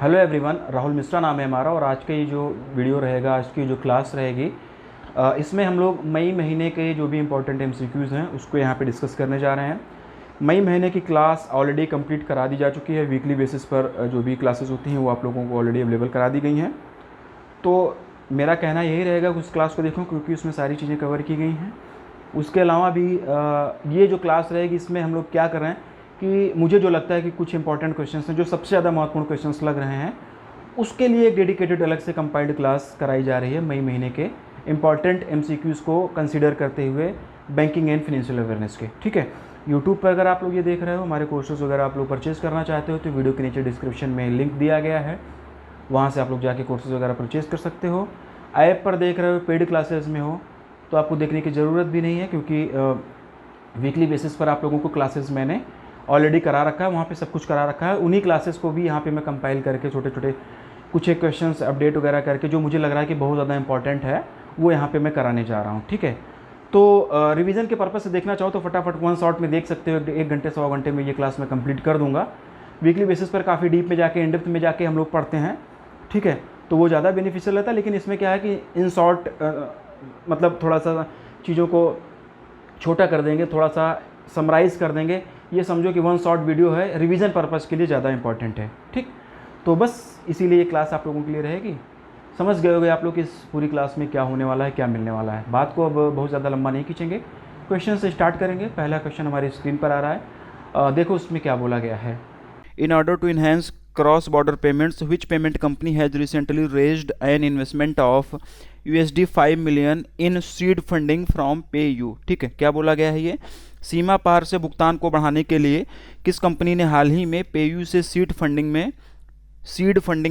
Hello everyone, Rahul Mishra नाम है हमारा। और आज का ये जो वीडियो रहेगा, आज की जो क्लास रहेगी, इसमें हम लोग मई महीने के जो भी इम्पोर्टेंट एमसीक्यूज़ हैं उसको यहाँ पे डिस्कस करने जा रहे हैं। मई महीने की क्लास ऑलरेडी कंप्लीट करा दी जा चुकी है। वीकली बेसिस पर जो भी क्लासेस होती हैं वो आप लोगों को ऑलरेडी अवेलेबल करा दी गई हैं। तो मेरा कहना यही रहेगा कि उस क्लास को देखो, क्योंकि उसमें सारी चीज़ें कवर की गई हैं। उसके अलावा भी ये जो क्लास रहेगी इसमें हम लोग क्या कर रहे हैं कि मुझे जो लगता है कि कुछ इंपॉर्टेंट क्वेश्चंस हैं जो सबसे ज़्यादा महत्वपूर्ण क्वेश्चंस लग रहे हैं, उसके लिए एक डेडिकेटेड अलग से कंपाइल्ड क्लास कराई जा रही है मई महीने के इंपॉर्टेंट एमसीक्यूज़ को कंसीडर करते हुए बैंकिंग एंड फाइनेंशियल अवेयरनेस के। ठीक है, यूट्यूब पर अगर आप लोग ये देख रहे हो, हमारे कोर्सेज वगैरह आप लोग परचेज़ करना चाहते हो तो वीडियो के नीचे डिस्क्रिप्शन में लिंक दिया गया है, वहाँ से आप लोग जाके कोर्सेज वगैरह परचेज़ कर सकते हो। ऐप पर देख रहे हो, पेड क्लासेस में हो तो आपको देखने की ज़रूरत भी नहीं है, क्योंकि वीकली बेसिस पर आप लोगों को क्लासेस मैंने ऑलरेडी करा रखा है, वहाँ पे सब कुछ करा रखा है। उन्हीं क्लासेस को भी यहाँ पे मैं कंपाइल करके छोटे छोटे कुछ एक क्वेश्चंस अपडेट वगैरह करके जो मुझे लग रहा है कि बहुत ज़्यादा इंपॉर्टेंट है वो यहाँ पे मैं कराने जा रहा हूँ। ठीक है, तो रिवीजन के पर्पज़ से देखना चाहो तो फटाफट वन शॉट में देख सकते हो। 1 घंटे 1.25 घंटे में ये क्लास मैं कंप्लीट कर दूँगा। वीकली बेसिस पर काफ़ी डीप में जाके, इन डेप्थ में जाके हम लोग पढ़ते हैं। ठीक है, तो वो ज़्यादा बेनिफिशियल रहता है। लेकिन इसमें क्या है कि इन शॉर्ट मतलब थोड़ा सा चीज़ों को छोटा कर देंगे, थोड़ा सा समराइज़ कर देंगे। ये समझो कि वन शॉर्ट वीडियो है, रिवीजन पर्पज़ के लिए ज़्यादा इंपॉर्टेंट है। ठीक, तो बस इसीलिए ये क्लास आप लोगों के लिए रहेगी। समझ गए होगे आप लोग कि इस पूरी क्लास में क्या होने वाला है, क्या मिलने वाला है। बात को अब बहुत ज़्यादा लंबा नहीं खींचेंगे, क्वेश्चन से स्टार्ट करेंगे। पहला क्वेश्चन हमारी स्क्रीन पर आ रहा है, देखो उसमें क्या बोला गया है। In order to enhance cross border payments, which payment company has recently raised an investment of $5 million in seed funding from PayU। ठीक है, क्या बोला गया है ये? सीमा पार से भुगतान को बढ़ाने के लिए किस कंपनी ने हाल ही में PayU से सीड फंडिंग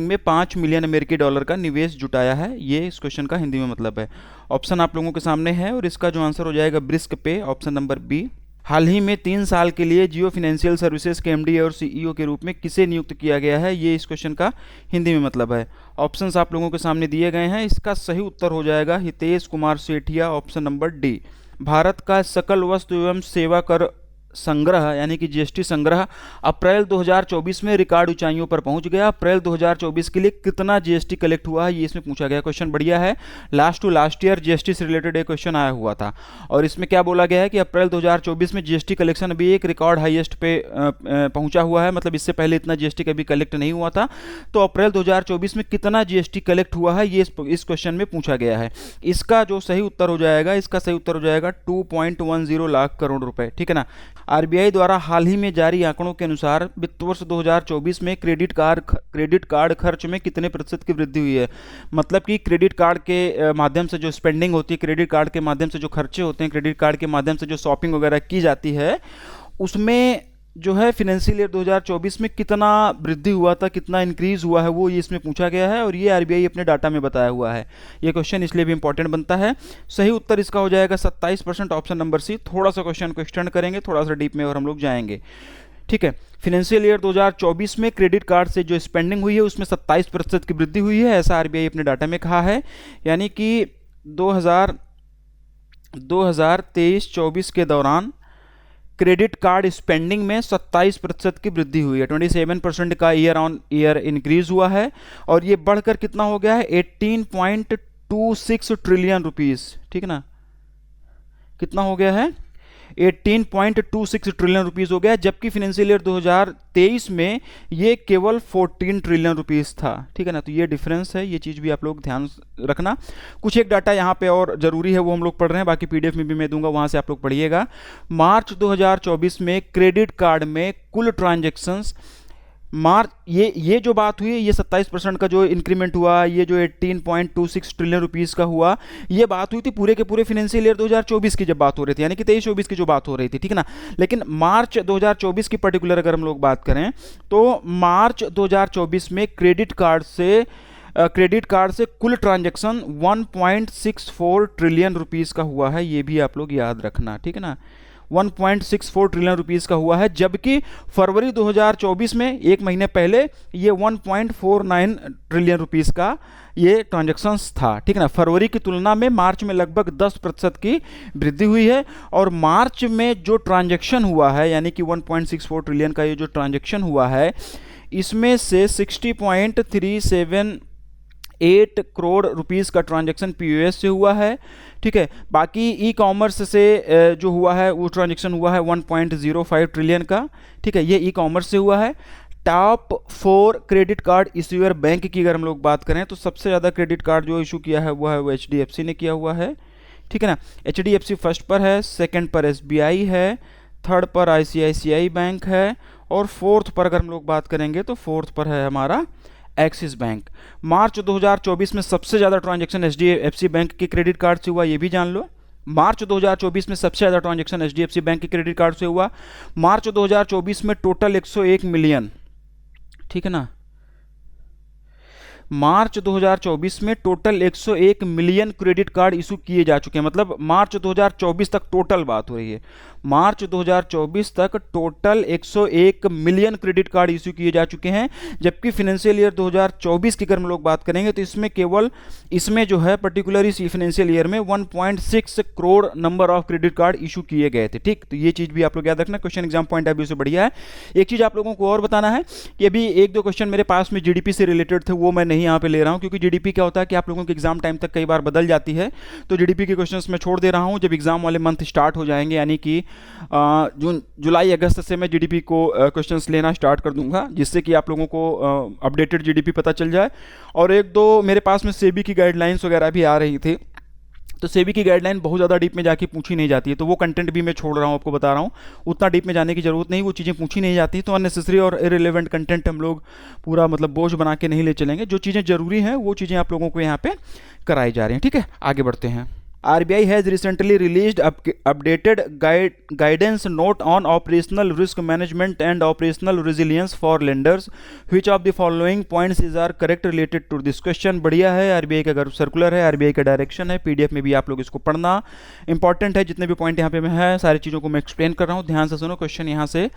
में $5 मिलियन अमेरिकी डॉलर का निवेश जुटाया है? ये इस क्वेश्चन का हिंदी में मतलब है। ऑप्शन आप लोगों के सामने है और इसका जो आंसर हो जाएगा ब्रिस्क पे, ऑप्शन नंबर बी। हाल ही में 3 साल के लिए जियो फाइनेंशियल सर्विसेज के MD और CEO के रूप में किसे नियुक्त किया गया है? ये इस क्वेश्चन का हिंदी में मतलब है। ऑप्शंस आप लोगों के सामने दिए गए हैं। इसका सही उत्तर हो जाएगा Hitesh Kumar Sethia, option number D. Bharat का सकल वस्तु एवं सेवा कर संग्रह यानी कि GST संग्रह अप्रैल 2024 में रिकॉर्ड ऊंचाइयों पर पहुंच गया। अप्रैल 2024 के लिए कितना GST कलेक्ट हुआ है, ये इसमें पूछा गया। क्वेश्चन बढ़िया है, last to last year GST से रिलेटेड एक क्वेश्चन आया हुआ था और इसमें क्या बोला गया है कि अप्रैल 2024 में GST कलेक्शन अभी एक रिकॉर्ड हाईएस्ट पे पहुंचा हुआ है। मतलब इससे पहले इतना GST कभी कलेक्ट नहीं हुआ था। तो अप्रैल 2024 में कितना GST कलेक्ट हुआ है, ये इस क्वेश्चन में पूछा गया है। इसका जो सही उत्तर हो जाएगा 2.10 लाख करोड़ रुपए। ठीक है ना। RBI द्वारा हाल ही में जारी आंकड़ों के अनुसार वित्त वर्ष 2024 में क्रेडिट कार्ड खर्च में कितने प्रतिशत की वृद्धि हुई है? मतलब कि क्रेडिट कार्ड के माध्यम से जो स्पेंडिंग होती है, क्रेडिट कार्ड के माध्यम से जो खर्चे होते हैं, क्रेडिट कार्ड के माध्यम से जो शॉपिंग वगैरह की जाती है, उसमें जो है फाइनेंशियल ईयर 2024 में कितना वृद्धि हुआ था, कितना इंक्रीज हुआ है, वो ये इसमें पूछा गया है और ये RBI अपने डाटा में बताया हुआ है। ये क्वेश्चन इसलिए भी इंपॉर्टेंट बनता है। सही उत्तर इसका हो जाएगा 27%, ऑप्शन नंबर सी। थोड़ा सा क्वेश्चन को एक्सटेंड करेंगे, थोड़ा सा डीप में और हम लोग जाएंगे। ठीक है, फाइनेंशियल ईयर 2024 में क्रेडिट कार्ड से जो स्पेंडिंग हुई है उसमें 27% की वृद्धि हुई है, ऐसा RBI अपने डाटा में कहा है। यानी कि 2023-24 के दौरान क्रेडिट कार्ड स्पेंडिंग में 27% की वृद्धि हुई है। 27% का ईयर ऑन ईयर इंक्रीज हुआ है और ये बढ़कर कितना हो गया है? 18.26 ट्रिलियन रुपीस। ठीक है ना, कितना हो गया है? 18.26 ट्रिलियन रुपीस हो गया, जबकि फाइनेंशियल ईयर 2023 में ये केवल 14 ट्रिलियन रुपीस था। ठीक है ना, तो ये डिफरेंस है, ये चीज़ भी आप लोग ध्यान रखना। कुछ एक डाटा यहाँ पे और ज़रूरी है वो हम लोग पढ़ रहे हैं, बाकी PDF में भी मैं दूंगा, वहाँ से आप लोग पढ़िएगा। मार्च 2024 में क्रेडिट कार्ड में कुल ट्रांजेक्शन्स ये जो बात हुई है, ये 27% का जो इंक्रीमेंट हुआ, ये जो 18.26 ट्रिलियन रुपीस का हुआ, ये बात हुई थी पूरे के पूरे फाइनेंशियल ईयर 2024 की जब बात हो रही थी, यानी कि 23-24 की जो बात हो रही थी। ठीक है ना। लेकिन मार्च 2024 की पर्टिकुलर अगर हम लोग बात करें तो मार्च 2024 में क्रेडिट कार्ड से कुल ट्रांजैक्शन 1.64 ट्रिलियन रुपीस का हुआ है, ये भी आप लोग याद रखना। ठीक है ना, 1.64 ट्रिलियन रुपीस का हुआ है, जबकि फरवरी 2024 में एक महीने पहले ये 1.49 ट्रिलियन रुपीस का ये ट्रांजैक्शंस था। ठीक है ना। फरवरी की तुलना में मार्च में लगभग 10% की वृद्धि हुई है और मार्च में जो ट्रांजैक्शन हुआ है यानी कि 1.64 ट्रिलियन का ये जो ट्रांजैक्शन हुआ है, इसमें से 60.378 करोड़ रुपीस का ट्रांजैक्शन पीओएस से हुआ है, ठीक है। बाकी ई कॉमर्स से जो हुआ है वो ट्रांजैक्शन हुआ है 1.05 ट्रिलियन का, ठीक है, ये ई कॉमर्स से हुआ है। Top 4 credit card issuer bank की अगर हम लोग बात करें तो सबसे ज़्यादा क्रेडिट कार्ड जो इशू किया है वो HDFC ने किया हुआ है, ठीक है ना। HDFC फर्स्ट पर है, सेकंड पर SBI है, थर्ड पर ICICI बैंक है, और फोर्थ पर अगर हम लोग बात करेंगे तो फोर्थ पर है हमारा एक्सिस बैंक। मार्च 2024 में सबसे ज़्यादा ट्रांजैक्शन HDFC बैंक के क्रेडिट कार्ड से हुआ, ये भी जान लो। मार्च 2024 में सबसे ज़्यादा ट्रांजैक्शन HDFC बैंक के क्रेडिट कार्ड से हुआ। मार्च 2024 में टोटल 101 मिलियन, ठीक है ना, मार्च 2024 में total 101 million credit card issue किए जा चुके हैं। मतलब मार्च 2024 तक टोटल बात हो रही है, मार्च 2024 तक total 101 million credit card issue किए जा चुके हैं। जबकि फाइनेंशियल ईयर 2024 की अगर हम लोग बात करेंगे तो इसमें केवल इसमें जो है पर्टिकुलर इस फाइनेंशियल ईयर में 1.6 crore number of credit card issue किए गए थे, ठीक। तो ये चीज़ भी आप लोग याद रखना, question exam point of view से बढ़िया है। एक चीज़ आप लोगों को और बताना है कि अभी एक दो क्वेश्चन मेरे पास में GDP से रिलेटेड थे, वो मैं नहीं यहाँ पे ले रहा हूँ, क्योंकि GDP क्या होता है कि आप लोगों के एग्जाम टाइम तक कई बार बदल जाती है, तो GDP के क्वेश्चंस मैं छोड़ दे रहा हूँ। जब एग्जाम वाले मंथ स्टार्ट हो जाएंगे, यानी कि जून जुलाई अगस्त से मैं GDP को क्वेश्चंस लेना स्टार्ट कर दूंगा, जिससे कि आप लोगों को अपडेटेड GDP पता चल जाए। और एक दो मेरे पास में सेबी की गाइडलाइंस वगैरह भी आ रही थी, तो सेबी की गाइडलाइन बहुत ज़्यादा डीप में जाके पूछी नहीं जाती है, तो वो कंटेंट भी मैं छोड़ रहा हूँ, आपको बता रहा हूँ। उतना डीप में जाने की ज़रूरत नहीं, वो चीज़ें पूछी नहीं जाती, तो अननेसेसरी और इरेलेवेंट कंटेंट हम लोग पूरा मतलब बोझ बना के नहीं ले चलेंगे। जो चीज़ें ज़रूरी हैं वो चीज़ें आप लोगों को यहाँ पे कराई जा रही हैं, ठीक है। आगे बढ़ते हैं। RBI has recently released updated guidance note on operational risk management and operational resilience for lenders. Which of the following points are correct related to this question? बढ़िया है, RBI का अगर सर्कुलर है, RBI का डायरेक्शन है, PDF में भी आप लोग इसको पढ़ना इंपॉर्टेंट है। जितने भी पॉइंट यहाँ पे मैं है सारी चीज़ों को मैं एक्सप्लेन कर रहा हूँ, ध्यान से सुनो। क्वेश्चन यहाँ से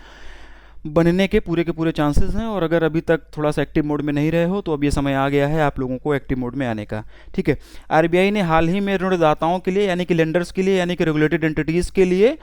बनने के पूरे चांसेस हैं, और अगर अभी तक थोड़ा सा एक्टिव मोड में नहीं रहे हो तो अब ये समय आ गया है आप लोगों को एक्टिव मोड में आने का, ठीक है। RBI ने हाल ही में ऋणदाताओं के लिए, यानी कि लेंडर्स के लिए, यानी कि रेगुलेटेड एंटिटीज़ के लिए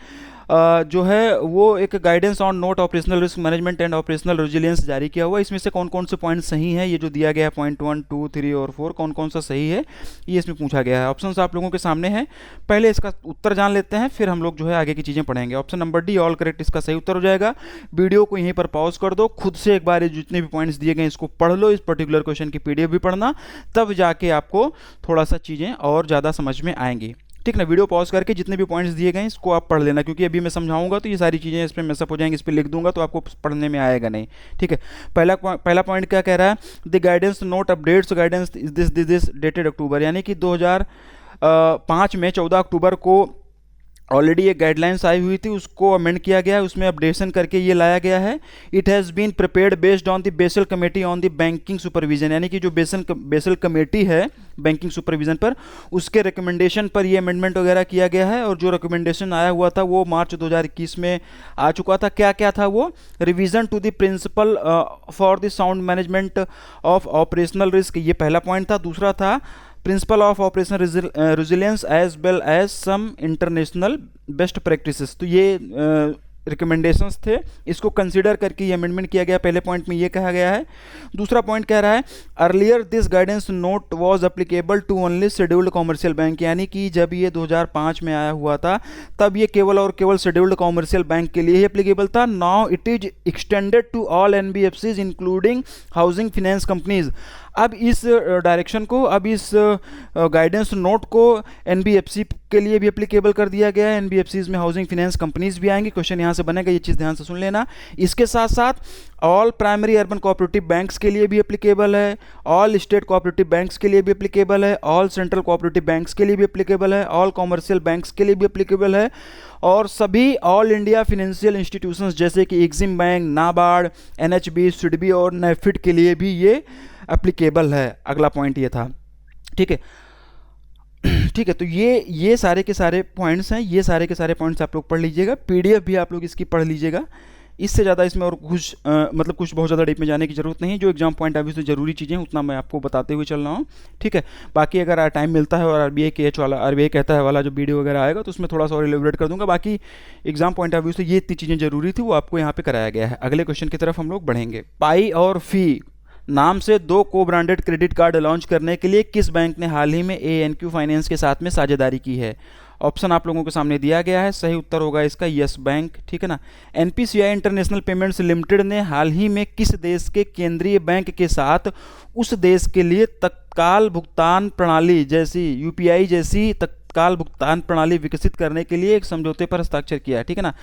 जो है वो एक guidance on note operational risk management and operational resilience जारी किया हुआ है। इसमें से कौन कौन से पॉइंट सही हैं, ये जो दिया गया है पॉइंट 1, 2, 3 और 4, कौन कौन सा सही है ये इसमें पूछा गया है। ऑप्शंस आप लोगों के सामने हैं, पहले इसका उत्तर जान लेते हैं, फिर हम लोग जो है आगे की चीज़ें पढ़ेंगे। Option number D all correct इसका सही उत्तर हो जाएगा। वीडियो को यहीं पर पॉज कर दो, खुद से एक बार ये जितने भी पॉइंट्स दिए गए इसको पढ़ लो, इस पर्टिकुलर क्वेश्चन की PDF भी पढ़ना, तब जाके आपको थोड़ा सा चीज़ें और ज़्यादा समझ में आएंगी, ठीक ना। वीडियो पॉज करके जितने भी पॉइंट्स दिए गए इसको आप पढ़ लेना, क्योंकि अभी मैं समझाऊंगा तो ये सारी चीज़ें इस पर मैसअप हो जाएंगी, इस पर लिख दूंगा तो आपको पढ़ने में आएगा नहीं, ठीक है। पहला पॉइंट क्या कह रहा है, the guidance note updates guidance this dated October, यानी कि 2005 में 14 अक्टूबर को ऑलरेडी एक गाइडलाइंस आई हुई थी, उसको अमेंड किया गया है, उसमें अपडेशन करके ये लाया गया है। It has been prepared based on the Basel committee on the banking supervision, यानी कि जो बेसल कमेटी है बैंकिंग सुपरविजन पर, उसके रिकमेंडेशन पर ये अमेंडमेंट वगैरह किया गया है। और जो रिकमेंडेशन आया हुआ था वो मार्च 2021 में आ चुका था। क्या क्या था वो, revision to the principle for the sound management of operational risk, ये पहला पॉइंट था। दूसरा था principle of operational resilience as well as some international best practices, तो ये रिकमेंडेशंस थे, इसको कंसीडर करके ये अमेंडमेंट किया गया। पहले पॉइंट में ये कहा गया है। दूसरा पॉइंट कह रहा है earlier this guidance note was applicable to only scheduled commercial bank, यानी कि जब ये 2005 में आया हुआ था तब ये केवल और केवल शेड्यूल्ड कॉमर्शियल बैंक के लिए ही एप्लीकेबल था। Now it is extended to all NBFCs including housing finance companies. अब इस डायरेक्शन को, अब इस गाइडेंस नोट को NBFC के लिए भी एप्लीकेबल कर दिया गया है। NBFCs में हाउसिंग फाइनेंस कंपनीज भी आएंगी, क्वेश्चन यहाँ से बनेगा, ये चीज़ ध्यान से सुन लेना। इसके साथ साथ all primary urban cooperative banks के लिए भी एप्लीकेबल है, ऑल स्टेट कोऑपरेटिव बैंक्स के लिए भी एप्लीकेबल है, ऑल सेंट्रल कोऑपरेटिव बैंक्स के लिए भी एप्लीकेबल है, ऑल कॉमर्शियल बैंक्स के लिए भी एप्लीकेबल है, और सभी ऑल इंडिया फाइनेंशियल इंस्टीट्यूशंस जैसे कि EXIM bank, NABARD, NHB, SIDBI और NAFED के लिए भी ये एप्लीकेबल है। अगला पॉइंट ये था, ठीक है, ठीक है। तो ये सारे के सारे पॉइंट्स हैं, ये सारे के सारे पॉइंट्स आप लोग पढ़ लीजिएगा, PDF भी आप लोग इसकी पढ़ लीजिएगा, इससे ज़्यादा इसमें और कुछ मतलब कुछ बहुत ज़्यादा डीप में जाने की ज़रूरत नहीं है। जो एग्जाम पॉइंट ऑफ व्यू से ज़रूरी चीज़ें उतना मैं आपको बताते हुए चल रहा हूँ, ठीक है। बाकी अगर टाइम मिलता है और आरबीआई के एच वाला, आरबीआई कहता है वाला जो वीडियो वगैरह आएगा तो उसमें थोड़ा सा और एलिब्रेट कर दूंगा। बाकी एग्जाम पॉइंट ऑफ व्यू से ये इतनी चीज़ें जरूरी थी वो आपको यहाँ पे कराया गया है। अगले क्वेश्चन की तरफ हम लोग बढ़ेंगे। पाई और फी नाम से 2 को ब्रांडेड क्रेडिट कार्ड लॉन्च करने के लिए किस बैंक ने हाल ही में एएनक्यू फाइनेंस के साथ में साझेदारी की है? ऑप्शन आप लोगों के सामने दिया गया है। सही उत्तर होगा इसका यस बैंक, ठीक है ना। एनपीसीआई इंटरनेशनल पेमेंट्स लिमिटेड ने हाल ही में किस देश के केंद्रीय बैंक के साथ उस देश के लिए तत्काल भुगतान प्रणाली जैसी यूपीआई जैसी तत्काल भुगतान प्रणाली विकसित करने के लिए एक समझौते पर हस्ताक्षर किया है, ठीक है ना।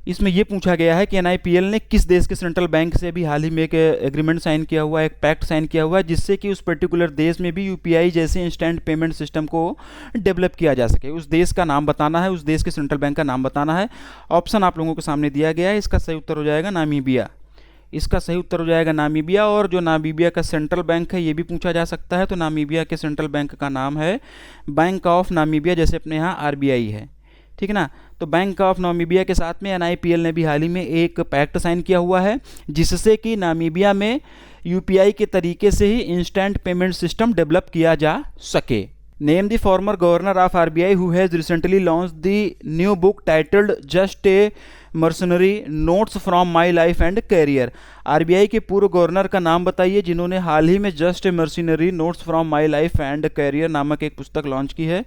इसमें यह पूछा गया है कि एनआईपीएल ने किस देश के सेंट्रल बैंक से भी हाल ही में एक एग्रीमेंट साइन किया हुआ है, एक पैक्ट साइन किया हुआ है, जिससे कि उस पर्टिकुलर देश में भी यूपीआई जैसे इंस्टेंट पेमेंट सिस्टम को डेवलप किया जा सके। उस देश का नाम बताना है, उस देश के सेंट्रल बैंक का नाम बताना है। ऑप्शन आप लोगों के सामने दिया गया है। इसका सही उत्तर हो जाएगा नामीबिया। इसका सही उत्तर हो जाएगा नामीबिया। और जो नामीबिया का सेंट्रल बैंक है ये भी पूछा जा सकता है। तो नामीबिया के सेंट्रल बैंक का नाम है बैंक ऑफ नामीबिया, जैसे अपने यहाँ आरबीआई है, ठीक है ना। तो बैंक ऑफ नामीबिया के साथ में एनआईपीएल ने भी हाल ही में एक पैक्ट साइन किया हुआ है, जिससे कि नामीबिया में यूपीआई के तरीके से ही इंस्टेंट पेमेंट सिस्टम डेवलप किया जा सके। Name the former governor of RBI who has recently launched the new book titled just a mercenary notes from my life and career. RBI के पूर्व गवर्नर का नाम बताइए जिन्होंने हाल ही में just a mercenary notes from my life and career नामक एक पुस्तक लॉन्च की है।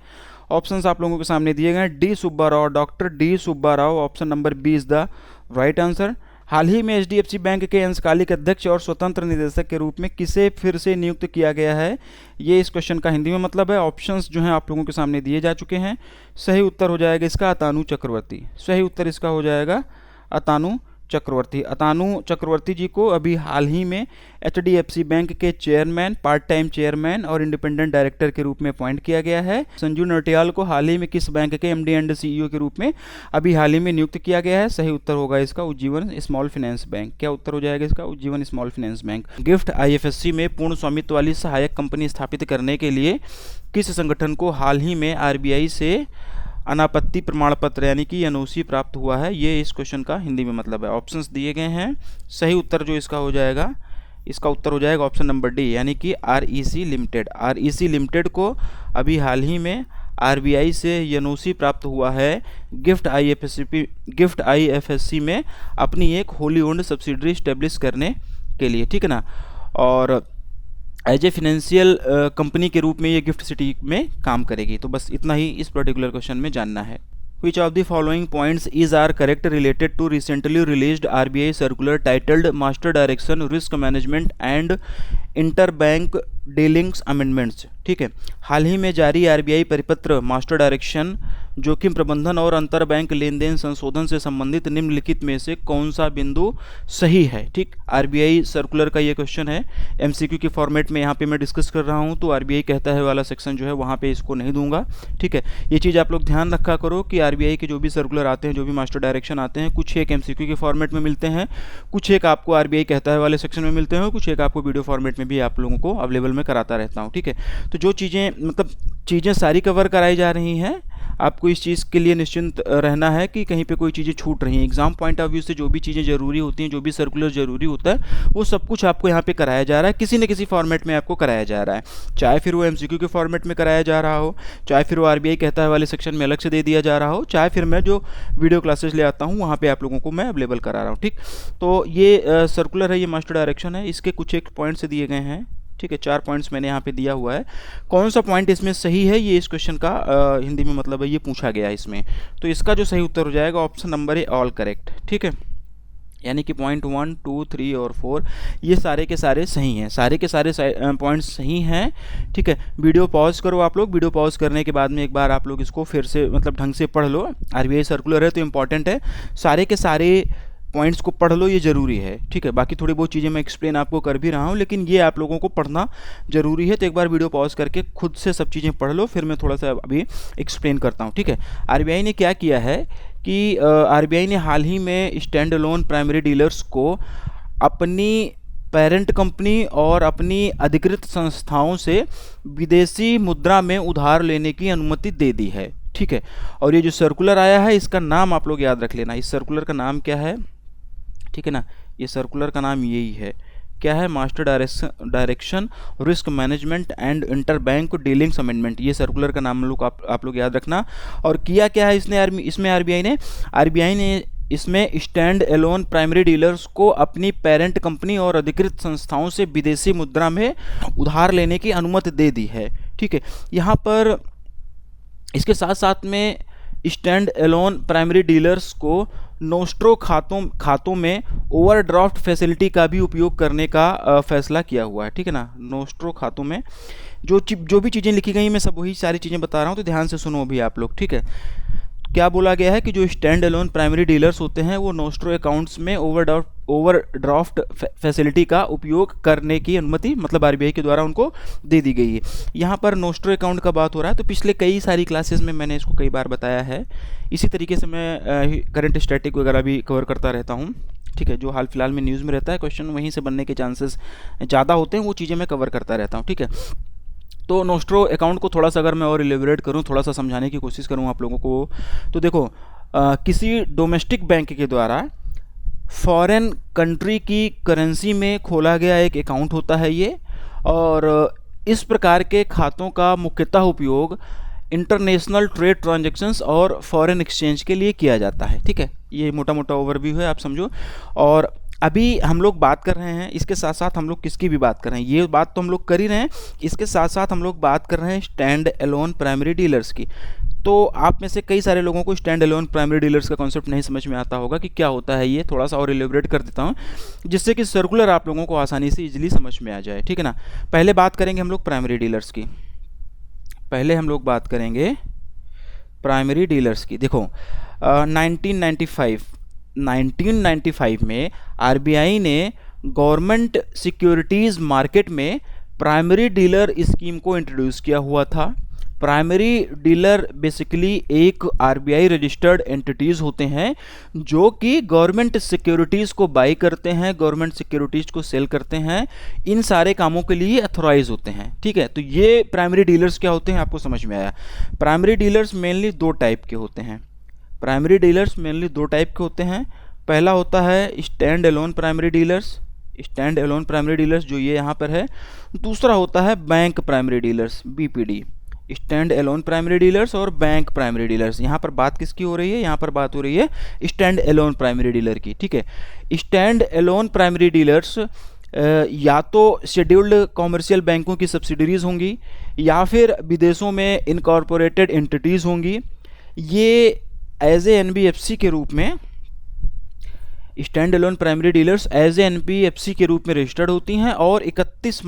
ऑप्शंस आप लोगों के सामने दिए गए हैं। D Subba Rao, doctor D Subba Rao, option number B is the right answer. हाल ही में एचडीएफसी बैंक के अंशकालिक अध्यक्ष और स्वतंत्र निदेशक के रूप में किसे फिर से नियुक्त किया गया है? ये इस क्वेश्चन का हिंदी में मतलब है। ऑप्शंस जो हैं आप लोगों के सामने दिए जा चुके हैं। सही उत्तर हो जाएगा इसका अतानु चक्रवर्ती। सही उत्तर इसका हो जाएगा अतानु चक्रवर्ती। अतानु चक्रवर्ती जी को अभी हाल ही में एचडीएफसी बैंक के चेयरमैन, पार्ट टाइम चेयरमैन और इंडिपेंडेंट डायरेक्टर के रूप में अपॉइंट किया गया है। संजू नटियाल को हाल ही में किस बैंक के एमडी एंड सीईओ के रूप में अभी हाल ही में नियुक्त किया गया है? सही उत्तर होगा इसका उज्जीवन स्मॉल फाइनेंस बैंक। क्या उत्तर हो जाएगा इसका? Ujjivan small finance bank. Gift IFSC में पूर्ण स्वामित्व वाली सहायक कंपनी स्थापित करने के लिए किस संगठन को हाल ही में आरबीआई से अनापत्ति प्रमाण पत्र यानी कि एनओसी प्राप्त हुआ है? ये इस क्वेश्चन का हिंदी में मतलब है। ऑप्शंस दिए गए हैं। सही उत्तर जो इसका हो जाएगा, इसका उत्तर हो जाएगा ऑप्शन नंबर डी यानी कि आरईसी लिमिटेड। आरईसी लिमिटेड को अभी हाल ही में आरबीआई से एनओसी प्राप्त हुआ है गिफ्ट आईएफएससी में अपनी एक होली ओन्ड सब्सिडरी स्टेब्लिश करने के लिए, ठीक है ना। और एज ए फिनेंशियल कंपनी के रूप में ये गिफ्ट सिटी में काम करेगी। तो बस इतना ही इस पर्टिकुलर क्वेश्चन में जानना है। Which of the following points is are correct related to recently released RBI circular titled Master Direction Risk Management and Interbank Dealings Amendments? ठीक है, हाल ही में जारी आरबीआई परिपत्र मास्टर डायरेक्शन जोखिम प्रबंधन और अंतर बैंक लेन देन संशोधन से संबंधित निम्नलिखित में से कौन सा बिंदु सही है? ठीक, आरबीआई सर्कुलर का ये क्वेश्चन है। एमसीक्यू के फॉर्मेट में यहाँ पे मैं डिस्कस कर रहा हूँ, तो आरबीआई कहता है वाला सेक्शन जो है वहाँ पे इसको नहीं दूंगा। ठीक है, ये चीज़ आप लोग ध्यान रखा करो कि आरबीआई के जो भी सर्कुलर आते हैं, जो भी मास्टर डायरेक्शन आते हैं, कुछ एक एमसीक्यू के फॉर्मेट में मिलते हैं, कुछ एक आपको आरबीआई कहता है वाले सेक्शन में मिलते हैं, कुछ एक आपको वीडियो फॉर्मेट में भी आप लोगों को अवेलेबल में कराता रहता हूँ। ठीक है, तो जो चीज़ें मतलब चीज़ें सारी कवर कराई जा रही हैं, आपको इस चीज़ के लिए निश्चिंत रहना है कि कहीं पे कोई चीज़ें छूट रही हैं। एग्जाम पॉइंट ऑफ व्यू से जो भी चीज़ें ज़रूरी होती हैं, जो भी सर्कुलर ज़रूरी होता है, वो सब कुछ आपको यहाँ पे कराया जा रहा है, किसी न किसी फॉर्मेट में आपको कराया जा रहा है, चाहे फिर वो एमसीक्यू के फॉर्मेट में कराया जा रहा हो, चाहे फिर वो आरबीआई कहता है वाले सेक्शन में अलग से दे दिया जा रहा हो, चाहे फिर मैं जो वीडियो क्लासेस ले आता हूँ वहाँ पर आप लोगों को मैं अवेलेबल करा रहा हूँ। ठीक, तो ये सर्कुलर है, ये मास्टर डायरेक्शन है, इसके कुछ एक पॉइंट्स दिए गए हैं। ठीक है, 4 पॉइंट्स मैंने यहाँ पे दिया हुआ है, कौन सा पॉइंट इसमें सही है, ये इस क्वेश्चन का हिंदी में मतलब है, ये पूछा गया है इसमें। तो इसका जो सही उत्तर हो जाएगा ऑप्शन नंबर ए, ऑल करेक्ट। ठीक है, यानी कि पॉइंट 1, 2, 3 और 4 ये सारे के सारे सही हैं, सारे के सारे पॉइंट्स सही हैं। ठीक है, वीडियो पॉज करो आप लोग, वीडियो पॉज करने के बाद में एक बार आप लोग इसको फिर से मतलब ढंग से पढ़ लो। आरबीआई सर्कुलर है तो इम्पॉर्टेंट है, सारे के सारे पॉइंट्स को पढ़ लो, ये ज़रूरी है। ठीक है, बाकी थोड़ी बहुत चीज़ें मैं एक्सप्लेन आपको कर भी रहा हूँ, लेकिन ये आप लोगों को पढ़ना ज़रूरी है। तो एक बार वीडियो पॉज करके खुद से सब चीज़ें पढ़ लो, फिर मैं थोड़ा सा अभी एक्सप्लेन करता हूँ। ठीक है, आरबीआई ने क्या किया है कि आरबीआई ने हाल ही में स्टैंड अलोन प्राइमरी डीलर्स को अपनी पेरेंट कंपनी और अपनी अधिकृत संस्थाओं से विदेशी मुद्रा में उधार लेने की अनुमति दे दी है। ठीक है, और ये जो सर्कुलर आया है इसका नाम आप लोग याद रख लेना। इस सर्कुलर का नाम क्या है? ठीक है ना। ये सर्कुलर का नाम यही है, क्या है, master direction risk management and interbank dealings amendment. ये सर्कुलर का नाम लोग आप लोग याद रखना। और किया क्या है इसमें आरबीआई ने इसमें स्टैंड एलोन प्राइमरी डीलर्स को अपनी पेरेंट कंपनी और अधिकृत संस्थाओं से विदेशी मुद्रा में उधार लेने की अनुमति दे दी है। ठीक है, यहाँ पर इसके साथ साथ में स्टैंड एलोन प्राइमरी डीलर्स को नोस्ट्रो खातों में ओवरड्राफ्ट फैसिलिटी का भी उपयोग करने का फैसला किया हुआ है। ठीक है ना, नोस्ट्रो खातों में जो भी चीज़ें लिखी गई मैं सब वही सारी चीज़ें बता रहा हूँ, तो ध्यान से सुनो भी आप लोग। ठीक है, क्या बोला गया है कि जो स्टैंड एलोन प्राइमरी डीलर्स होते हैं वो नोस्ट्रो अकाउंट्स में ओवरड्राफ्ट फैसिलिटी का उपयोग करने की अनुमति मतलब आरबीआई के द्वारा उनको दे दी गई है। यहाँ पर नोस्ट्रो अकाउंट का बात हो रहा है, तो पिछले कई सारी क्लासेस में मैंने इसको कई बार बताया है। इसी तरीके से मैं करंट स्टैटिक वगैरह भी कवर करता रहता हूँ। ठीक है, जो हाल फिलहाल में न्यूज़ में रहता है, क्वेश्चन वहीं से बनने के चांसेस ज़्यादा होते हैं, वो चीज़ें मैं कवर करता रहता हूँ। ठीक है, तो नोस्ट्रो अकाउंट को थोड़ा सा अगर मैं और इलेबोरेट करूँ, थोड़ा सा समझाने की कोशिश करूँ आप लोगों को, तो देखो किसी डोमेस्टिक बैंक के द्वारा फॉरेन कंट्री की करेंसी में खोला गया एक अकाउंट होता है ये, और इस प्रकार के खातों का मुख्यतः उपयोग इंटरनेशनल ट्रेड ट्रांजैक्शंस और फॉरेन एक्सचेंज के लिए किया जाता है। ठीक है, ये मोटा मोटा ओवरव्यू है, आप समझो। और अभी हम लोग बात कर रहे हैं, इसके साथ साथ हम लोग किसकी भी बात कर रहे हैं, ये बात तो हम लोग कर ही रहे हैं, इसके साथ साथ हम लोग बात कर रहे हैं स्टैंड एलोन प्राइमरी डीलर्स की। तो आप में से कई सारे लोगों को स्टैंड एलोन प्राइमरी डीलर्स का कॉन्सेप्ट नहीं समझ में आता होगा कि क्या होता है ये, थोड़ा सा और इलेबोरेट कर देता हूँ जिससे कि सर्कुलर आप लोगों को आसानी से इजीली समझ में आ जाए। ठीक है ना, पहले बात करेंगे हम लोग प्राइमरी डीलर्स की। पहले हम लोग बात करेंगे प्राइमरी डीलर्स की। देखो 1995 में आरबीआई ने गवर्नमेंट सिक्योरिटीज़ मार्केट में प्राइमरी डीलर स्कीम को इंट्रोड्यूस किया हुआ था। प्राइमरी डीलर बेसिकली एक आरबीआई रजिस्टर्ड एंटिटीज़ होते हैं जो कि गवर्नमेंट सिक्योरिटीज़ को बाई करते हैं, गवर्नमेंट सिक्योरिटीज़ को सेल करते हैं, इन सारे कामों के लिए अथॉराइज होते हैं। ठीक है, तो ये प्राइमरी डीलर्स क्या होते हैं आपको समझ में आया। प्राइमरी डीलर्स मेनली दो टाइप के होते हैं। पहला होता है स्टैंड एलोन प्राइमरी डीलर्स जो ये यहाँ पर है। दूसरा होता है bank primary dealers, BPD, stand alone primary dealers और बैंक प्राइमरी डीलर्स। यहाँ पर बात किसकी हो रही है, यहाँ पर बात हो रही है स्टैंड एलोन प्राइमरी डीलर की। ठीक है, स्टैंड एलोन प्राइमरी डीलर्स या तो शेड्यूल्ड कॉमर्शियल बैंकों की सब्सिडरीज होंगी या फिर विदेशों में इनकॉर्पोरेटेड एंटिटीज़ होंगी। ये एज ए एनबीएफसी के रूप में, stand alone primary dealers as a NBFC के रूप में रजिस्टर्ड होती हैं और 31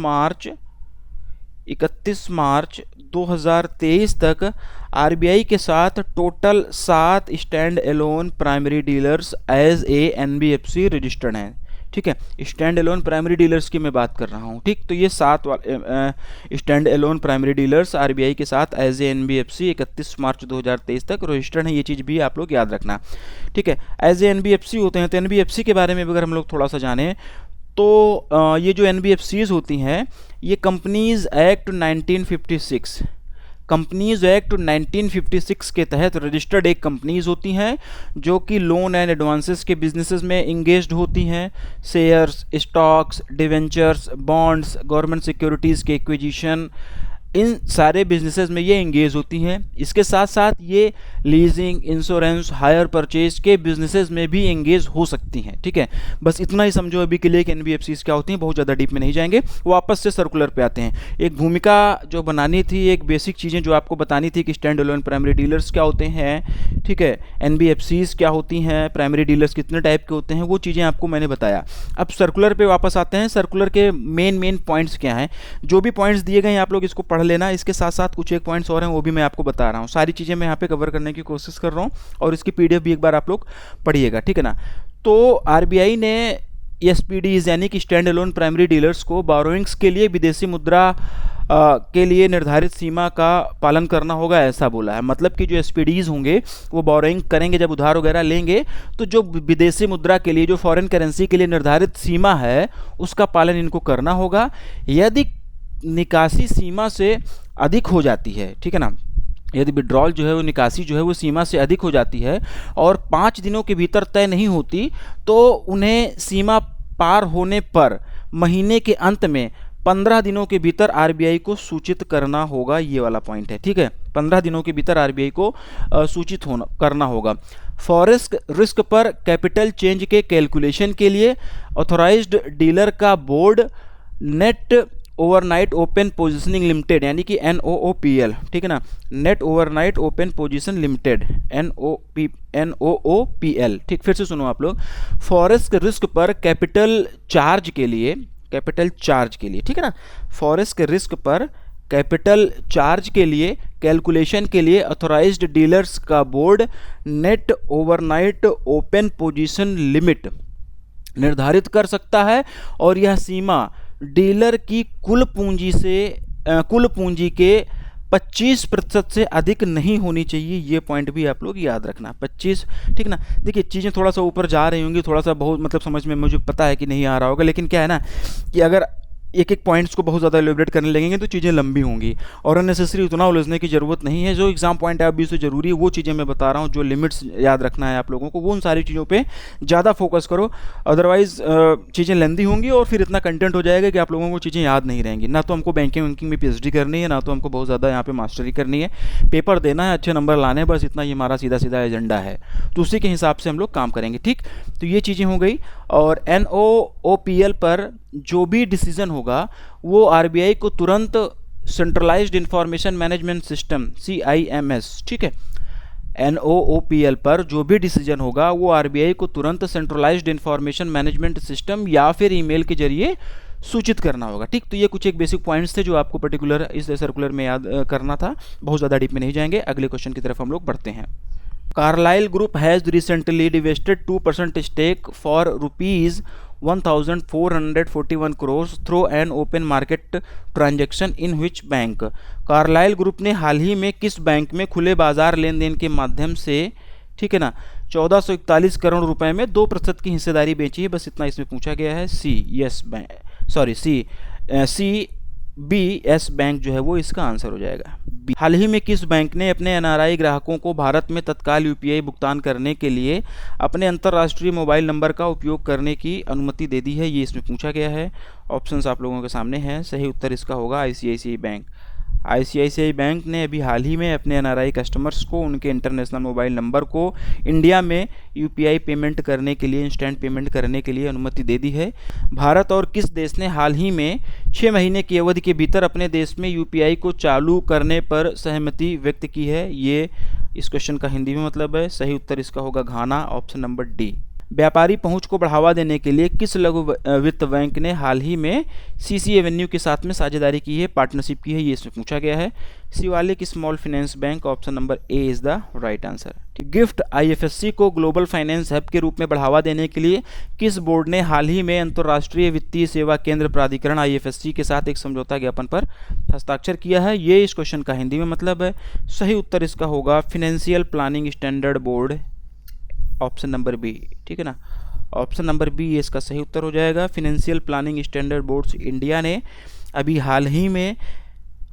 मार्च 2023 तक आरबीआई के साथ total 7 stand alone primary dealers as a NBFC registered हैं। ठीक है, स्टैंड एलोन प्राइमरी डीलर्स की मैं बात कर रहा हूँ। ठीक, तो ये 7 stand alone primary dealers RBI के साथ एज ए एनबीएफसी 31 मार्च 2023 तक रजिस्टर्ड हैं। ये चीज़ भी आप लोग याद रखना। ठीक है, एज ए एनबीएफसी होते हैं। तो एनबीएफसी के बारे में अगर हम लोग थोड़ा सा जानें तो ये जो एनबीएफसीज होती हैं ये कंपनीज़ एक्ट 1956 के तहत रजिस्टर्ड एक कंपनीज़ होती हैं जो कि लोन एंड एडवांसेस के बिजनेसेस में इंगेज्ड होती हैं। Shares, stocks, debentures, bonds, government securities के एक्विजिशन, इन सारे बिजनेसेस में ये इंगेज होती हैं। इसके साथ साथ ये लीजिंग, इंश्योरेंस, हायर परचेज के बिजनेसेस में भी इंगेज हो सकती हैं। ठीक है, बस इतना ही समझो अभी के लिए कि एनबीएफसीज क्या होती हैं, बहुत ज़्यादा डीप में नहीं जाएंगे। वापस से सर्कुलर पे आते हैं। एक भूमिका जो बनानी थी, एक बेसिक चीज़ें जो आपको बतानी थी कि स्टैंड एलोन प्राइमरी डीलर्स क्या होते हैं, ठीक है, एनबीएफसीज क्या होती हैं, प्राइमरी डीलर्स कितने टाइप के होते हैं, वो चीज़ें आपको मैंने बताया। अब सर्कुलर पे वापस आते हैं। सर्कुलर के मेन पॉइंट्स क्या हैं, जो भी पॉइंट्स दिए गए हैं आप लोग इसको पढ़ लेना। इसके साथ साथ कुछ एक पॉइंट्स और हैं वो भी मैं आपको बता रहा हूँ। सारी चीज़ें मैं यहाँ पे कवर करने की कोशिश कर रहा हूँ और इसकी पीडीएफ भी एक बार आप लोग पढ़िएगा। ठीक है ना, तो आरबीआई ने एसपीडीज यानी कि स्टैंड एलोन प्राइमरी डीलर्स को बोरोइंग्स के लिए विदेशी मुद्रा के लिए निर्धारित सीमा का पालन करना होगा, ऐसा बोला है। मतलब कि जो एसपीडीज होंगे वो बोरोइंग करेंगे, जब उधार वगैरह लेंगे तो जो विदेशी मुद्रा के लिए, जो फॉरेन करेंसी के लिए निर्धारित सीमा है उसका पालन इनको करना होगा। यदि निकासी सीमा से अधिक हो जाती है, ठीक है ना, यदि विड्रॉल जो है वो निकासी जो है वो सीमा से अधिक हो जाती है और 5 दिनों के भीतर तय नहीं होती, तो उन्हें सीमा पार होने पर महीने के अंत में 15 दिनों के भीतर आरबीआई को सूचित करना होगा। ये वाला पॉइंट है, ठीक है। 15 दिनों के भीतर आरबीआई को सूचित करना होगा। फॉरेस्ट रिस्क पर कैपिटल चेंज के कैलकुलेशन के लिए ऑथोराइज्ड डीलर का board net overnight open positioning limited यानी कि NOOPL, ठीक है ना, net overnight open position limited NOOPL, ठीक। फिर से सुनो आप लोग, फॉरेस्ट रिस्क पर कैपिटल चार्ज के लिए, ठीक है ना, फॉरेस्ट रिस्क पर कैपिटल चार्ज के लिए कैलकुलेशन के लिए ऑथोराइज्ड डीलर्स का board net overnight open position limit निर्धारित कर सकता है और यह सीमा डीलर की कुल पूंजी के 25% से अधिक नहीं होनी चाहिए। ये पॉइंट भी आप लोग याद रखना, 25, ठीक ना। देखिए चीज़ें थोड़ा सा ऊपर जा रही होंगी, थोड़ा सा बहुत मतलब समझ में मुझे पता है कि नहीं आ रहा होगा, लेकिन क्या है ना कि अगर एक एक पॉइंट्स को बहुत ज़्यादा एलिब्रेट करने लगेंगे तो चीज़ें लंबी होंगी और अननेसेसरी उतना उलझने की ज़रूरत नहीं है। जो एग्जाम पॉइंट है अभी से ज़रूरी है वो चीज़ें मैं बता रहा हूँ, जो लिमिट्स याद रखना है आप लोगों को, वो उन सारी चीज़ों पे ज़्यादा फोकस करो, अदरवाइज़ चीज़ें लेंदी होंगी और फिर इतना कंटेंट हो जाएगा कि आप लोगों को चीज़ें याद नहीं रहेंगी। ना तो हमको बैंकिंग में PhD करनी है, ना तो हमको बहुत ज़्यादा यहाँ पर मास्टरी करनी है, पेपर देना है, अच्छे नंबर लाने हैं, बस इतना ही हमारा सीधा सीधा एजेंडा है। तो उसी के हिसाब से हम लोग काम करेंगे, ठीक। तो ये चीज़ें हो गई। और NOOPL पर जो भी डिसीजन होगा वो आरबीआई को तुरंत centralised information management system CIMS, ठीक है, NOOPL पर जो भी डिसीजन होगा वो आरबीआई को तुरंत सेंट्रलाइज्ड इंफॉर्मेशन मैनेजमेंट सिस्टम या फिर ईमेल के जरिए सूचित करना होगा, ठीक। तो ये कुछ एक बेसिक पॉइंट्स थे जो आपको पर्टिकुलर इस सर्कुलर में याद करना था। बहुत ज़्यादा डीप में नहीं जाएंगे, अगले क्वेश्चन की तरफ हम लोग बढ़ते हैं। Carlyle Group has recently divested 2% stake for rupees 1,441 crores through an open market transaction in which bank? Carlyle Group ने हाल ही में किस बैंक में खुले बाजार लेन देन के माध्यम से, ठीक है ना, 1441 करोड़ रुपए में 2% की हिस्सेदारी बेची है? बस इतना इसमें पूछा गया है। CBS बैंक जो है वो इसका आंसर हो जाएगा। हाल ही में किस बैंक ने अपने NRI ग्राहकों को भारत में तत्काल UPI भुगतान करने के लिए अपने अंतर्राष्ट्रीय मोबाइल नंबर का उपयोग करने की अनुमति दे दी है? ये इसमें पूछा गया है। ऑप्शंस आप लोगों के सामने हैं। सही उत्तर इसका होगा ICICI बैंक। ICICI बैंक ने अभी हाल ही में अपने NRI कस्टमर्स को उनके इंटरनेशनल मोबाइल नंबर को इंडिया में UPI पेमेंट करने के लिए, इंस्टेंट पेमेंट करने के लिए अनुमति दे दी है। भारत और किस देश ने हाल ही में 6 महीने की अवधि के भीतर अपने देश में UPI को चालू करने पर सहमति व्यक्त की है? ये इस क्वेश्चन का हिंदी में मतलब है। सही उत्तर इसका होगा घाना, ऑप्शन नंबर डी। व्यापारी पहुंच को बढ़ावा देने के लिए किस लघु वित्त बैंक ने हाल ही में CC एवेन्यू के साथ में साझेदारी की है, पार्टनरशिप की है? ये इसमें पूछा गया है। Shivalik small finance bank, option number A is the right answer. Gift IFSC को ग्लोबल फाइनेंस हब के रूप में बढ़ावा देने के लिए किस बोर्ड ने हाल ही में अंतर्राष्ट्रीय वित्तीय सेवा केंद्र प्राधिकरण IFSC के साथ एक समझौता ज्ञापन पर हस्ताक्षर किया है? ये इस क्वेश्चन का हिंदी में मतलब है। सही उत्तर इसका होगा financial planning standard board, option number B, ठीक है ना। ऑप्शन नंबर बी ये इसका सही उत्तर हो जाएगा। Financial planning standard boards India ने अभी हाल ही में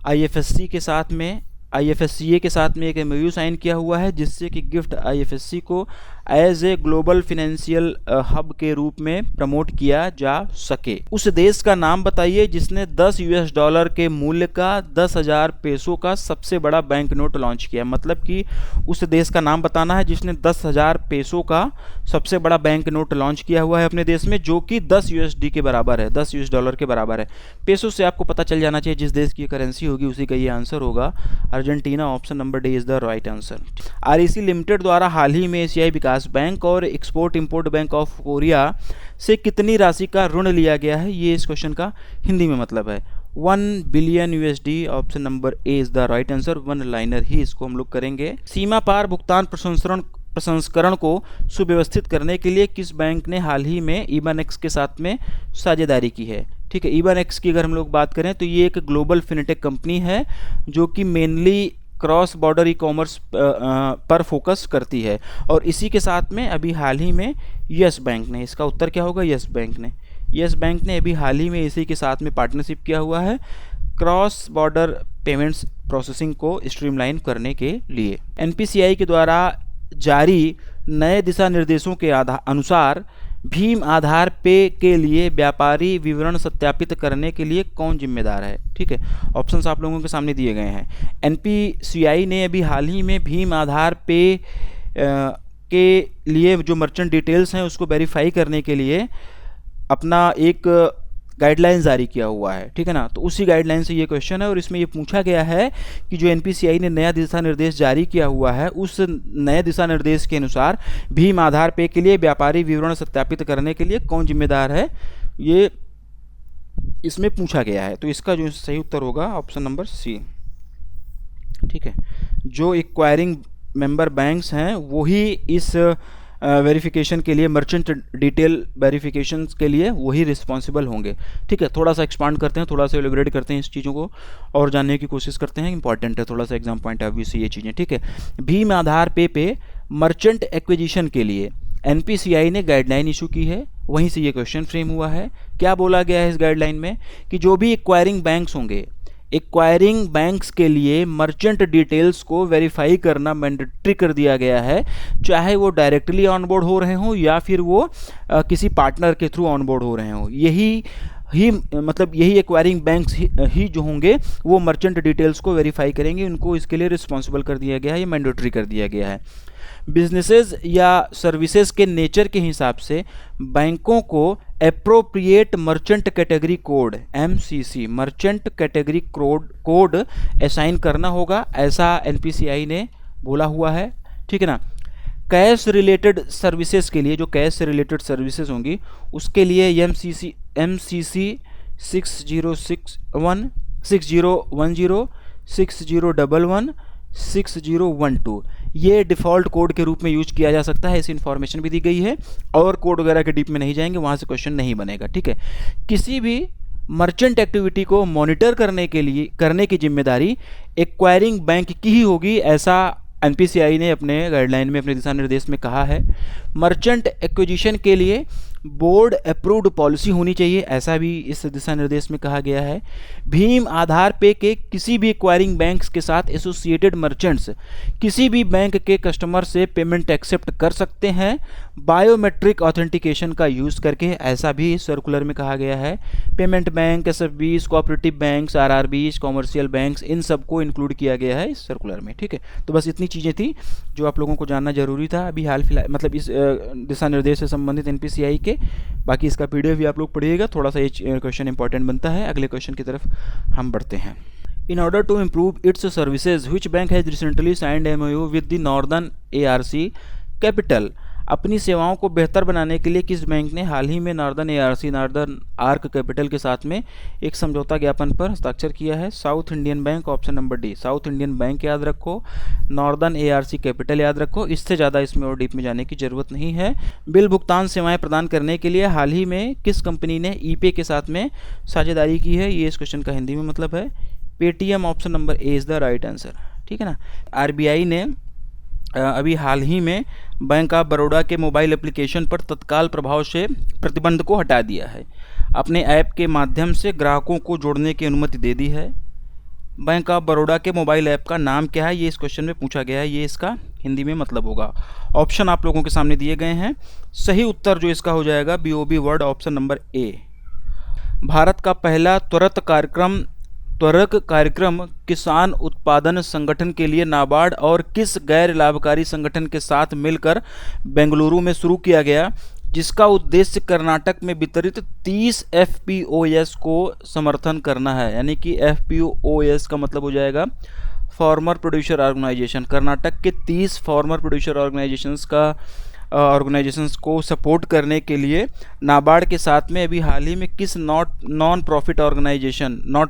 IFSC के साथ में, IFSCA के साथ में एक MOU साइन किया हुआ है जिससे कि गिफ्ट IFSC को as a global financial hub के रूप में प्रमोट किया जा सके। उस देश का नाम बताइए जिसने $10 के मूल्य का 10,000 पेसों का सबसे बड़ा बैंक नोट लॉन्च किया। मतलब कि उस देश का नाम बताना है जिसने 10,000 पेसों का सबसे बड़ा बैंक नोट लॉन्च किया हुआ है अपने देश में, जो कि 10 USD के बराबर है, $10 के बराबर है। पेसों से आपको पता चल जाना चाहिए जिस देश की करेंसी होगी उसी का ये आंसर होगा, Argentina, option number D is the right answer. REC limited द्वारा हाल ही में एशियाई विकास बैंक और export import bank of Korea से कितनी राशि का ऋण लिया गया है? ये इस क्वेश्चन का हिंदी में मतलब है। 1 billion USD, option number A is the right answer. One liner ही इसको हम लोग करेंगे। सीमा पार भुगतान प्रसंस्करण को सुव्यवस्थित करने के लिए किस बैंक ने हाल ही में IBANX के साथ में साझेदारी की है? ठीक है, IBANX की अगर हम लोग बात करें तो ये एक ग्लोबल फिनटेक कंपनी है जो कि मेनली क्रॉस बॉर्डर ई-कॉमर्स पर फोकस करती है। और इसी के साथ में अभी हाल ही में यस बैंक ने, इसका उत्तर क्या होगा? यस बैंक ने अभी हाल ही में इसी के साथ में पार्टनरशिप किया हुआ है क्रॉस बॉर्डर पेमेंट्स प्रोसेसिंग को स्ट्रीमलाइन करने के लिए। एनपीसीआई के द्वारा जारी नए दिशा निर्देशों के अनुसार भीम आधार पे के लिए व्यापारी विवरण सत्यापित करने के लिए कौन जिम्मेदार है? ठीक है, ऑप्शंस आप लोगों के सामने दिए गए हैं। एनपीसीआई ने अभी हाल ही में भीम आधार पे के लिए जो मर्चेंट डिटेल्स हैं उसको वेरीफाई करने के लिए अपना एक गाइडलाइन जारी किया हुआ है। ठीक है ना, तो उसी गाइडलाइन से ये क्वेश्चन है और इसमें ये पूछा गया है कि जो एनपीसीआई ने नया दिशा निर्देश जारी किया हुआ है उस नए दिशा निर्देश के अनुसार भीम आधार पे के लिए व्यापारी विवरण सत्यापित करने के लिए कौन जिम्मेदार है, ये इसमें पूछा गया है। तो इसका जो सही उत्तर होगा ऑप्शन नंबर सी। ठीक है, जो एक्वायरिंग मेंबर बैंक्स हैं वही इस वेरिफिकेशन के लिए, मर्चेंट डिटेल वेरिफिकेशन के लिए वही रिस्पॉन्सिबल होंगे। ठीक है, थोड़ा सा एक्सपांड करते हैं, थोड़ा सा एलिब्रेट करते हैं इस चीज़ों को और जानने की कोशिश करते हैं। इंपॉर्टेंट है थोड़ा सा एग्जाम पॉइंट ऑफ व्यू से ये चीज़ें। ठीक है, भीम आधार पे मर्चेंट एक्विजिशन के लिए एनपीसीआई ने गाइडलाइन इशू की है, वहीं से ये क्वेश्चन फ्रेम हुआ है। क्या बोला गया है इस गाइडलाइन में कि जो भी एक्वायरिंग बैंक्स होंगे, एक्वायरिंग बैंक्स के लिए मर्चेंट डिटेल्स को वेरीफाई करना मैंडेटरी कर दिया गया है, चाहे वो डायरेक्टली ऑनबोर्ड हो रहे हों या फिर वो किसी पार्टनर के थ्रू ऑनबोर्ड हो रहे हों। यही एक्वायरिंग बैंक्स ही जो होंगे वो मर्चेंट डिटेल्स को वेरीफाई करेंगे, उनको इसके लिए रिस्पॉन्सिबल कर दिया गया है, ये मैंडेटरी कर दिया गया है। बिजनेसेस या सर्विसेज के नेचर के हिसाब से बैंकों को appropriate merchant category code MCC merchant category code assign करना होगा, ऐसा एनपीसीआई ने बोला हुआ है। ठीक है ना, कैश रिलेटेड सर्विसेज के लिए, जो कैश से रिलेटेड सर्विसेज होंगी उसके लिए MCC 6061 6010 6011 6012 ये डिफ़ॉल्ट कोड के रूप में यूज किया जा सकता है। ऐसी इन्फॉर्मेशन भी दी गई है और कोड वगैरह के डीप में नहीं जाएंगे, वहाँ से क्वेश्चन नहीं बनेगा। ठीक है, किसी भी मर्चेंट एक्टिविटी को मॉनिटर करने की जिम्मेदारी एक्वायरिंग बैंक की ही होगी, ऐसा एनपीसीआई ने अपने गाइडलाइन में, अपने दिशा निर्देश में कहा है। मर्चेंट एक्विजिशन के लिए बोर्ड अप्रूव्ड पॉलिसी होनी चाहिए, ऐसा भी इस दिशा निर्देश में कहा गया है। भीम आधार पे के किसी भी एक्वायरिंग बैंक्स के साथ एसोसिएटेड मर्चेंट्स किसी भी बैंक के कस्टमर से पेमेंट एक्सेप्ट कर सकते हैं बायोमेट्रिक ऑथेंटिकेशन का यूज़ करके, ऐसा भी इस सर्कुलर में कहा गया है। Payment bank, SFBs, cooperative banks, RRBs, commercial banks, इन सबको इंक्लूड किया गया है इस सर्कुलर में। ठीक है, तो बस इतनी चीज़ें थी जो आप लोगों को जानना जरूरी था अभी हाल फिलहाल, मतलब इस दिशा निर्देश से संबंधित एनपीसीआई के। बाकी इसका PDF भी आप लोग पढ़िएगा, थोड़ा सा ये क्वेश्चन इंपॉर्टेंट बनता है। अगले क्वेश्चन की तरफ हम बढ़ते हैं। In order to improve its services, which bank has recently signed MOU with the Northern ARC Capital? अपनी सेवाओं को बेहतर बनाने के लिए किस बैंक ने हाल ही में नॉर्दर्न आर्क कैपिटल के साथ में एक समझौता ज्ञापन पर हस्ताक्षर किया है? South Indian bank, option number D. South Indian bank याद रखो, नॉर्दर्न ARC कैपिटल याद रखो, इससे ज़्यादा इसमें और डीप में जाने की ज़रूरत नहीं है। बिल भुगतान सेवाएं प्रदान करने के लिए हाल ही में किस कंपनी ने ईपे के साथ में साझेदारी की है? ये इस क्वेश्चन का हिंदी में मतलब है Paytm, option number A is the right answer. ठीक है ना, RBI ने अभी हाल ही में बैंक ऑफ बड़ौदा के मोबाइल एप्लीकेशन पर तत्काल प्रभाव से प्रतिबंध को हटा दिया है। अपने ऐप के माध्यम से ग्राहकों को जोड़ने की अनुमति दे दी है। बैंक ऑफ बड़ौदा के मोबाइल ऐप का नाम क्या है, ये इस क्वेश्चन में पूछा गया है, ये इसका हिंदी में मतलब होगा। ऑप्शन आप लोगों के सामने दिए गए हैं, सही उत्तर जो इसका हो जाएगा BOB वर्ड, ऑप्शन नंबर ए। भारत का पहला त्वरक कार्यक्रम किसान उत्पादन संगठन के लिए नाबार्ड और किस गैर लाभकारी संगठन के साथ मिलकर बेंगलुरु में शुरू किया गया, जिसका उद्देश्य कर्नाटक में वितरित 30 FPOS को समर्थन करना है। यानी कि FPOS का मतलब हो जाएगा फार्मर प्रोड्यूसर ऑर्गेनाइजेशन। कर्नाटक के 30 फार्मर प्रोड्यूसर ऑर्गेनाइजेशंस को सपोर्ट करने के लिए नाबार्ड के साथ में अभी हाल ही में किस नॉन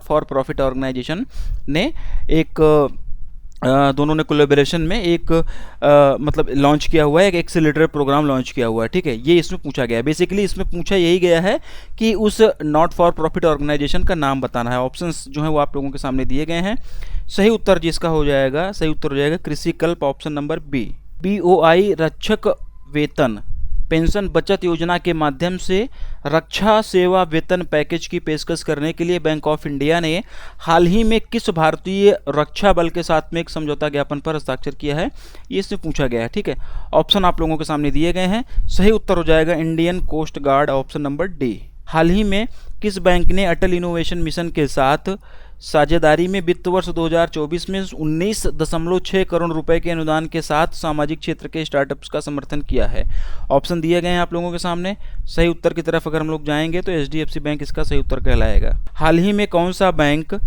फॉर प्रॉफिट ऑर्गेनाइजेशन ने एक दोनों ने कोलैबोरेशन में एक मतलब लॉन्च किया हुआ है, एक एक्सेलरेटर प्रोग्राम लॉन्च किया हुआ है। ठीक है, ये इसमें पूछा गया है। बेसिकली इसमें पूछा यही गया है कि उस नॉट फॉर प्रॉफिट ऑर्गेनाइजेशन का नाम बताना है। ऑप्शंस जो है वो आप लोगों के सामने दिए गए हैं। सही उत्तर जिसका हो जाएगा, सही उत्तर हो जाएगा कृषि कल्प, ऑप्शन नंबर बी। BOI रक्षक वेतन पेंशन बचत योजना के माध्यम से रक्षा सेवा वेतन पैकेज की पेशकश करने के लिए बैंक ऑफ इंडिया ने हाल ही में किस भारतीय रक्षा बल के साथ में एक समझौता ज्ञापन पर हस्ताक्षर किया है, ये इससे पूछा गया है। ठीक है, ऑप्शन आप लोगों के सामने दिए गए हैं। सही उत्तर हो जाएगा Indian coast guard, option number D. हाल ही में किस बैंक ने अटल इनोवेशन मिशन के साथ साझेदारी में वित्त वर्ष 2024 में 19.6 करोड़ रुपए के अनुदान के साथ सामाजिक क्षेत्र के स्टार्टअप्स का समर्थन किया है? ऑप्शन दिए गए हैं आप लोगों के सामने। सही उत्तर की तरफ अगर हम लोग जाएंगे तो HDFC बैंक इसका सही उत्तर कहलाएगा। हाल ही में कौन सा bank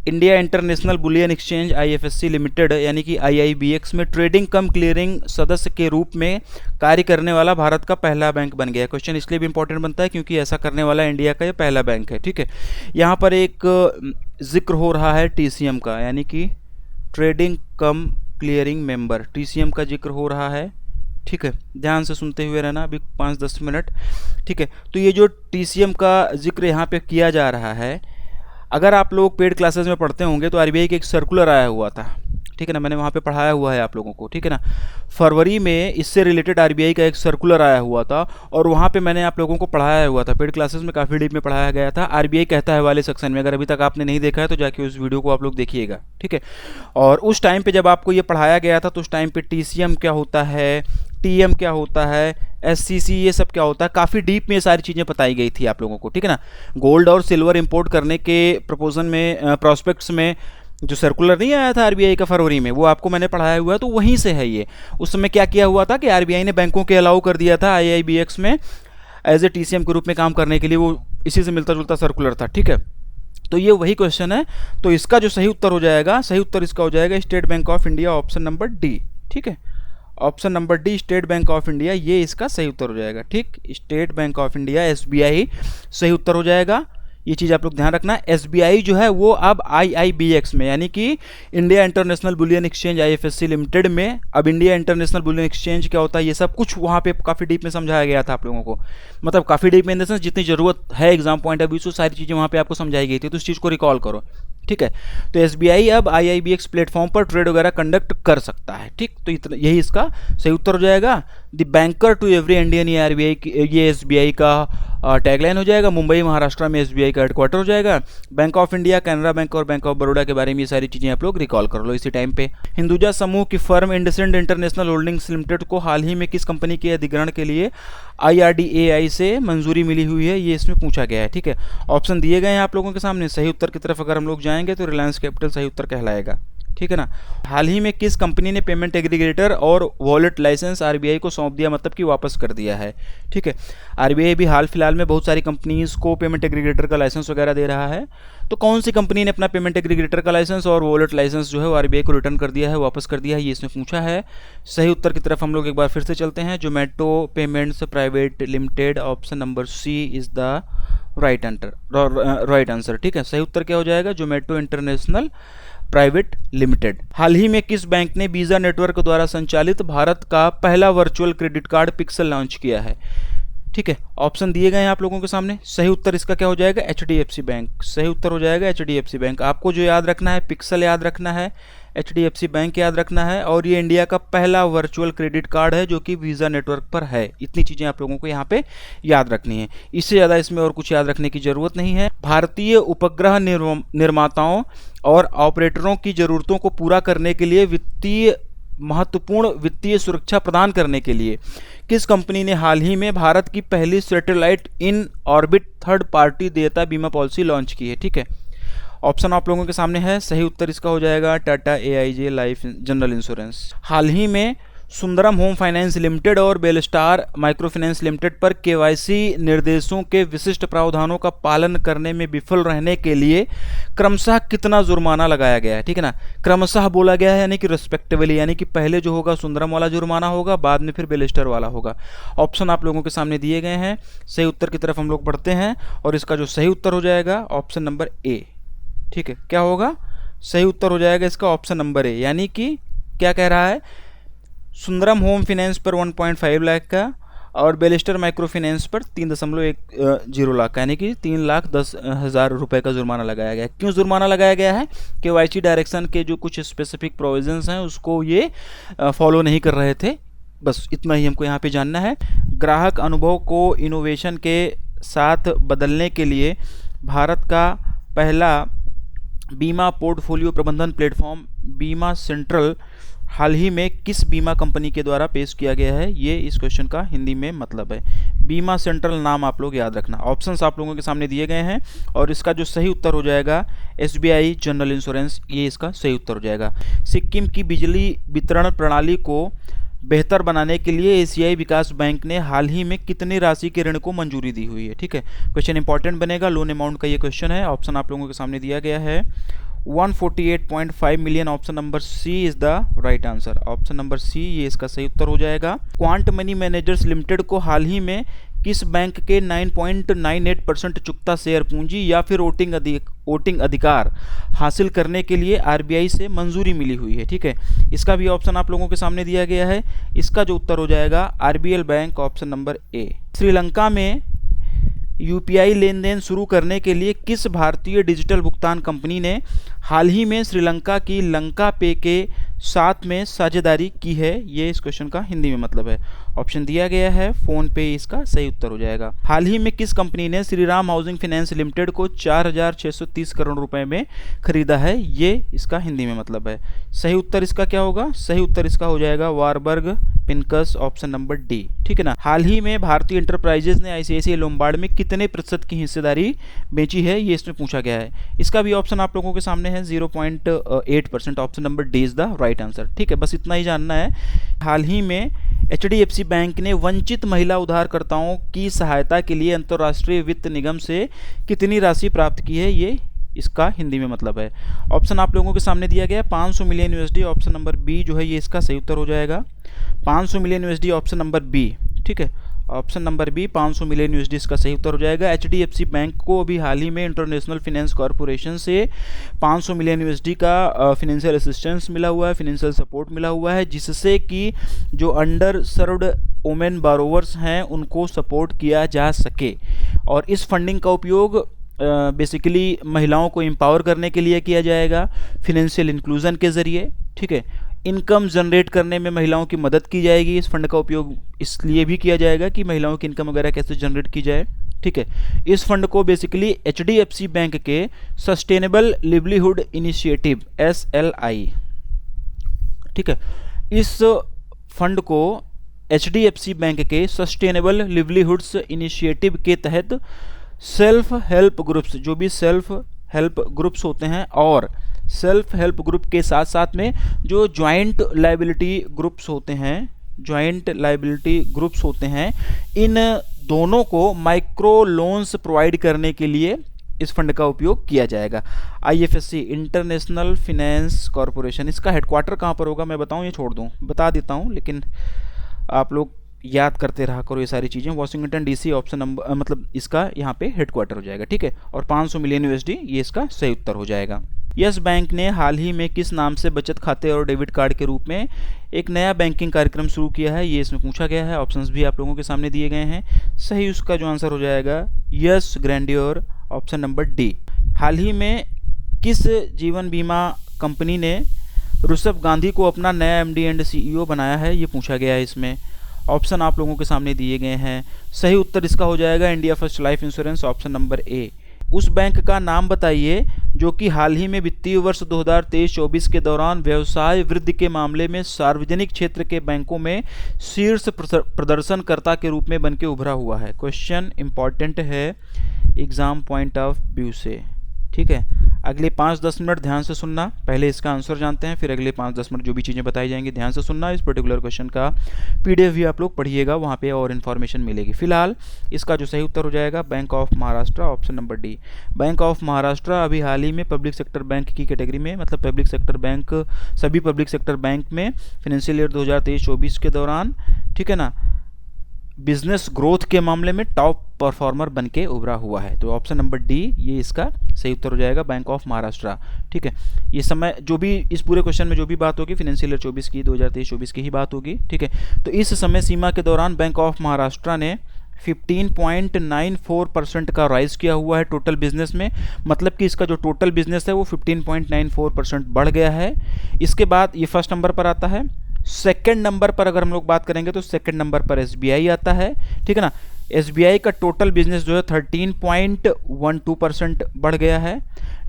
India international bullion exchange IFSC limited यानी कि IIBX में ट्रेडिंग कम क्लियरिंग सदस्य के रूप में कार्य करने वाला भारत का पहला बैंक बन गया? क्वेश्चन इसलिए भी इंपॉर्टेंट बनता है क्योंकि ऐसा करने वाला इंडिया का ये पहला बैंक है। ठीक है, यहाँ पर एक जिक्र हो रहा है TCM का, यानी कि ट्रेडिंग कम क्लियरिंग मेंबर, TCM का जिक्र हो रहा है। ठीक है, ध्यान से सुनते हुए रहना अभी 5-10 मिनट। ठीक है, तो ये जो TCM का जिक्र यहाँ पे किया जा रहा है, अगर आप लोग पेड क्लासेस में पढ़ते होंगे तो RBI का एक सर्कुलर आया हुआ था। ठीक है ना, मैंने वहाँ पे पढ़ाया हुआ है आप लोगों को। ठीक है ना, फरवरी में इससे रिलेटेड RBI का एक सर्कुलर आया हुआ था और वहाँ पे मैंने आप लोगों को पढ़ाया हुआ था, पेड क्लासेस में काफ़ी डीप में पढ़ाया गया था। RBI कहता है वाले सेक्शन में, अगर अभी तक आपने नहीं देखा है तो जाके उस वीडियो को आप लोग देखिएगा। ठीक है, और उस टाइम पे जब आपको ये पढ़ाया गया था तो उस टाइम पे TCM क्या होता है, TM क्या होता है, SCC ये सब क्या होता है, काफ़ी डीप में ये सारी चीज़ें बताई गई थी आप लोगों को। ठीक है ना, गोल्ड और सिल्वर इंपोर्ट करने के प्रपोजल में प्रॉस्पेक्ट्स में जो सर्कुलर नहीं आया था RBI का फरवरी में, वो आपको मैंने पढ़ाया हुआ है, तो वहीं से है ये। उस समय क्या किया हुआ था कि RBI ने बैंकों के अलाउ कर दिया था IIBX में एज ए TCM के रूप में काम करने के लिए, वो इसी से मिलता जुलता सर्कुलर था। ठीक है, तो ये वही क्वेश्चन है। तो इसका जो सही उत्तर हो जाएगा, सही उत्तर इसका हो जाएगा state bank of India, option number D. ठीक है, option number D state bank of India, ये इसका सही उत्तर हो जाएगा। ठीक, state bank of India SBI सही उत्तर हो जाएगा। ये चीज़ आप लोग ध्यान रखना। SBI जो है वो अब IIBX में यानी कि India international bullion exchange IFSC limited में, अब इंडिया इंटरनेशनल बुलियन एक्सचेंज क्या होता है ये सब कुछ वहाँ पे काफ़ी डीप में समझाया गया था आप लोगों को। मतलब काफ़ी डीप में इन द सेंस जितनी ज़रूरत है एग्जाम पॉइंट ऑफ व्यू से सारी चीज़ें वहाँ पे आपको समझाई गई थी, तो इस चीज़ को रिकॉल करो। ठीक है, तो SBI अब IIBX प्लेटफॉर्म पर ट्रेड वगैरह कंडक्ट कर सकता है। ठीक, तो इतना यही इसका सही उत्तर हो जाएगा। The banker to every Indian, ये RBI ये SBI का टैगलाइन हो जाएगा। मुंबई महाराष्ट्र में SBI का हेडक्वार्टर हो जाएगा। Bank of India, Canara bank और बैंक ऑफ बड़ौदा के बारे में ये सारी चीज़ें आप लोग रिकॉल कर लो इसी टाइम पे। हिंदुजा समूह की firm IndusInd international holdings limited को हाल ही में किस कंपनी के अधिग्रहण के लिए IRDAI से मंजूरी मिली हुई है, ये इसमें पूछा गया है। ठीक है, ऑप्शन दिए गए हैं आप लोगों के सामने। सही उत्तर की तरफ अगर हम लोग जाएंगे तो रिलायंस कैपिटल सही उत्तर कहलाएगा। ठीक है ना, हाल ही में किस कंपनी ने पेमेंट एग्रीगेटर और वॉलेट लाइसेंस RBI को सौंप दिया, मतलब कि वापस कर दिया है? ठीक है, RBI भी हाल फिलहाल में बहुत सारी कंपनीज को पेमेंट एग्रीगेटर का लाइसेंस वगैरह दे रहा है। तो कौन सी कंपनी ने अपना पेमेंट एग्रीगेटर का लाइसेंस और वॉलेट लाइसेंस जो है वो RBI को रिटर्न कर दिया है, वापस कर दिया है, ये इसमें पूछा है। सही उत्तर की तरफ हम लोग एक बार फिर से चलते हैं। Zomato payments private limited, option number C is the right answer. ठीक है, सही उत्तर क्या हो जाएगा? Zomato international private limited. हाल ही में किस बैंक ने वीज़ा नेटवर्क द्वारा संचालित भारत का पहला virtual credit card pixel launch किया है? ठीक है, ऑप्शन दिए गए हैं आप लोगों के सामने। सही उत्तर इसका क्या हो जाएगा? HDFC bank. सही उत्तर हो जाएगा HDFC बैंक। आपको जो याद रखना है, पिक्सल याद रखना है, HDFC बैंक याद रखना है, और ये इंडिया का पहला वर्चुअल क्रेडिट कार्ड है जो कि वीज़ा नेटवर्क पर है। इतनी चीज़ें आप लोगों को यहाँ पे याद रखनी है, इससे ज़्यादा इसमें और कुछ याद रखने की ज़रूरत नहीं है। भारतीय उपग्रह निर्माताओं और ऑपरेटरों की ज़रूरतों को पूरा करने के लिए महत्वपूर्ण वित्तीय सुरक्षा प्रदान करने के लिए किस कंपनी ने हाल ही में भारत की पहली satellite in orbit third party देयता बीमा पॉलिसी लॉन्च की है? ठीक है, ऑप्शन आप लोगों के सामने है। सही उत्तर इसका हो जाएगा Tata AIG life general insurance. हाल ही में सुंदरम होम फाइनेंस लिमिटेड और बेलस्टार माइक्रो फाइनेंस लिमिटेड पर KYC निर्देशों के विशिष्ट प्रावधानों का पालन करने में विफल रहने के लिए क्रमशः कितना जुर्माना लगाया गया है? ठीक है ना, क्रमशः बोला गया है यानी कि रिस्पेक्टिवली, यानी कि पहले जो होगा सुंदरम वाला जुर्माना होगा, बाद में फिर बेलस्टार वाला होगा। ऑप्शन आप लोगों के सामने दिए गए हैं। सही उत्तर की तरफ हम लोग बढ़ते हैं और इसका जो सही उत्तर हो जाएगा ऑप्शन नंबर ए। ठीक है, क्या होगा? सही उत्तर हो जाएगा इसका ऑप्शन नंबर ए। यानी कि क्या कह रहा है? सुंदरम होम फाइनेंस पर 1.5 लाख का और बेलिस्टर माइक्रो फाइनेंस पर 3.10 लाख का, यानी कि 3,10,000 रुपये का जुर्माना लगाया गया है। क्यों जुर्माना लगाया गया है? KYC डायरेक्शन के जो कुछ स्पेसिफिक प्रोविजंस हैं उसको ये फॉलो नहीं कर रहे थे। बस इतना ही हमको यहाँ पे जानना है। ग्राहक अनुभव को इनोवेशन के साथ बदलने के लिए भारत का पहला बीमा पोर्टफोलियो प्रबंधन प्लेटफॉर्म बीमा सेंट्रल हाल ही में किस बीमा कंपनी के द्वारा पेश किया गया है, ये इस क्वेश्चन का हिंदी में मतलब है। बीमा सेंट्रल नाम आप लोग याद रखना। ऑप्शंस आप लोगों के सामने दिए गए हैं और इसका जो सही उत्तर हो जाएगा SBI जनरल इंश्योरेंस, ये इसका सही उत्तर हो जाएगा। सिक्किम की बिजली वितरण प्रणाली को बेहतर बनाने के लिए एशियाई विकास बैंक ने हाल ही में कितनी राशि के ऋण को मंजूरी दी हुई है। ठीक है, क्वेश्चन इंपॉर्टेंट बनेगा, लोन अमाउंट का ये क्वेश्चन है। ऑप्शन आप लोगों के सामने दिया गया है 148.5 million. Option number C is the right answer. Option number C ये इसका सही उत्तर हो जाएगा। क्वांट मनी मैनेजर्स लिमिटेड को हाल ही में किस बैंक के 9.98% चुकता शेयर पूंजी या फिर वोटिंग अधिकार हासिल करने के लिए RBI से मंजूरी मिली हुई है। ठीक है, इसका भी ऑप्शन आप लोगों के सामने दिया गया है। इसका जो उत्तर हो जाएगा RBL बैंक, ऑप्शन नंबर ए। श्रीलंका में UPI लेन देन शुरू करने के लिए किस भारतीय डिजिटल भुगतान कंपनी ने हाल ही में श्रीलंका की लंका पे के साथ में साझेदारी की है, ये इस क्वेश्चन का हिंदी में मतलब है। ऑप्शन दिया गया है फोन पे, इसका सही उत्तर हो जाएगा। हाल ही में किस कंपनी ने श्रीराम हाउसिंग फाइनेंस लिमिटेड को 4,630 करोड़ रुपए में खरीदा है, ये इसका हिंदी में मतलब है। सही उत्तर इसका क्या होगा? सही उत्तर इसका हो जाएगा Warburg Pincus, option number D. ठीक है ना। हाल ही में भारतीय इंटरप्राइजेज ने ICICI लोम्बार्ड में कितने प्रतिशत की हिस्सेदारी बेची है, ये इसमें पूछा गया है। इसका भी ऑप्शन आप लोगों के सामने है 0.8%, option number D is the right answer. ठीक है, बस इतना ही जानना है। हाल ही में HDFC बैंक ने वंचित महिला उधारकर्ताओं की सहायता के लिए अंतर्राष्ट्रीय वित्त निगम से कितनी राशि प्राप्त की है, ये इसका हिंदी में मतलब है। ऑप्शन आप लोगों के सामने दिया गया 500 million USD, option number B जो है ये इसका सही उत्तर हो जाएगा। 500 million USD, option number B. ठीक है, option number B 500 million USD इसका सही उत्तर हो जाएगा। HDFC बैंक को अभी हाल ही में इंटरनेशनल फाइनेंस कॉरपोरेशन से 500 मिलियन USD का फाइनेंशियल असिस्टेंस मिला हुआ है, फाइनेंशियल सपोर्ट मिला हुआ है, जिससे कि जो अंडर सर्व्ड वुमेन बारोवर्स हैं उनको सपोर्ट किया जा सके। और इस फंडिंग का उपयोग बेसिकली महिलाओं को एम्पावर करने के लिए किया जाएगा, फिनेंशियल इंक्लूजन के ज़रिए। ठीक है, इनकम जनरेट करने में महिलाओं की मदद की जाएगी। इस फंड का उपयोग इसलिए भी किया जाएगा कि महिलाओं की इनकम वगैरह कैसे जनरेट की जाए। ठीक है, इस फंड को बेसिकली HDFC बैंक के सस्टेनेबल लिवलीहुड इनिशिएटिव SLI, ठीक है, इस फंड को HDFC बैंक के सस्टेनेबल लिवलीहुड्स इनिशिएटिव के तहत सेल्फ हेल्प ग्रुप्स, जो भी सेल्फ हेल्प ग्रुप्स होते हैं और सेल्फ हेल्प ग्रुप के साथ साथ में जो ज्वाइंट लायबिलिटी ग्रुप्स होते हैं, इन दोनों को माइक्रो लोन्स प्रोवाइड करने के लिए इस फंड का उपयोग किया जाएगा। IFSC इंटरनेशनल फाइनेंस कॉरपोरेशन, इसका हेडक्वार्टर कहाँ पर होगा मैं बता देता हूँ, लेकिन आप लोग याद करते रहा करो ये सारी चीज़ें। वाशिंगटन DC ऑप्शन नंबर मतलब इसका यहाँ पे हेडक्वार्टर हो जाएगा। ठीक है, और 500 मिलियन USD ये इसका सही उत्तर हो जाएगा। यस बैंक ने हाल ही में किस नाम से बचत खाते और डेबिट कार्ड के रूप में एक नया बैंकिंग कार्यक्रम शुरू किया है, ये इसमें पूछा गया है। ऑप्शंस भी आप लोगों के सामने दिए गए हैं। सही उसका जो आंसर हो जाएगा yes grandeur, option number D. हाल ही में किस जीवन बीमा कंपनी ने ऋषभ गांधी को अपना नया MD एंड CEO बनाया है, ये पूछा गया है इसमें। ऑप्शन आप लोगों के सामने दिए गए हैं। सही उत्तर इसका हो जाएगा India first life insurance, option number ए। उस बैंक का नाम बताइए जो कि हाल ही में वित्तीय वर्ष 2023-24 के दौरान व्यवसाय वृद्धि के मामले में सार्वजनिक क्षेत्र के बैंकों में शीर्ष प्रदर्शनकर्ता के रूप में बनके उभरा हुआ है। क्वेश्चन इंपॉर्टेंट है एग्जाम पॉइंट ऑफ व्यू से। ठीक है, अगले 5-10 मिनट ध्यान से सुनना। पहले इसका आंसर जानते हैं, फिर अगले 5-10 मिनट जो भी चीज़ें बताई जाएंगी ध्यान से सुनना। इस पर्टिकुलर क्वेश्चन का PDF भी आप लोग पढ़िएगा, वहाँ पे और इन्फॉर्मेशन मिलेगी। फिलहाल इसका जो सही उत्तर हो जाएगा bank of Maharashtra, option number D. Bank of Maharashtra अभी हाल ही में पब्लिक सेक्टर बैंक की कैटेगरी में, मतलब पब्लिक सेक्टर बैंक, सभी पब्लिक सेक्टर बैंक में फाइनेंशियल ईयर 2023-24 के दौरान, ठीक है ना, बिजनेस ग्रोथ के मामले में टॉप परफॉर्मर बनके उभरा हुआ है। तो ऑप्शन नंबर डी ये इसका सही उत्तर हो जाएगा, बैंक ऑफ महाराष्ट्र। ठीक है, ये समय जो भी इस पूरे क्वेश्चन में जो भी बात होगी फाइनेंशियल ईयर 24 की, 2023-24 की ही बात होगी। ठीक है, तो इस समय सीमा के दौरान बैंक ऑफ महाराष्ट्र ने 15.94% का राइज किया हुआ है टोटल बिजनेस में, मतलब कि इसका जो टोटल बिजनेस है वो 15.94% बढ़ गया है। इसके बाद ये फर्स्ट नंबर पर आता है। सेकंड नंबर पर अगर हम लोग बात करेंगे तो सेकंड नंबर पर एसबीआई आता है, ठीक है ना। एसबीआई का टोटल बिजनेस जो है 13.12% बढ़ गया है।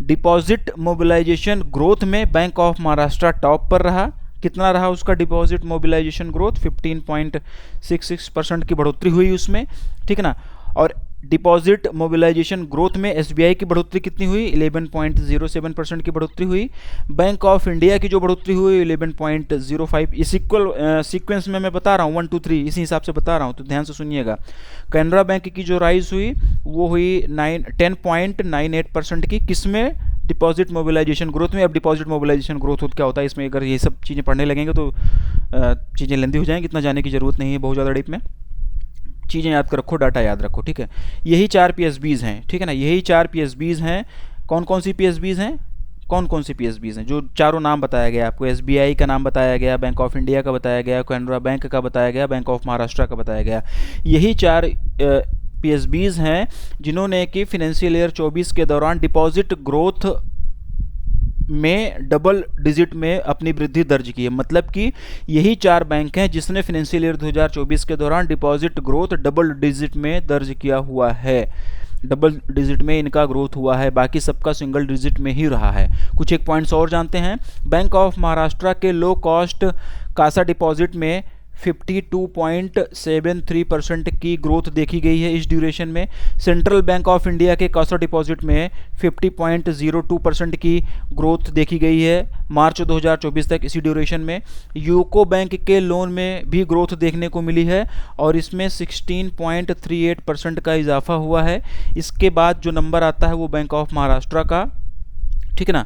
डिपॉजिट मोबिलाइजेशन ग्रोथ में बैंक ऑफ महाराष्ट्र टॉप पर रहा। कितना रहा उसका डिपॉजिट मोबिलाइजेशन ग्रोथ? 15.66% की बढ़ोतरी हुई उसमें, ठीक है ना। और डिपॉजिट मोबिलाइजेशन ग्रोथ में एसबीआई की बढ़ोतरी कितनी हुई? 11.07% की बढ़ोतरी हुई। बैंक ऑफ इंडिया की जो बढ़ोतरी हुई 11.05। इस इक्वल सीक्वेंस में मैं बता रहा हूँ, 1 2 3 इसी हिसाब से बता रहा हूँ, तो ध्यान से सुनिएगा। कैनरा बैंक की जो राइज हुई वो हुई 10.98% की, किसमें? डिपॉजिट मोबिलाइजेशन ग्रोथ में। अब डिपॉजिट मोबिलाइजेशन ग्रोथ क्या होता है इसमें, अगर ये सब चीज़ें पढ़ने लगेंगे तो चीज़ें लेंदी हो जाएंगी, इतना जाने की ज़रूरत नहीं है बहुत ज़्यादा डीप में। चीज़ें याद कर रखो, डाटा याद रखो, ठीक है। यही 4 पीएसबीज हैं, ठीक है ना, यही 4 पीएसबीज हैं। कौन कौन सी पीएसबीज हैं? कौन कौन सी पीएसबीज हैं? जो चारों नाम बताया गया आपको, एसबीआई का नाम बताया गया, बैंक ऑफ इंडिया का बताया गया, कैनरा बैंक का बताया गया, बैंक ऑफ महाराष्ट्र का बताया गया। यही 4 पीएसबीज हैं जिन्होंने कि फिनेंशियल ईयर 24 के दौरान डिपॉजिट ग्रोथ में डबल डिजिट में अपनी वृद्धि दर्ज की है। मतलब कि यही 4 बैंक हैं जिसने फाइनेंशियल ईयर 2024 के दौरान डिपॉजिट ग्रोथ डबल डिजिट में दर्ज किया हुआ है। डबल डिजिट में इनका ग्रोथ हुआ है, बाकी सबका सिंगल डिजिट में ही रहा है। कुछ एक पॉइंट्स और जानते हैं। बैंक ऑफ महाराष्ट्र के लो कॉस्ट कासा डिपॉजिट में 52.73% की ग्रोथ देखी गई है इस ड्यूरेशन में। सेंट्रल बैंक ऑफ इंडिया के कासा डिपॉजिट में 50.02% की ग्रोथ देखी गई है मार्च 2024 तक इसी ड्यूरेशन में। यूको बैंक के लोन में भी ग्रोथ देखने को मिली है और इसमें 16.38% का इजाफा हुआ है। इसके बाद जो नंबर आता है वो बैंक ऑफ महाराष्ट्र का, ठीक है ना,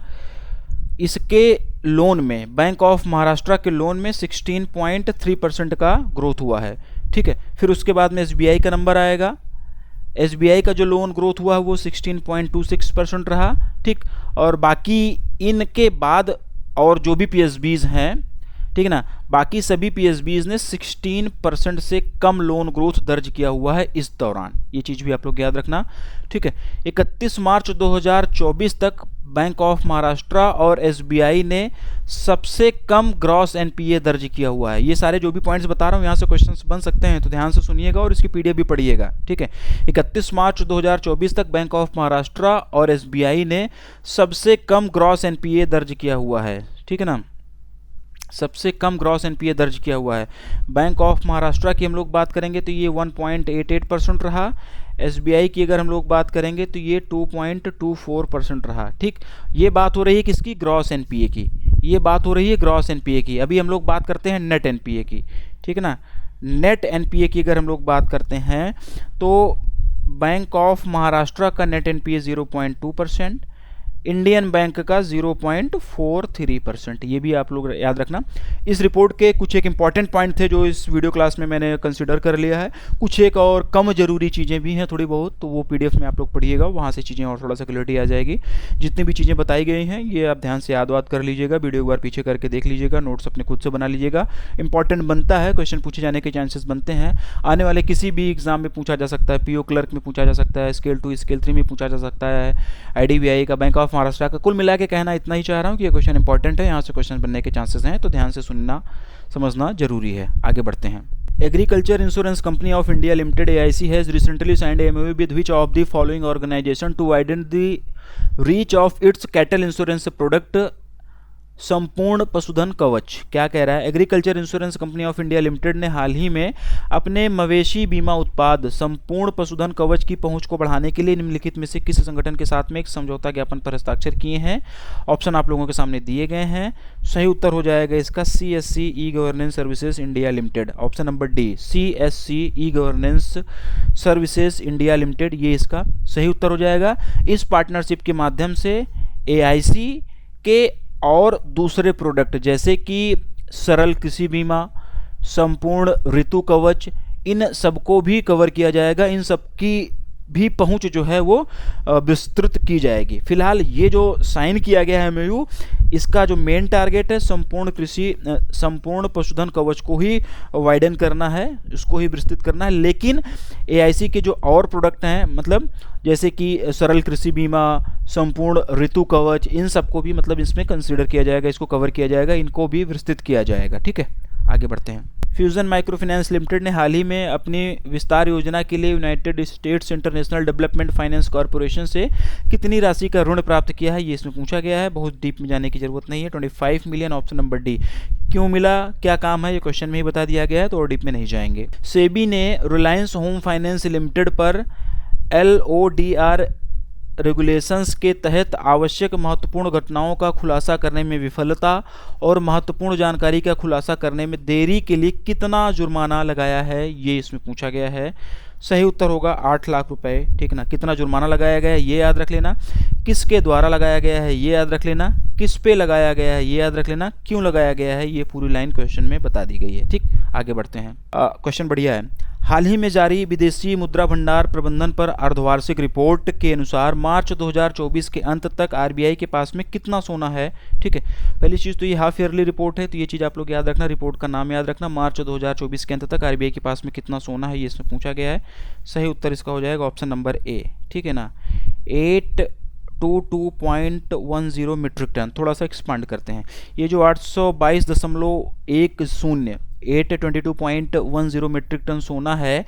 इसके लोन में, बैंक ऑफ महाराष्ट्र के लोन में 16.3% का ग्रोथ हुआ है, ठीक है। फिर उसके बाद में एसबीआई का नंबर आएगा। एसबीआई का जो लोन ग्रोथ हुआ है वो 16.26% रहा, ठीक। और बाकी इनके बाद और जो भी पीएसबीज हैं, ठीक है ना, बाकी सभी पीएसबीज ने 16% से कम लोन ग्रोथ दर्ज किया हुआ है इस दौरान। ये चीज़ भी आप लोग याद रखना, ठीक है। 31 मार्च 2024 तक बैंक ऑफ महाराष्ट्र और एसबीआई ने सबसे कम ग्रॉस एनपीए दर्ज किया हुआ है। ये सारे जो भी पॉइंट्स बता रहा हूँ यहाँ से क्वेश्चंस बन सकते हैं, तो ध्यान से सुनिएगा और इसकी पीडीएफ भी पढ़िएगा, ठीक है। 31 मार्च 2024 तक बैंक ऑफ महाराष्ट्र और एसबीआई ने सबसे कम ग्रॉस एनपीए दर्ज किया हुआ है, ठीक है ना, सबसे कम ग्रॉस एनपीए दर्ज किया हुआ है। बैंक ऑफ महाराष्ट्र की हम लोग बात करेंगे तो ये 1.88% रहा। एसबीआई की अगर हम लोग बात करेंगे तो ये 2.24% रहा, ठीक। ये बात हो रही है किसकी? ग्रॉस एनपीए की। ये बात हो रही है ग्रॉस एनपीए की। अभी हम लोग बात करते हैं नेट एनपीए की, ठीक है ना। नेट एनपीए की अगर हम लोग बात करते हैं तो बैंक ऑफ महाराष्ट्र का नेट एनपीए 0.2%, इंडियन बैंक का 0.43%। ये भी आप लोग याद रखना। इस रिपोर्ट के कुछ एक इंपॉर्टेंट पॉइंट थे जो इस वीडियो क्लास में मैंने कंसिडर कर लिया है। कुछ एक और कम जरूरी चीज़ें भी हैं थोड़ी बहुत, तो वो पीडीएफ में आप लोग पढ़िएगा, वहाँ से चीज़ें और थोड़ा सा क्लियरिटी आ जाएगी। जितनी भी चीज़ें बताई गई हैं ये आप ध्यान से याद कर लीजिएगा, वीडियो एक बार पीछे करके देख लीजिएगा, नोट्स अपने खुद से बना लीजिएगा। इंपॉर्टेंट बनता है, क्वेश्चन पूछे जाने के चांसेस बनते हैं। आने वाले किसी भी एग्जाम में पूछा जा सकता है, पीओ क्लर्क में पूछा जा सकता है, स्केल 2 स्केल 3 में पूछा जा सकता है, आईडीबीआई का, बैंक ऑफ महाराष्ट्र का। कुल मिला के कहना इतना ही चाह रहा हूँ कि ये क्वेश्चन इंपॉर्टेंट है, यहाँ से क्वेश्चन बनने के चांसेस हैं, तो ध्यान से सुनना समझना जरूरी है। आगे बढ़ते हैं। Agriculture insurance company of India limited AIC has recently signed MOU with which of the following organisation to widen the reach of its cattle insurance product Sampoorna Pashudhan Kavach. क्या कह रहा है? Agriculture insurance company of India limited ने हाल ही में अपने मवेशी बीमा उत्पाद संपूर्ण पशुधन कवच की पहुंच को बढ़ाने के लिए निम्नलिखित में से किस संगठन के साथ में एक समझौता ज्ञापन पर हस्ताक्षर किए हैं? ऑप्शन आप लोगों के सामने दिए गए हैं। सही उत्तर हो जाएगा इसका CSC e governance services India limited. Option number D, CSC e governance services India limited, ये इसका सही उत्तर हो जाएगा। इस पार्टनरशिप के माध्यम से AIC के और दूसरे प्रोडक्ट जैसे कि सरल कृषि बीमा, संपूर्ण ऋतु कवच, इन सबको भी कवर किया जाएगा। इन सब की भी पहुंच जो है वो विस्तृत की जाएगी। फिलहाल ये जो साइन किया गया है MOU, इसका जो मेन टारगेट है संपूर्ण पशुधन कवच को ही वाइडन करना है, उसको ही विस्तृत करना है। लेकिन AIC के जो और प्रोडक्ट हैं, मतलब जैसे कि सरल कृषि बीमा, संपूर्ण ऋतु कवच, इन सबको भी मतलब इसमें कंसीडर किया जाएगा, इसको कवर किया जाएगा, इनको भी विस्तृत किया जाएगा, ठीक है। आगे बढ़ते हैं। फ्यूजन माइक्रो फाइनेंस लिमिटेड ने हाल ही में अपनी विस्तार योजना के लिए United states international development finance corporation से कितनी राशि का ऋण प्राप्त किया है, ये इसमें पूछा गया है। बहुत डीप में जाने की जरूरत नहीं है। 25 मिलियन, ऑप्शन नंबर डी। क्यों मिला, क्या काम है, ये क्वेश्चन में ही बता दिया गया है, तो और डीप में नहीं जाएंगे। सेबी ने रिलायंस होम फाइनेंस लिमिटेड पर LODR रेगुलेशंस के तहत आवश्यक महत्वपूर्ण घटनाओं का खुलासा करने में विफलता और महत्वपूर्ण जानकारी का खुलासा करने में देरी के लिए कितना जुर्माना लगाया है, ये इसमें पूछा गया है। सही उत्तर होगा 8 लाख रुपए, ठीक ना। कितना जुर्माना लगाया गया है ये याद रख लेना, किसके द्वारा लगाया गया है ये याद रख लेना, किस पे लगाया गया है ये याद रख लेना, क्यों लगाया गया है ये पूरी लाइन क्वेश्चन में बता दी गई है, ठीक। आगे बढ़ते हैं। क्वेश्चन बढ़िया है। हाल ही में जारी विदेशी मुद्रा भंडार प्रबंधन पर अर्धवार्षिक रिपोर्ट के अनुसार मार्च 2024 के अंत तक RBI के पास में कितना सोना है, ठीक है। पहली चीज़ तो ये हाफ ईयरली रिपोर्ट है, तो ये चीज़ आप लोग याद रखना, रिपोर्ट का नाम याद रखना। मार्च 2024 के अंत तक RBI के पास में कितना सोना है, ये इसमें पूछा गया है। सही उत्तर इसका हो जाएगा ऑप्शन नंबर ए, ठीक है ना। 822.10 मीट्रिक टन। थोड़ा सा एक्सपांड करते हैं। ये जो 822.10 मीट्रिक टन सोना है,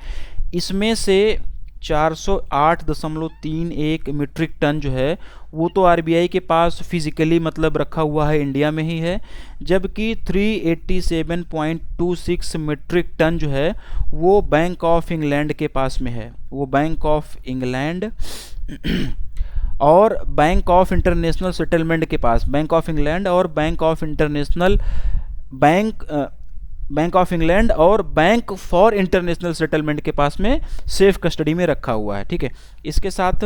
इसमें से 408.31 मीट्रिक टन जो है वो तो RBI के पास फिजिकली मतलब रखा हुआ है, इंडिया में ही है, जबकि 387.26 मीट्रिक टन जो है वो बैंक ऑफ इंग्लैंड के पास में है। वो बैंक ऑफ इंग्लैंड और बैंक ऑफ इंटरनेशनल सेटलमेंट के पास, बैंक ऑफ इंग्लैंड और bank of international bank of England और बैंक फॉर इंटरनेशनल सेटलमेंट के पास में सेफ कस्टडी में रखा हुआ है, ठीक है। इसके साथ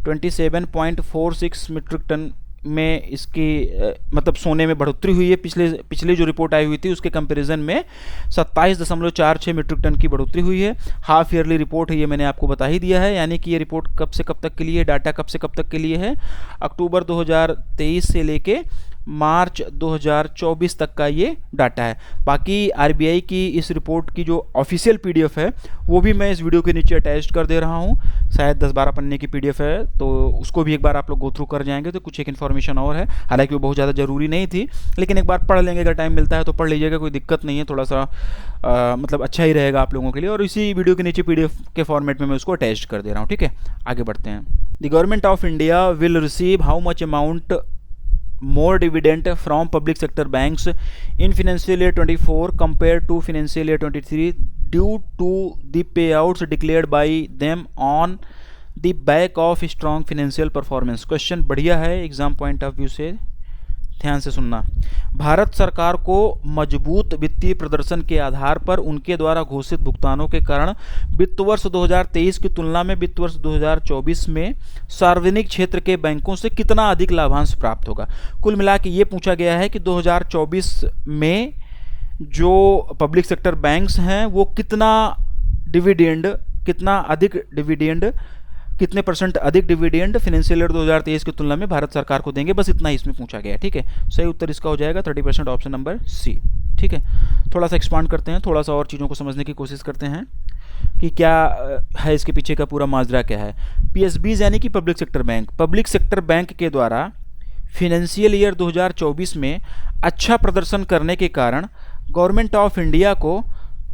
27.46 मीट्रिक टन में इसकी मतलब सोने में बढ़ोतरी हुई है। पिछले जो रिपोर्ट आई हुई थी उसके कंपैरिजन में 27.46 मीट्रिक टन की बढ़ोतरी हुई है। हाफ ईयरली रिपोर्ट है, ये मैंने आपको बता ही दिया है। यानी कि ये रिपोर्ट कब से कब तक के लिए, डाटा कब से कब तक के लिए है, अक्टूबर 2023 से लेके मार्च 2024 तक का ये डाटा है। बाकी RBI की इस रिपोर्ट की जो ऑफिशियल PDF है वो भी मैं इस वीडियो के नीचे अटैच कर दे रहा हूँ। शायद 10-12 पन्ने की PDF है, तो उसको भी एक बार आप लोग गो थ्रू कर जाएंगे तो कुछ एक इन्फॉर्मेशन और है। हालांकि वो बहुत ज़्यादा ज़रूरी नहीं थी, लेकिन एक बार पढ़ लेंगे, अगर टाइम मिलता है तो पढ़ लीजिएगा, कोई दिक्कत नहीं है। थोड़ा सा मतलब अच्छा ही रहेगा आप लोगों के लिए। और इसी वीडियो के नीचे PDF के फॉर्मेट में मैं उसको अटैच कर दे रहा हूँ, ठीक है। आगे बढ़ते हैं। The government of India will receive how much amount more dividend from public sector banks in financial year 24 compared to financial year 23 due to the payouts declared by them on the back of strong financial performance। Question बढ़िया है exam point of view से, ध्यान से सुनना। भारत सरकार को मजबूत वित्तीय प्रदर्शन के आधार पर उनके द्वारा घोषित भुगतानों के कारण वित्त वर्ष 2023 की तुलना में वित्त वर्ष 2024 में सार्वजनिक क्षेत्र के बैंकों से कितना अधिक लाभांश प्राप्त होगा। कुल मिला के ये पूछा गया है कि 2024 में जो पब्लिक सेक्टर बैंक्स हैं वो कितना अधिक डिविडेंड, कितने % अधिक डिविडेंड फाइनेंशियल ईयर 2023 की तुलना में भारत सरकार को देंगे। बस इतना ही इसमें पूछा गया है, ठीक है। सही उत्तर इसका हो जाएगा 30%, ऑप्शन नंबर सी, ठीक है। थोड़ा सा एक्सपांड करते हैं, थोड़ा सा और चीज़ों को समझने की कोशिश करते हैं कि क्या है इसके पीछे का पूरा माजरा क्या है। PSBs यानी कि पब्लिक सेक्टर बैंक के द्वारा फाइनेंशियल ईयर 2024 में अच्छा प्रदर्शन करने के कारण गवर्नमेंट ऑफ इंडिया को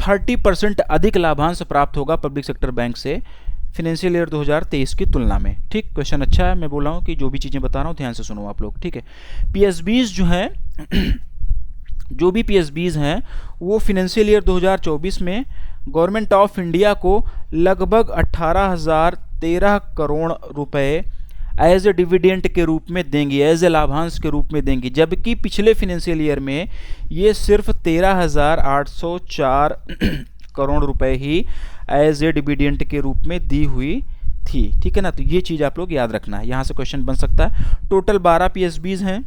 30% अधिक लाभांश प्राप्त होगा पब्लिक सेक्टर बैंक से फाइनेंशियल ईयर 2023 की तुलना में, ठीक। क्वेश्चन अच्छा है, मैं बोल रहा हूँ कि जो भी चीज़ें बता रहा हूँ ध्यान से सुनो आप लोग, ठीक है। PSBs जो हैं जो भी PSBs हैं वो फाइनेंशियल ईयर 2024 में गवर्नमेंट ऑफ इंडिया को लगभग 18,013 करोड़ रुपए एज ए डिविडेंड के रूप में देंगी, एज ए लाभांश के रूप में देंगी, जबकि पिछले फाइनेंशियल ईयर में ये सिर्फ 13,804 करोड़ रुपए ही एज ए डिविडेंड के रूप में दी हुई थी, ठीक है ना। तो ये चीज़ आप लोग याद रखना है, यहाँ से क्वेश्चन बन सकता है। टोटल 12 PSBs हैं,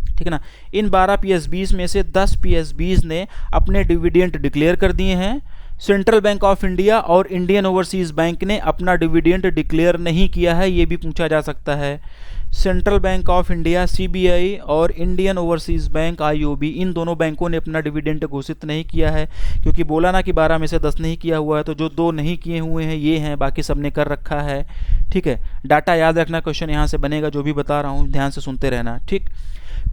ठीक है ना। इन 12 PSBs में से 10 PSBs ने अपने डिविडेंड डिक्लेयर कर दिए हैं। सेंट्रल बैंक ऑफ इंडिया और इंडियन ओवरसीज बैंक ने अपना डिविडेंड डिक्लेयर नहीं किया है, ये भी पूछा जा सकता है। Central bank of India CBI और इंडियन ओवरसीज बैंक IOB, इन दोनों बैंकों ने अपना डिविडेंड घोषित नहीं किया है, क्योंकि बोला ना कि 12 में से 10 नहीं किया हुआ है, तो जो 2 नहीं किए हुए हैं ये हैं, बाकी सब ने कर रखा है, ठीक है। डाटा याद रखना, क्वेश्चन यहाँ से बनेगा, जो भी बता रहा हूँ ध्यान से सुनते रहना, ठीक।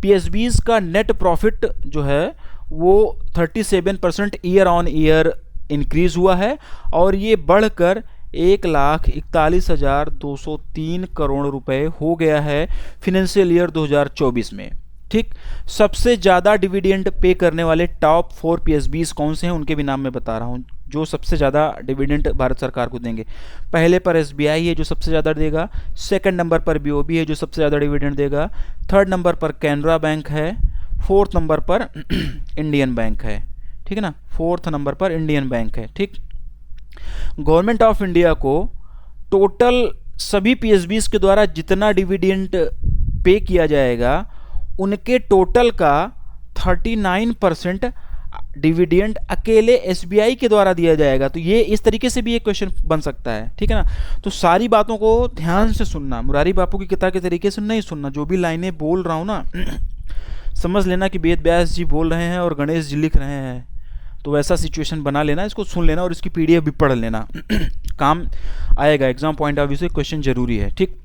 PSBs का नेट प्रॉफिट जो है वो 37% ईयर ऑन ईयर इंक्रीज़ हुआ है और ये बढ़कर 1,41,203 करोड़ रुपए हो गया है फिनेंशियल ईयर 2024 में। ठीक, सबसे ज़्यादा डिविडेंड पे करने वाले टॉप 4 पीएसबीज कौन से हैं उनके भी नाम मैं बता रहा हूँ, जो सबसे ज़्यादा डिविडेंड भारत सरकार को देंगे। पहले पर एसबीआई है जो सबसे ज़्यादा देगा, सेकंड नंबर पर बीओबी है जो सबसे ज़्यादा डिविडेंड देगा, थर्ड नंबर पर कैनरा बैंक है, फोर्थ नंबर पर इंडियन बैंक है। ठीक है ना, फोर्थ नंबर पर इंडियन बैंक है। ठीक, गवर्नमेंट ऑफ इंडिया को टोटल सभी पीएसबीज के द्वारा जितना डिविडेंड पे किया जाएगा उनके टोटल का 39% डिविडेंड अकेले एसबीआई के द्वारा दिया जाएगा। तो ये इस तरीके से भी एक क्वेश्चन बन सकता है। ठीक है ना, तो सारी बातों को ध्यान से सुनना, मुरारी बापू की किताब के तरीके से नहीं सुनना। जो भी लाइनें बोल रहा हूँ ना समझ लेना कि वेद व्यास जी बोल रहे हैं और गणेश जी लिख रहे हैं, तो वैसा सिचुएशन बना लेना, इसको सुन लेना और इसकी पीडीएफ भी पढ़ लेना काम आएगा, एग्जाम पॉइंट ऑफ व्यू से क्वेश्चन जरूरी है। ठीक,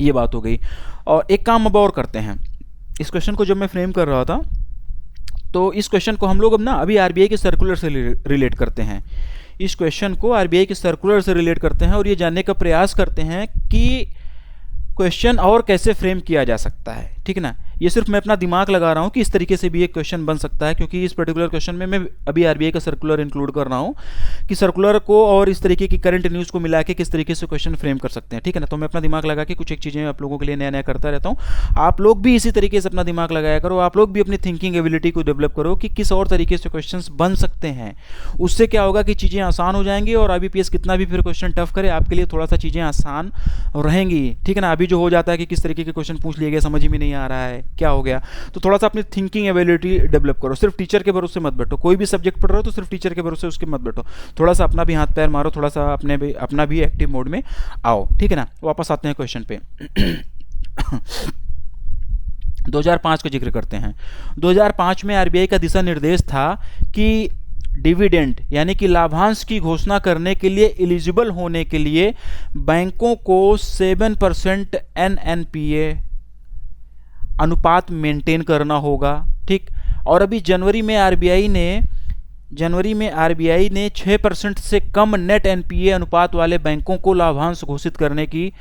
ये बात हो गई। और एक काम अब और करते हैं, इस क्वेश्चन को जब मैं फ्रेम कर रहा था तो इस क्वेश्चन को हम लोग अब ना अभी आरबीआई के सर्कुलर से रिलेट करते हैं। इस क्वेश्चन को आरबीआई के सर्कुलर से रिलेट करते हैं और ये जानने का प्रयास करते हैं कि क्वेश्चन और कैसे फ्रेम किया जा सकता है। ठीक है ना, ये सिर्फ मैं अपना दिमाग लगा रहा हूँ कि इस तरीके से भी एक क्वेश्चन बन सकता है, क्योंकि इस पर्टिकुलर क्वेश्चन में मैं अभी आरबीआई का सर्कुलर इंक्लूड कर रहा हूँ कि सर्कुलर को और इस तरीके की करंट न्यूज़ को मिला के किस तरीके से क्वेश्चन फ्रेम कर सकते हैं। ठीक है ना, तो मैं अपना दिमाग लगा के कुछ एक चीज़ें आप लोगों के लिए नया नया करता रहता हूँ। आप लोग भी इसी तरीके से अपना दिमाग लगाया करो, आप लोग भी अपनी थिंकिंग एबिलिटी को डेवलप करो कि किस और तरीके से क्वेश्चन बन सकते हैं। उससे क्या होगा कि चीज़ें आसान हो जाएंगी और आईबीपीएस कितना भी फिर क्वेश्चन टफ करे आपके लिए थोड़ा सा चीज़ें आसान रहेंगी। ठीक है ना, अभी जो हो जाता है कि किस तरीके के क्वेश्चन पूछ लिए गए, समझ में नहीं आ रहा है, क्या हो गया, तो थोड़ा सा अपनी थिंकिंग एबिलिटी डेवलप करो। सिर्फ टीचर के भरोसे मत बैठो, कोई भी सब्जेक्ट पढ़ रहे हो तो सिर्फ टीचर के भरोसे उसके मत बैठो, थोड़ा सा अपना भी हाथ पैर मारो, थोड़ा सा अपना भी एक्टिव मोड में आओ। ठीक है ना, वापस आते हैं क्वेश्चन पे 2005 का जिक्र करते हैं। 2005 में आरबीआई का दिशा निर्देश था कि डिविडेंड यानी कि लाभांश की घोषणा करने के लिए एलिजिबल होने के लिए बैंकों को 7% एनएनपीए अनुपात मेंटेन करना होगा। ठीक, और अभी जनवरी में आरबीआई ने 6% से कम नेट एनपीए अनुपात वाले बैंकों को लाभांश घोषित करने की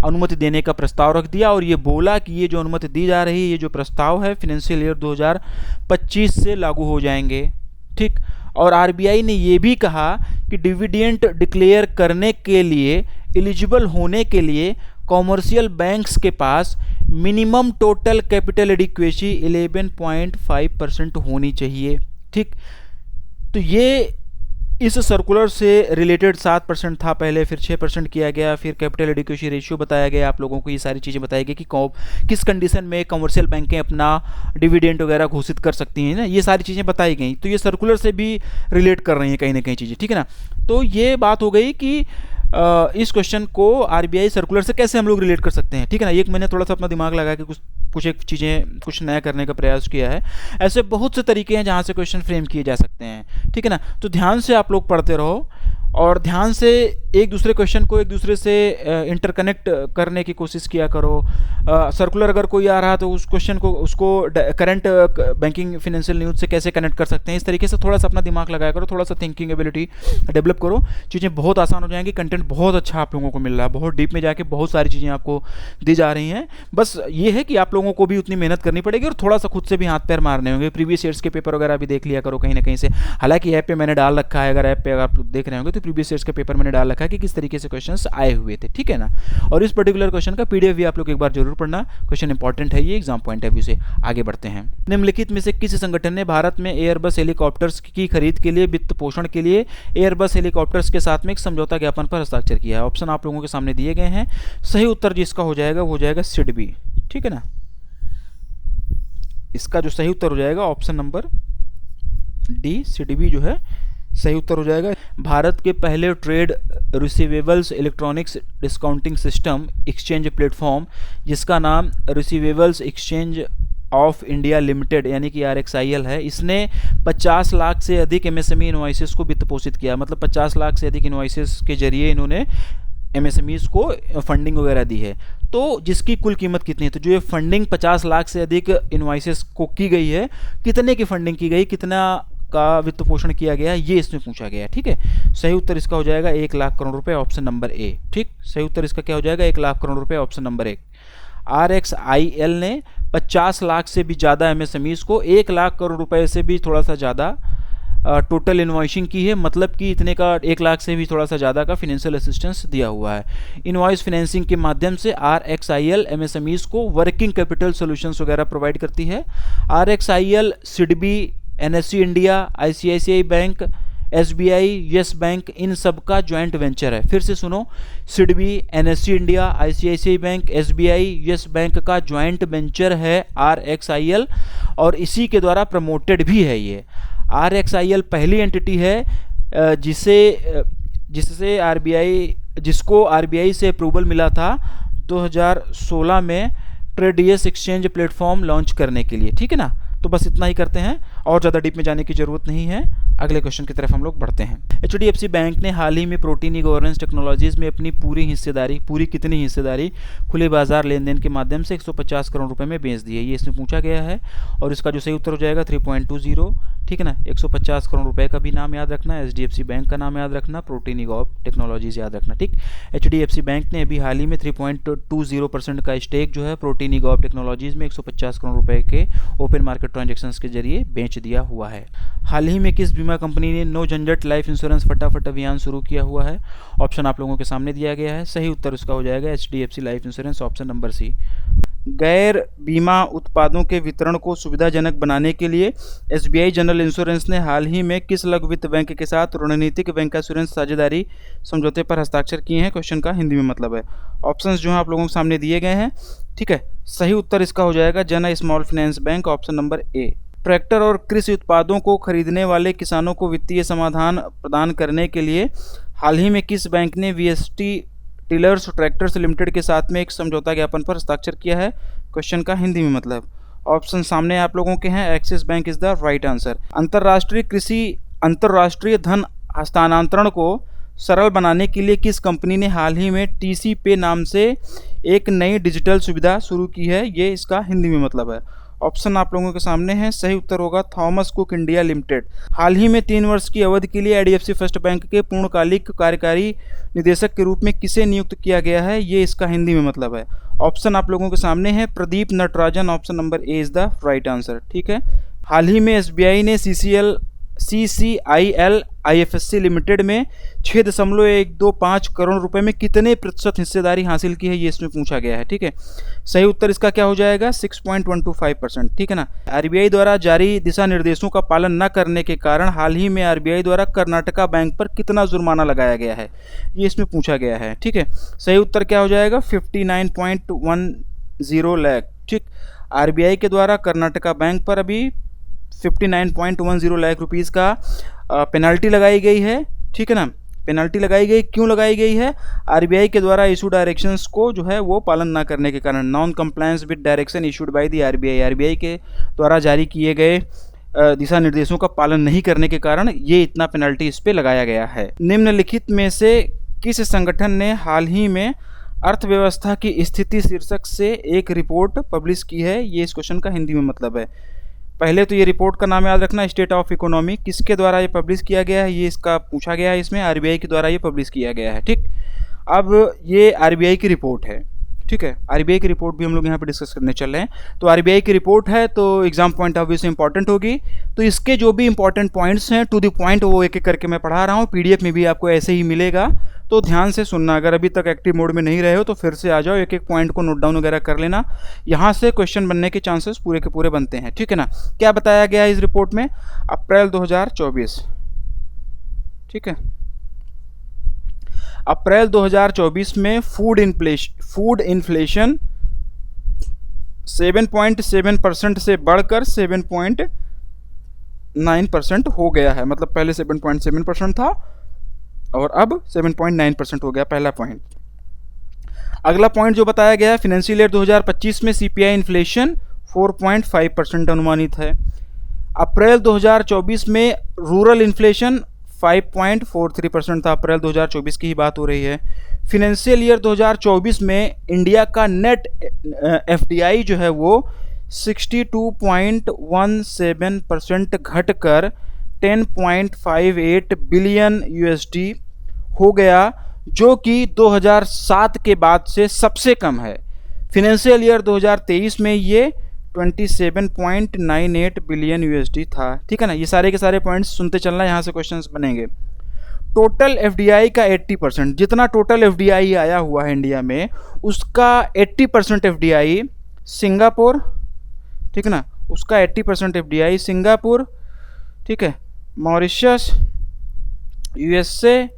अनुमति देने का प्रस्ताव रख दिया और ये बोला कि ये जो अनुमति दी जा रही है, ये जो प्रस्ताव है फिनेंशियल ईयर 2025 से लागू हो जाएंगे। ठीक, और आरबीआई ने ये भी कहा कि डिविडेंड डिक्लेयर करने के लिए एलिजिबल होने के लिए कॉमर्शियल बैंक्स के पास मिनिमम टोटल कैपिटल एडिक्वेसी 11.5% होनी चाहिए। ठीक, तो ये इस सर्कुलर से रिलेटेड 7% था पहले, फिर 6% किया गया, फिर कैपिटल एडिक्वेसी रेशियो बताया गया आप लोगों को, ये सारी चीज़ें बताई गई कि किस कंडीशन में कमर्शियल बैंकें अपना डिविडेंड वगैरह घोषित कर सकती हैं ना, ये सारी चीज़ें बताई गई। तो ये सर्कुलर से भी रिलेट कर रही हैं कहीं ना कहीं चीज़ें। ठीक है ना, तो ये बात हो गई कि इस क्वेश्चन को आरबीआई सर्कुलर से कैसे हम लोग रिलेट कर सकते हैं। ठीक है ना, एक मैंने थोड़ा सा अपना दिमाग लगा के कुछ एक चीज़ें कुछ नया करने का प्रयास किया है। ऐसे बहुत से तरीके हैं जहाँ से क्वेश्चन फ्रेम किए जा सकते हैं। ठीक है ना, तो ध्यान से आप लोग पढ़ते रहो और ध्यान से एक दूसरे क्वेश्चन को एक दूसरे से इंटरकनेक्ट करने की कोशिश किया करो। सर्कुलर अगर कोई आ रहा है तो उस क्वेश्चन को उसको करंट बैंकिंग फिनेंशियल न्यूज़ से कैसे कनेक्ट कर सकते हैं, इस तरीके से थोड़ा सा अपना दिमाग लगाया करो, थोड़ा सा थिंकिंग एबिलिटी डेवलप करो, चीज़ें बहुत आसान हो जाएंगी। कंटेंट बहुत अच्छा आप लोगों को मिल रहा है, बहुत डीप में जाके बहुत सारी चीज़ें आपको दी जा रही हैं। बस ये है कि आप लोगों को भी उतनी मेहनत करनी पड़ेगी और थोड़ा सा खुद से भी हाथ पैर मारने होंगे। प्रीवियस ईयर्स के पेपर वगैरह भी देख लिया करो कहीं ना कहीं से। हालांकि ऐप पे मैंने डाल रखा है, अगर ऐप पे अगर आप देख रहे होंगे तो प्रीवियस ईयर्स के पेपर मैंने डाल रखा है कि किस तरीके से क्वेश्चंस आए हुए थे। ठीक है ना, और इस पर्टिकुलर क्वेश्चन का पीडीएफ भी आप लोग एक बार जरूर पढ़ना, क्वेश्चन इंपॉर्टेंट है ये एग्जाम पॉइंट ऑफ व्यू से। आगे बढ़ते हैं। निम्नलिखित में से किस संगठन ने भारत में एयरबस हेलीकॉप्टर्स की खरीद के लिए वित्त पोषण के लिए एयरबस हेलीकॉप्टर्स के साथ में एक समझौता ज्ञापन पर हस्ताक्षर किया है? ऑप्शन आप लोगों के सामने दिए गए हैं। सही उत्तर जिसका हो जाएगा वो हो जाएगा सिडबी। ठीक है ना, इसका जो सही उत्तर हो जाएगा ऑप्शन नंबर डी सिडबी जो है सही उत्तर हो जाएगा। भारत के पहले trade receivables electronics discounting system exchange platform जिसका नाम receivables exchange of India limited यानी कि RXIL है, इसने 50 लाख से अधिक MSME इनवॉइसेस को वित्त पोषित किया। मतलब 50 लाख से अधिक इनवॉइसेस के जरिए इन्होंने MSMEs को फंडिंग वगैरह दी है। तो जिसकी कुल कीमत कितनी है, तो जो ये फंडिंग 50 लाख से अधिक इनवॉइसेस को की गई है, कितने की फंडिंग की गई, कितना का वित्त पोषण किया गया, ये इसमें पूछा गया है। ठीक है, सही उत्तर इसका हो जाएगा 1 लाख करोड़ रुपए, ऑप्शन नंबर ए। ठीक, सही उत्तर इसका क्या हो जाएगा, 1 लाख करोड़ रुपए, ऑप्शन नंबर 1। RXIL ने 50 लाख से भी ज़्यादा MSMEs को 1 लाख करोड़ रुपए से भी थोड़ा सा ज़्यादा टोटल इन्वॉइसिंग की है, मतलब कि इतने का 1 लाख से भी थोड़ा सा ज़्यादा का फिनेंशियल असिस्टेंस दिया हुआ है। इनवॉइस फाइनेंसिंग के माध्यम से RXIL MSMEs को वर्किंग कैपिटल सॉल्यूशंस वगैरह प्रोवाइड करती है। RXIL, SIDBI, NSE India, ICICI bank, SBI, Yes bank, इन सब का ज्वाइंट वेंचर है। फिर से सुनो, SIDBI, NSE India, ICICI bank, SBI, Yes bank का ज्वाइंट वेंचर है RXIL, और इसी के द्वारा प्रमोटेड भी है। ये RXIL पहली एंटिटी है जिसको RBI से अप्रूवल मिला था 2016 में ट्रेडियस एक्सचेंज प्लेटफॉर्म लॉन्च करने के लिए। ठीक है ना, तो बस इतना ही करते हैं, और ज़्यादा डीप में जाने की ज़रूरत नहीं है। अगले क्वेश्चन की तरफ हम लोग बढ़ते हैं। HDFC बैंक ने हाल ही में प्रोटीन गवर्नेंस टेक्नोलॉजीज़ में अपनी पूरी कितनी हिस्सेदारी खुले बाजार लेन देन के माध्यम से 150 करोड़ रुपए में बेच दी है, ये इसमें पूछा गया है। और इसका जो सही उत्तर हो जाएगा 3.20। ठीक है ना, 150 करोड़ रुपए का भी नाम याद रखना, HDFC बैंक का नाम याद रखना, प्रोटीन टेक्नोलॉजीज याद रखना। ठीक, HDFC बैंक ने अभी हाल ही में 3.20% का स्टेक जो है प्रोटीन टेक्नोलॉजीज में 150 करोड़ रुपए के ओपन मार्केट ट्रांजेक्शंस के जरिए बेच दिया हुआ है। हाल ही में किस बीमा कंपनी ने नो झंझट लाइफ इंश्योरेंस फटाफट अभियान शुरू किया हुआ है? ऑप्शन आप लोगों के सामने दिया गया है। सही उत्तर उसका हो जाएगा HDFC life insurance, option number C. गैर बीमा उत्पादों के वितरण को सुविधाजनक बनाने के लिए SBI जनरल इंश्योरेंस ने हाल ही में किस लघु वित्त बैंक के साथ रणनीतिक बैंक इंश्योरेंस साझेदारी समझौते पर हस्ताक्षर किए हैं? क्वेश्चन का हिंदी में मतलब है। ऑप्शंस जो हैं आप लोगों के सामने दिए गए हैं। ठीक है, सही उत्तर इसका हो जाएगा जन small finance bank, option number ए। ट्रैक्टर और कृषि उत्पादों को खरीदने वाले किसानों को वित्तीय समाधान प्रदान करने के लिए हाल ही में किस बैंक ने VST टिलर्स ट्रैक्टर्स लिमिटेड के साथ में एक समझौता ज्ञापन पर हस्ताक्षर किया है? क्वेश्चन का हिंदी में मतलब। ऑप्शन सामने आप लोगों के हैं, axis bank is the right answer. अंतर्राष्ट्रीय धन हस्तांतरण को सरल बनाने के लिए किस कंपनी ने हाल ही में TC पे नाम से एक नई डिजिटल सुविधा शुरू की है? ये इसका हिंदी में मतलब है। ऑप्शन आप लोगों के सामने हैं, सही उत्तर होगा थॉमस कुक इंडिया लिमिटेड। हाल ही में 3 वर्ष की अवधि के लिए IDFC फर्स्ट बैंक के पूर्णकालिक कार्यकारी निदेशक के रूप में किसे नियुक्त किया गया है? ये इसका हिंदी में मतलब है। ऑप्शन आप लोगों के सामने है, Pradeep Natarajan, option number A is the right answer. ठीक है, हाल ही में SBI ने CCIL IFSC लिमिटेड में 6.125 करोड़ रुपए में कितने प्रतिशत हिस्सेदारी हासिल की है? ये इसमें पूछा गया है। ठीक है, सही उत्तर इसका क्या हो जाएगा? 6.125%। ठीक है ना, RBI द्वारा जारी दिशा निर्देशों का पालन न करने के कारण हाल ही में RBI द्वारा कर्नाटका बैंक पर कितना जुर्माना लगाया गया है? ये इसमें पूछा गया है। ठीक है, सही उत्तर क्या हो जाएगा? 59.10 लाख। ठीक, RBI के द्वारा कर्नाटका बैंक पर अभी 59.10 लाख रुपीज़ का पेनल्टी लगाई गई है। ठीक है ना, पेनल्टी लगाई गई, क्यों लगाई गई है? RBI के द्वारा इशू डायरेक्शंस को जो है वो पालन ना करने के कारण, non compliance with direction issued by the RBI के द्वारा जारी किए गए दिशा निर्देशों का पालन नहीं करने के कारण ये इतना पेनल्टी इस पे लगाया गया है। निम्नलिखित में से किस संगठन ने हाल ही में अर्थव्यवस्था की स्थिति शीर्षक से एक रिपोर्ट पब्लिश की है? ये इस क्वेश्चन का हिंदी में मतलब है। पहले तो ये रिपोर्ट का नाम याद रखना, स्टेट ऑफ इकोनॉमी। किसके द्वारा ये पब्लिश किया गया है? ये इसका पूछा गया है, इसमें RBI के द्वारा ये पब्लिश किया गया है। ठीक, अब ये RBI की रिपोर्ट है। ठीक है, RBI की रिपोर्ट भी हम लोग यहाँ पे डिस्कस करने चल रहे हैं। तो RBI की रिपोर्ट है तो एग्जाम पॉइंट ऑफ व्यू से इंपॉर्टेंट होगी। तो इसके जो भी इंपॉर्टेंट पॉइंट्स हैं टू द पॉइंट वो एक एक करके मैं पढ़ा रहा हूँ। PDF में भी आपको ऐसे ही मिलेगा, तो ध्यान से सुनना। अगर अभी तक एक्टिव मोड में नहीं रहे हो तो फिर से आ जाओ, एक एक पॉइंट को नोट डाउन वगैरह कर लेना। यहाँ से क्वेश्चन बनने के चांसेस पूरे के पूरे बनते हैं। ठीक है ना, क्या बताया गया है इस रिपोर्ट में? अप्रैल 2024। ठीक है, अप्रैल 2024 में फूड इन्फ्लेशन 7.7% से बढ़कर 7.9% हो गया है। मतलब पहले 7.7% था और अब 7.9% हो गया, पहला पॉइंट। अगला पॉइंट जो बताया गया है, फाइनेंशियल ईयर 2025 में CPI इन्फ्लेशन 4.5% अनुमानित है। अप्रैल 2024 में रूरल इन्फ्लेशन 5.43% था। अप्रैल 2024 की ही बात हो रही है। फिनेंशियल ईयर 2024 में इंडिया का नेट एफडीआई जो है वो 62.17% घटकर 10.58 बिलियन यूएसडी हो गया, जो कि 2007 के बाद से सबसे कम है। फिनेंशियल ईयर 2023 में ये 27.98 बिलियन यूएसडी था। ठीक है ना, ये सारे के सारे पॉइंट्स सुनते चलना, यहाँ से क्वेश्चंस बनेंगे। टोटल एफडीआई का 80%, जितना टोटल एफडीआई आया हुआ है इंडिया में, उसका 80% एफडीआई सिंगापुर, ठीक है ना, उसका 80% एफडीआई सिंगापुर, ठीक है, मॉरिशस, यूएसए,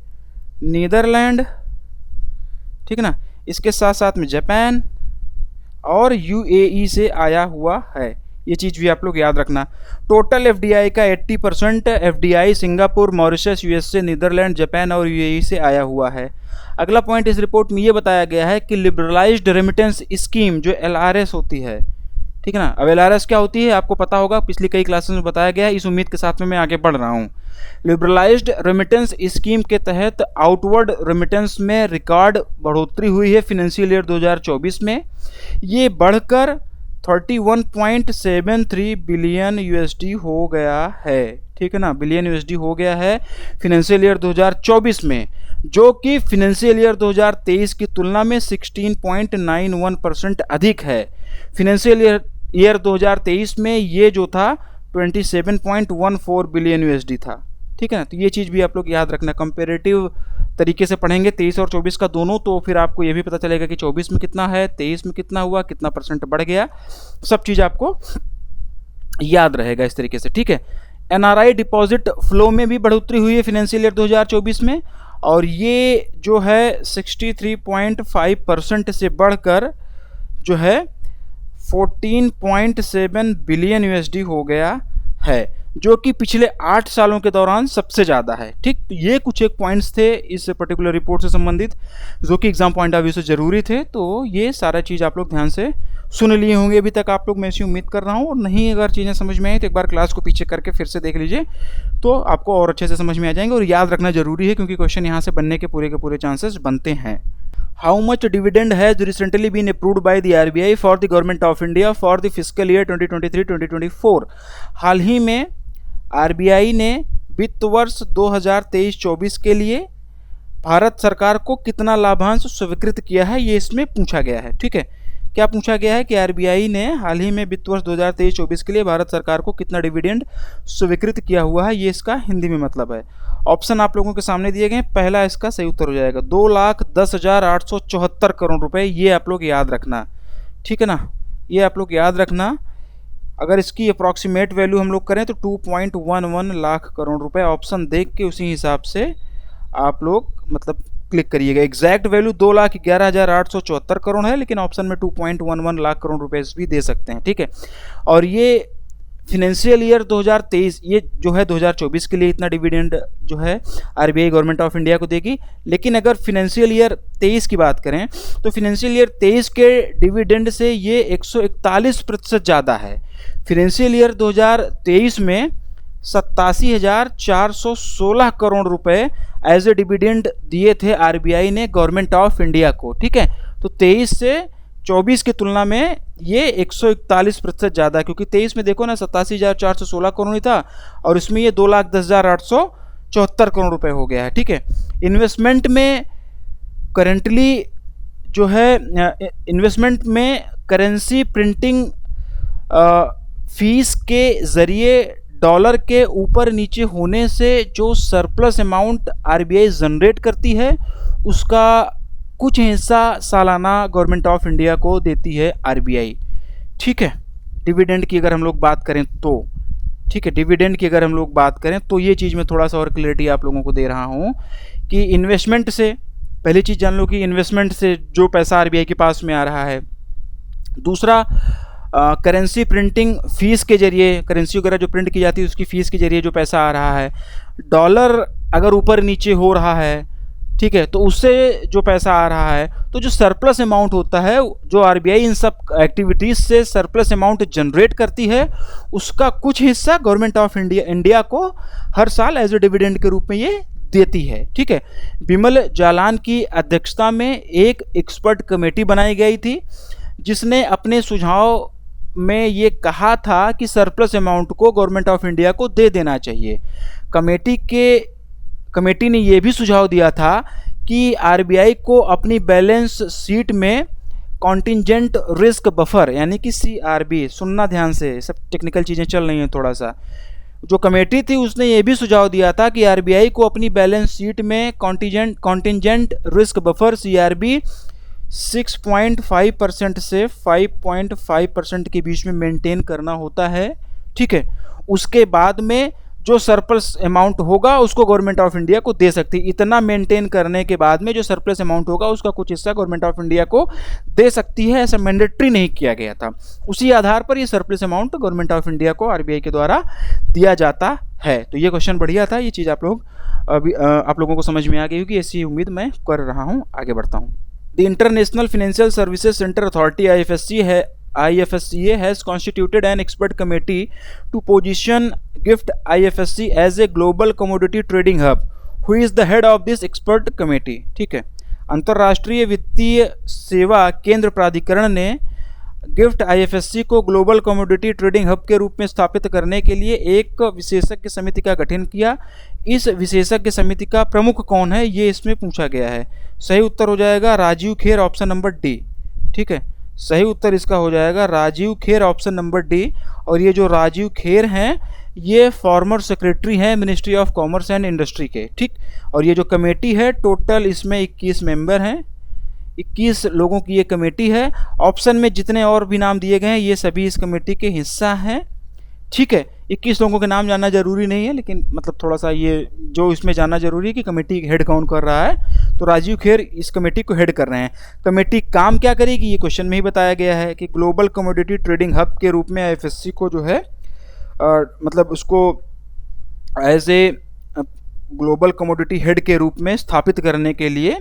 नीदरलैंड, ठीक है ना, इसके साथ साथ में जापान और यूएई से आया हुआ है। ये चीज़ भी आप लोग याद रखना। टोटल एफडीआई का 80% FDI Singapore, Mauritius, USA, Netherlands, Japan और यूएई से आया हुआ है। अगला पॉइंट इस रिपोर्ट में ये बताया गया है कि लिबरलाइज्ड रेमिटेंस स्कीम जो एलआरएस होती है, ठीक है ना, अब एलआरएस क्या होती है आपको पता होगा, पिछली कई क्लासेस में बताया गया है। इस उम्मीद के साथ में मैं आगे बढ़ रहा हूँ। लिबरलाइज्ड रेमिटेंस स्कीम के तहत आउटवर्ड रेमिटेंस में रिकॉर्ड बढ़ोतरी हुई है फिनेंशियल ईयर 2024 में। ये बढ़कर 31.73 बिलियन यूएसडी हो गया है, ठीक है ना, बिलियन यूएसडी हो गया है फिनेंशियल ईयर 2024 में, जो कि फिनेंशियल ईयर 2023 की तुलना में 16.91% अधिक है। फिनेंशियल ईयर 2023 में ये जो था 27.14 बिलियन यूएसडी था, ठीक है ना। तो ये चीज़ भी आप लोग याद रखना, कंपेरेटिव तरीके से पढ़ेंगे 23 और 24 का दोनों, तो फिर आपको ये भी पता चलेगा कि 24 में कितना है, 23 में कितना हुआ, कितना परसेंट बढ़ गया, सब चीज़ आपको याद रहेगा इस तरीके से, ठीक है। एनआरआई डिपॉजिट फ्लो में भी बढ़ोतरी हुई है फिनेंशियल ईयर 2024 में, और ये जो है 63.5% से बढ़कर जो है 14.7 बिलियन यूएसडी हो गया है, जो कि पिछले 8 सालों के दौरान सबसे ज़्यादा है, ठीक। तो ये कुछ एक पॉइंट्स थे इस पर्टिकुलर रिपोर्ट से संबंधित, जो कि एग्जाम पॉइंट ऑफ व्यू से ज़रूरी थे। तो ये सारा चीज़ आप लोग ध्यान से सुन लिए होंगे अभी तक आप लोग, मैं ऐसी उम्मीद कर रहा हूँ। और नहीं अगर चीज़ें समझ में आई तो एक बार क्लास को पीछे करके फिर से देख लीजिए, तो आपको और अच्छे से समझ में आ जाएंगे। और याद रखना जरूरी है, क्योंकि क्वेश्चन यहाँ से बनने के पूरे चांसेस बनते हैं। How much dividend has recently been approved by the RBI for the government of India for the fiscal year 2023-2024। हाल ही में आरबीआई ने वित्त वर्ष 2023-24 के लिए भारत सरकार को कितना लाभांश स्वीकृत किया है, ये इसमें पूछा गया है, ठीक है। क्या पूछा गया है कि आरबीआई ने हाल ही में वित्त वर्ष 2023-24 के लिए भारत सरकार को कितना डिविडेंड स्वीकृत किया हुआ है, ये इसका हिंदी में मतलब है। ऑप्शन आप लोगों के सामने दिए गए, पहला इसका सही उत्तर हो जाएगा 2,10,874 करोड़ रुपए। ये आप लोग याद रखना, ठीक है ना, ये आप लोग याद रखना। अगर इसकी अप्रॉक्सीमेट वैल्यू हम लोग करें तो 2.11 लाख करोड़ रुपए। ऑप्शन देख के उसी हिसाब से आप लोग मतलब क्लिक करिएगा। एग्जैक्ट वैल्यू 2,11,874 करोड़ है, लेकिन ऑप्शन में 2.11 लाख करोड़ रुपए भी दे सकते हैं, ठीक है। और ये फिनेंशियल ईयर 2023, ये जो है 2024 के लिए इतना डिविडेंड जो है आरबीआई गवर्नमेंट ऑफ इंडिया को देगी। लेकिन अगर फिनेंशियल ईयर 23 की बात करें तो फिनेंशियल ईयर 23 के डिविडेंड से ये 141% ज़्यादा है। फिनेंशियल ईयर 2023 में 87,416 करोड़ रुपए एज ए डिविडेंड दिए थे आरबीआई ने गवर्नमेंट ऑफ इंडिया को, ठीक है। तो 23 से 24 की तुलना में ये 141% ज़्यादा, क्योंकि 23 में देखो ना 87,416 करोड़ ही था, और इसमें ये 2,10,874 करोड़ रुपए हो गया है, ठीक है। इन्वेस्टमेंट में करेंटली जो है, इन्वेस्टमेंट में करेंसी प्रिंटिंग फीस के ज़रिए डॉलर के ऊपर नीचे होने से जो सरप्लस अमाउंट आरबीआई जनरेट करती है, उसका कुछ हिस्सा सालाना गवर्नमेंट ऑफ इंडिया को देती है आरबीआई, ठीक है। डिविडेंड की अगर हम लोग बात करें तो, ठीक है, डिविडेंड की अगर हम लोग बात करें तो ये चीज़ मैं थोड़ा सा और क्लियरिटी आप लोगों को दे रहा हूँ कि इन्वेस्टमेंट से, पहली चीज़ जान लो कि इन्वेस्टमेंट से जो पैसा आरबीआई के पास में आ रहा है। दूसरा, करेंसी प्रिंटिंग फीस के जरिए, करेंसी वगैरह जो प्रिंट की जाती है उसकी फ़ीस के जरिए जो पैसा आ रहा है। डॉलर अगर ऊपर नीचे हो रहा है ठीक है, तो उससे जो पैसा आ रहा है, तो जो सरप्लस अमाउंट होता है, जो आरबीआई इन सब एक्टिविटीज़ से सरप्लस अमाउंट जनरेट करती है, उसका कुछ हिस्सा गवर्नमेंट ऑफ इंडिया को हर साल एज ए डिविडेंड के रूप में ये देती है। ठीक है, बिमल जालान की अध्यक्षता में एक एक्सपर्ट कमेटी बनाई गई थी, जिसने अपने सुझाव में ये कहा था कि सरप्लस अमाउंट को गवर्नमेंट ऑफ इंडिया को दे देना चाहिए। कमेटी ने यह भी सुझाव दिया था कि आरबीआई को अपनी बैलेंस शीट में कॉन्टिजेंट रिस्क बफर यानी कि सीआरबी, सुनना ध्यान से, सब टेक्निकल चीज़ें चल रही हैं थोड़ा सा, जो कमेटी थी उसने ये भी सुझाव दिया था कि आरबीआई को अपनी बैलेंस शीट में कॉन्टिजेंट रिस्क बफर सीआरबी 6.5% से 5.5% के बीच में मेंटेन करना होता है। ठीक है, उसके बाद में जो सरप्लस अमाउंट होगा उसको गवर्नमेंट ऑफ इंडिया को दे सकती है। इतना मेंटेन करने के बाद में जो सरप्लस अमाउंट होगा उसका कुछ हिस्सा गवर्नमेंट ऑफ इंडिया को दे सकती है, ऐसा मैंडेटरी नहीं किया गया था। उसी आधार पर ये surplus amount government of India को आरबीआई के द्वारा दिया जाता है। तो ये क्वेश्चन बढ़िया था, ये चीज़ आप लोगों को समझ में आ गई होगी, ऐसी उम्मीद मैं कर रहा हूँ। आगे बढ़ता हूँ। The international financial services centre authority IFSCA has constituted an expert committee to position GIFT IFSC as a global commodity trading hub. Who is the head of this expert committee? ठीक है, अंतर्राष्ट्रीय वित्तीय सेवा केंद्र प्राधिकरण ने गिफ्ट IFSC को global commodity trading hub के रूप में स्थापित करने के लिए एक विशेषज्ञ समिति का गठन किया। इस विशेषज्ञ समिति का प्रमुख कौन है, ये इसमें पूछा गया है। सही उत्तर हो जाएगा Rajiv Kher, option number D. ठीक है, सही उत्तर इसका हो जाएगा Rajiv Kher, option number D. और ये जो राजीव खेर हैं ये फॉर्मर सेक्रेटरी हैं ministry of commerce and industry के। ठीक, और ये जो कमेटी है टोटल इसमें 21 मेंबर हैं, 21 लोगों की ये कमेटी है। ऑप्शन में जितने और भी नाम दिए गए हैं ये सभी इस कमेटी के हिस्सा हैं। ठीक है, 21 लोगों के नाम जानना जरूरी नहीं है, लेकिन मतलब थोड़ा सा ये जो इसमें जानना जरूरी है कि कमेटी हेड कौन कर रहा है। तो राजीव खेर इस कमेटी को हेड कर रहे हैं। कमेटी काम क्या करेगी ये क्वेश्चन में ही बताया गया है कि ग्लोबल कमोडिटी ट्रेडिंग हब के रूप में IFSC को जो है मतलब उसको as a global commodity head के रूप में स्थापित करने के लिए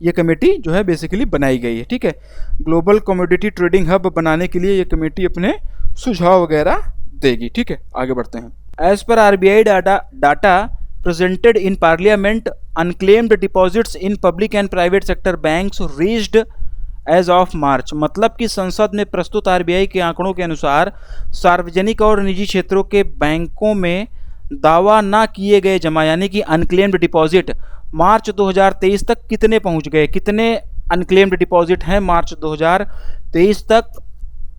ये कमेटी जो है बेसिकली बनाई गई है। ठीक है, ग्लोबल कमोडिटी ट्रेडिंग हब बनाने के लिए ये कमेटी अपने सुझाव वगैरह देगी। ठीक है, आगे बढ़ते हैं। As per RBI data presented in parliament, unclaimed deposits in public and private sector banks reached as of March. मतलब कि संसद में प्रस्तुत आरबीआई के आंकड़ों के अनुसार सार्वजनिक और निजी क्षेत्रों के बैंकों में दावा ना किए गए जमा यानी कि अनक्लेम्ड डिपॉजिट मार्च 2023 तक कितने पहुंच गए, कितने अनक्लेम्ड डिपॉजिट हैं मार्च 2023 तक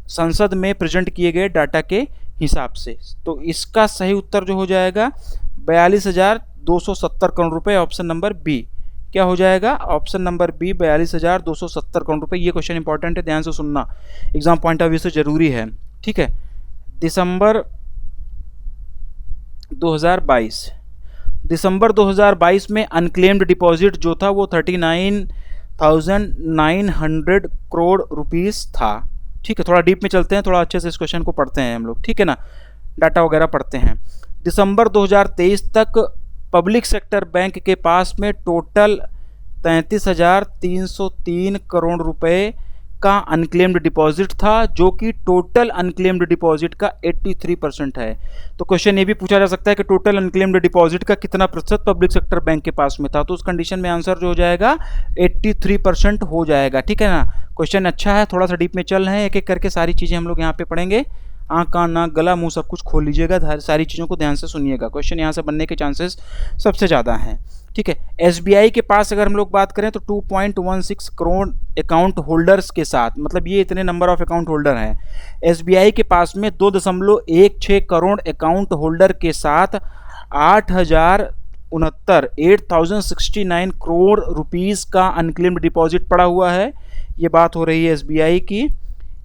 संसद में प्रेजेंट किए गए डाटा के हिसाब से। तो इसका सही उत्तर जो हो जाएगा 42,270 करोड़ रुपए, ऑप्शन नंबर बी। क्या हो जाएगा, ऑप्शन नंबर बी 42,270 करोड़ रुपए। ये क्वेश्चन इंपॉर्टेंट है, ध्यान से सुनना, एग्जाम पॉइंट ऑफ व्यू से जरूरी है। ठीक है, दिसंबर 2022 में अनक्लेम्ड डिपॉजिट जो था वो 39,900 करोड़ रुपीस था। ठीक है, थोड़ा डीप में चलते हैं, थोड़ा अच्छे से इस क्वेश्चन को पढ़ते हैं हम लोग। ठीक है ना, डाटा वगैरह पढ़ते हैं। दिसंबर 2023 तक पब्लिक सेक्टर बैंक के पास में टोटल 33,303 करोड़ रुपए का अनक्लेम्ड डिपॉजिट था, जो कि टोटल अनक्लेम्ड डिपॉजिट का 83% है। तो क्वेश्चन ये भी पूछा जा सकता है कि टोटल अनक्लेम्ड डिपॉजिट का कितना प्रतिशत पब्लिक सेक्टर बैंक के पास में था। तो उस कंडीशन में आंसर जो हो जाएगा 83% हो जाएगा। ठीक है ना, क्वेश्चन अच्छा है, थोड़ा सा डीप में चल रहे हैं, एक एक करके सारी चीज़ें हम लोग यहाँ पे पढ़ेंगे। आँख कान नाक गला मुंह सब कुछ खोल लीजिएगा, सारी चीज़ों को ध्यान से सुनिएगा, क्वेश्चन यहाँ से बनने के चांसेस सबसे ज़्यादा हैं। ठीक है, एसबीआई के पास अगर हम लोग बात करें तो 2.16 करोड़ अकाउंट होल्डर्स के साथ, मतलब ये इतने नंबर ऑफ अकाउंट होल्डर हैं एसबीआई के पास में 2.16 करोड़ अकाउंट होल्डर के साथ 8,069 करोड़ रुपीस का अनक्लेम्ड डिपॉजिट पड़ा हुआ है। ये बात हो रही है एसबीआई की।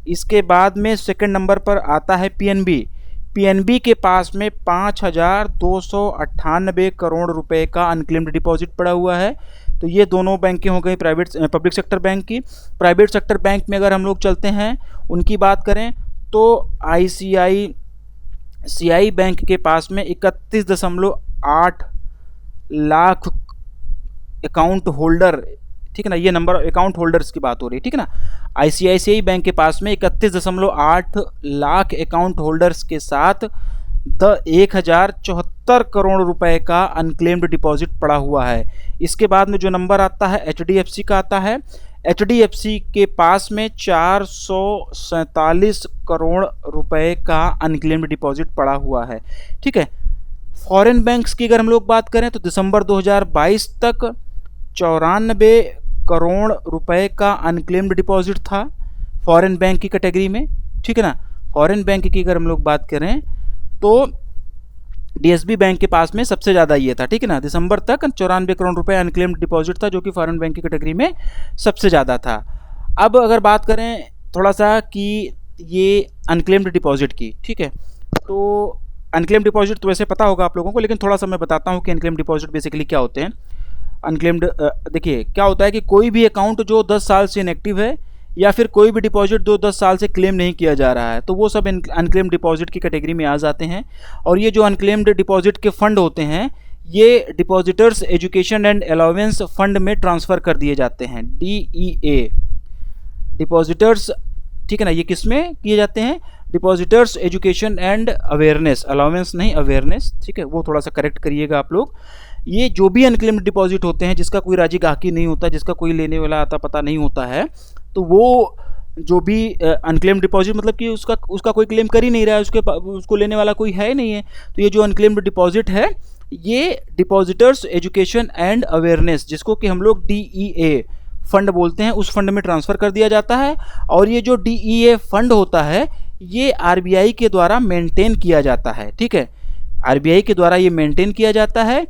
इसके बाद में सेकंड नंबर पर आता है पीएनबी। पीएनबी के पास में 5,298 करोड़ रुपए का अनक्लेम्ड डिपॉजिट पड़ा हुआ है। तो ये दोनों बैंकें हो गई पब्लिक सेक्टर बैंक की। प्राइवेट सेक्टर बैंक में अगर हम लोग चलते हैं उनकी बात करें तो आईसीआई बैंक के पास में 31.8 लाख अकाउंट होल्डर, ठीक है ना, ये नंबर अकाउंट होल्डर्स की बात हो रही है, ठीक है ना। आईसीआईसीआई बैंक के पास में 31.8 लाख अकाउंट होल्डर्स के साथ 1074 करोड़ रुपए का अनक्लेम्ड डिपॉजिट पड़ा हुआ है। इसके बाद में जो नंबर आता है एचडीएफसी का आता है। एचडीएफसी के पास में 447 करोड़ रुपए का अनक्लेम्ड डिपॉजिट पड़ा हुआ है, ठीक है। फॉरेन बैंक्स की अगर हम लोग बात करें तो दिसंबर 2022 तक 94 करोड़ रुपए का अनक्लेम्ड डिपॉजिट था फॉरेन बैंक की कैटेगरी में, ठीक है ना। फॉरेन बैंक की अगर हम लोग बात करें तो डीएसबी बैंक के पास में सबसे ज़्यादा ये था, ठीक है ना। दिसंबर तक 94 करोड़ रुपए अनक्लेम्ड डिपॉजिट था, जो कि फॉरेन बैंक की कैटेगरी में सबसे ज़्यादा था। अब अगर बात करें थोड़ा सा कि ये अनक्लेम्ड डिपॉजिट की, ठीक है, तो अनक्लेम्ड डिपॉजिट तो वैसे पता होगा आप लोगों को, लेकिन थोड़ा सा मैं बताता हूँ कि अनक्लेम्ड डिपॉजिट बेसिकली क्या होते हैं। अनक्लेम्ड देखिए क्या होता है कि कोई भी अकाउंट जो 10 साल से इनएक्टिव है या फिर कोई भी डिपॉजिट जो 10 साल से क्लेम नहीं किया जा रहा है, तो वो सब अनक्लेम्ड डिपॉजिट की कैटेगरी में आ जाते हैं। और ये जो अनक्लेम्ड डिपॉजिट के फंड होते हैं ये depositors education and allowance fund में ट्रांसफ़र कर दिए जाते हैं, DEA डिपॉजिटर्स, ठीक है ना। ये किस में किए जाते हैं? Depositors education and awareness, allowance नहीं अवेयरनेस, ठीक है, वो थोड़ा सा करेक्ट करिएगा आप लोग। ये जो भी अनक्लेम्ड डिपॉजिट होते हैं जिसका कोई राजी गाहकी नहीं होता, जिसका कोई लेने वाला आता पता नहीं होता है, तो वो जो भी अनक्लेम्ड डिपॉजिट मतलब कि उसका कोई क्लेम कर ही नहीं रहा है, उसको लेने वाला कोई है नहीं है, तो ये जो अनक्लेम्ड डिपॉजिट है ये डिपॉजिटर्स एजुकेशन एंड अवेयरनेस, जिसको कि हम लोग DEA फंड बोलते हैं, उस फंड में ट्रांसफ़र कर दिया जाता है। और ये जो DEA फंड होता है ये RBI के द्वारा मेंटेन किया जाता है, ठीक है, RBI के द्वारा ये मेंटेन किया जाता है।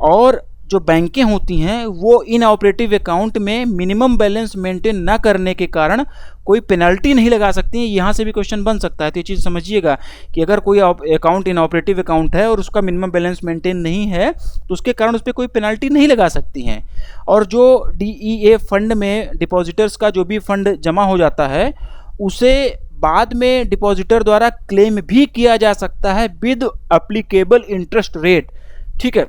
और जो बैंकें होती हैं वो इन ऑपरेटिव अकाउंट में मिनिमम बैलेंस मेंटेन ना करने के कारण कोई पेनल्टी नहीं लगा सकती हैं। यहाँ से भी क्वेश्चन बन सकता है, तो ये चीज़ समझिएगा कि अगर कोई अकाउंट इन ऑपरेटिव अकाउंट है और उसका मिनिमम बैलेंस मेंटेन नहीं है तो उसके कारण उस पर कोई पेनल्टी नहीं लगा सकती हैं। और जो DEA फंड में डिपॉजिटर्स का जो भी फंड जमा हो जाता है उसे बाद में डिपॉजिटर द्वारा क्लेम भी किया जा सकता है विद एप्लीकेबल इंटरेस्ट रेट, ठीक है।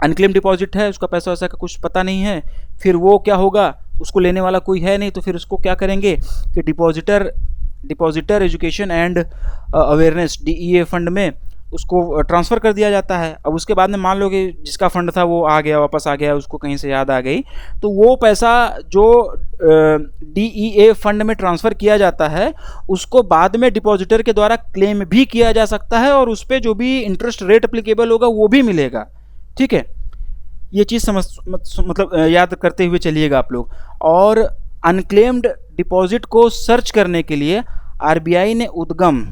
अनक्लेम डिपॉजिट है, उसका पैसा वैसा का कुछ पता नहीं है, फिर वो क्या होगा, उसको लेने वाला कोई है नहीं, तो फिर उसको क्या करेंगे कि depositor education and awareness DEA fund में उसको ट्रांसफ़र कर दिया जाता है। अब उसके बाद में मान लो कि जिसका फंड था वो आ गया, वापस आ गया, उसको कहीं से याद आ गई, तो वो पैसा जो DEA फंड में ट्रांसफ़र किया जाता है उसको बाद में डिपॉजिटर के द्वारा क्लेम भी किया जा सकता है और उस पर जो भी इंटरेस्ट रेट एप्लीकेबल होगा वो भी मिलेगा, ठीक है। ये चीज़ मतलब याद करते हुए चलिएगा आप लोग। और अनक्लेम्ड डिपॉजिट को सर्च करने के लिए RBI ने उद्गम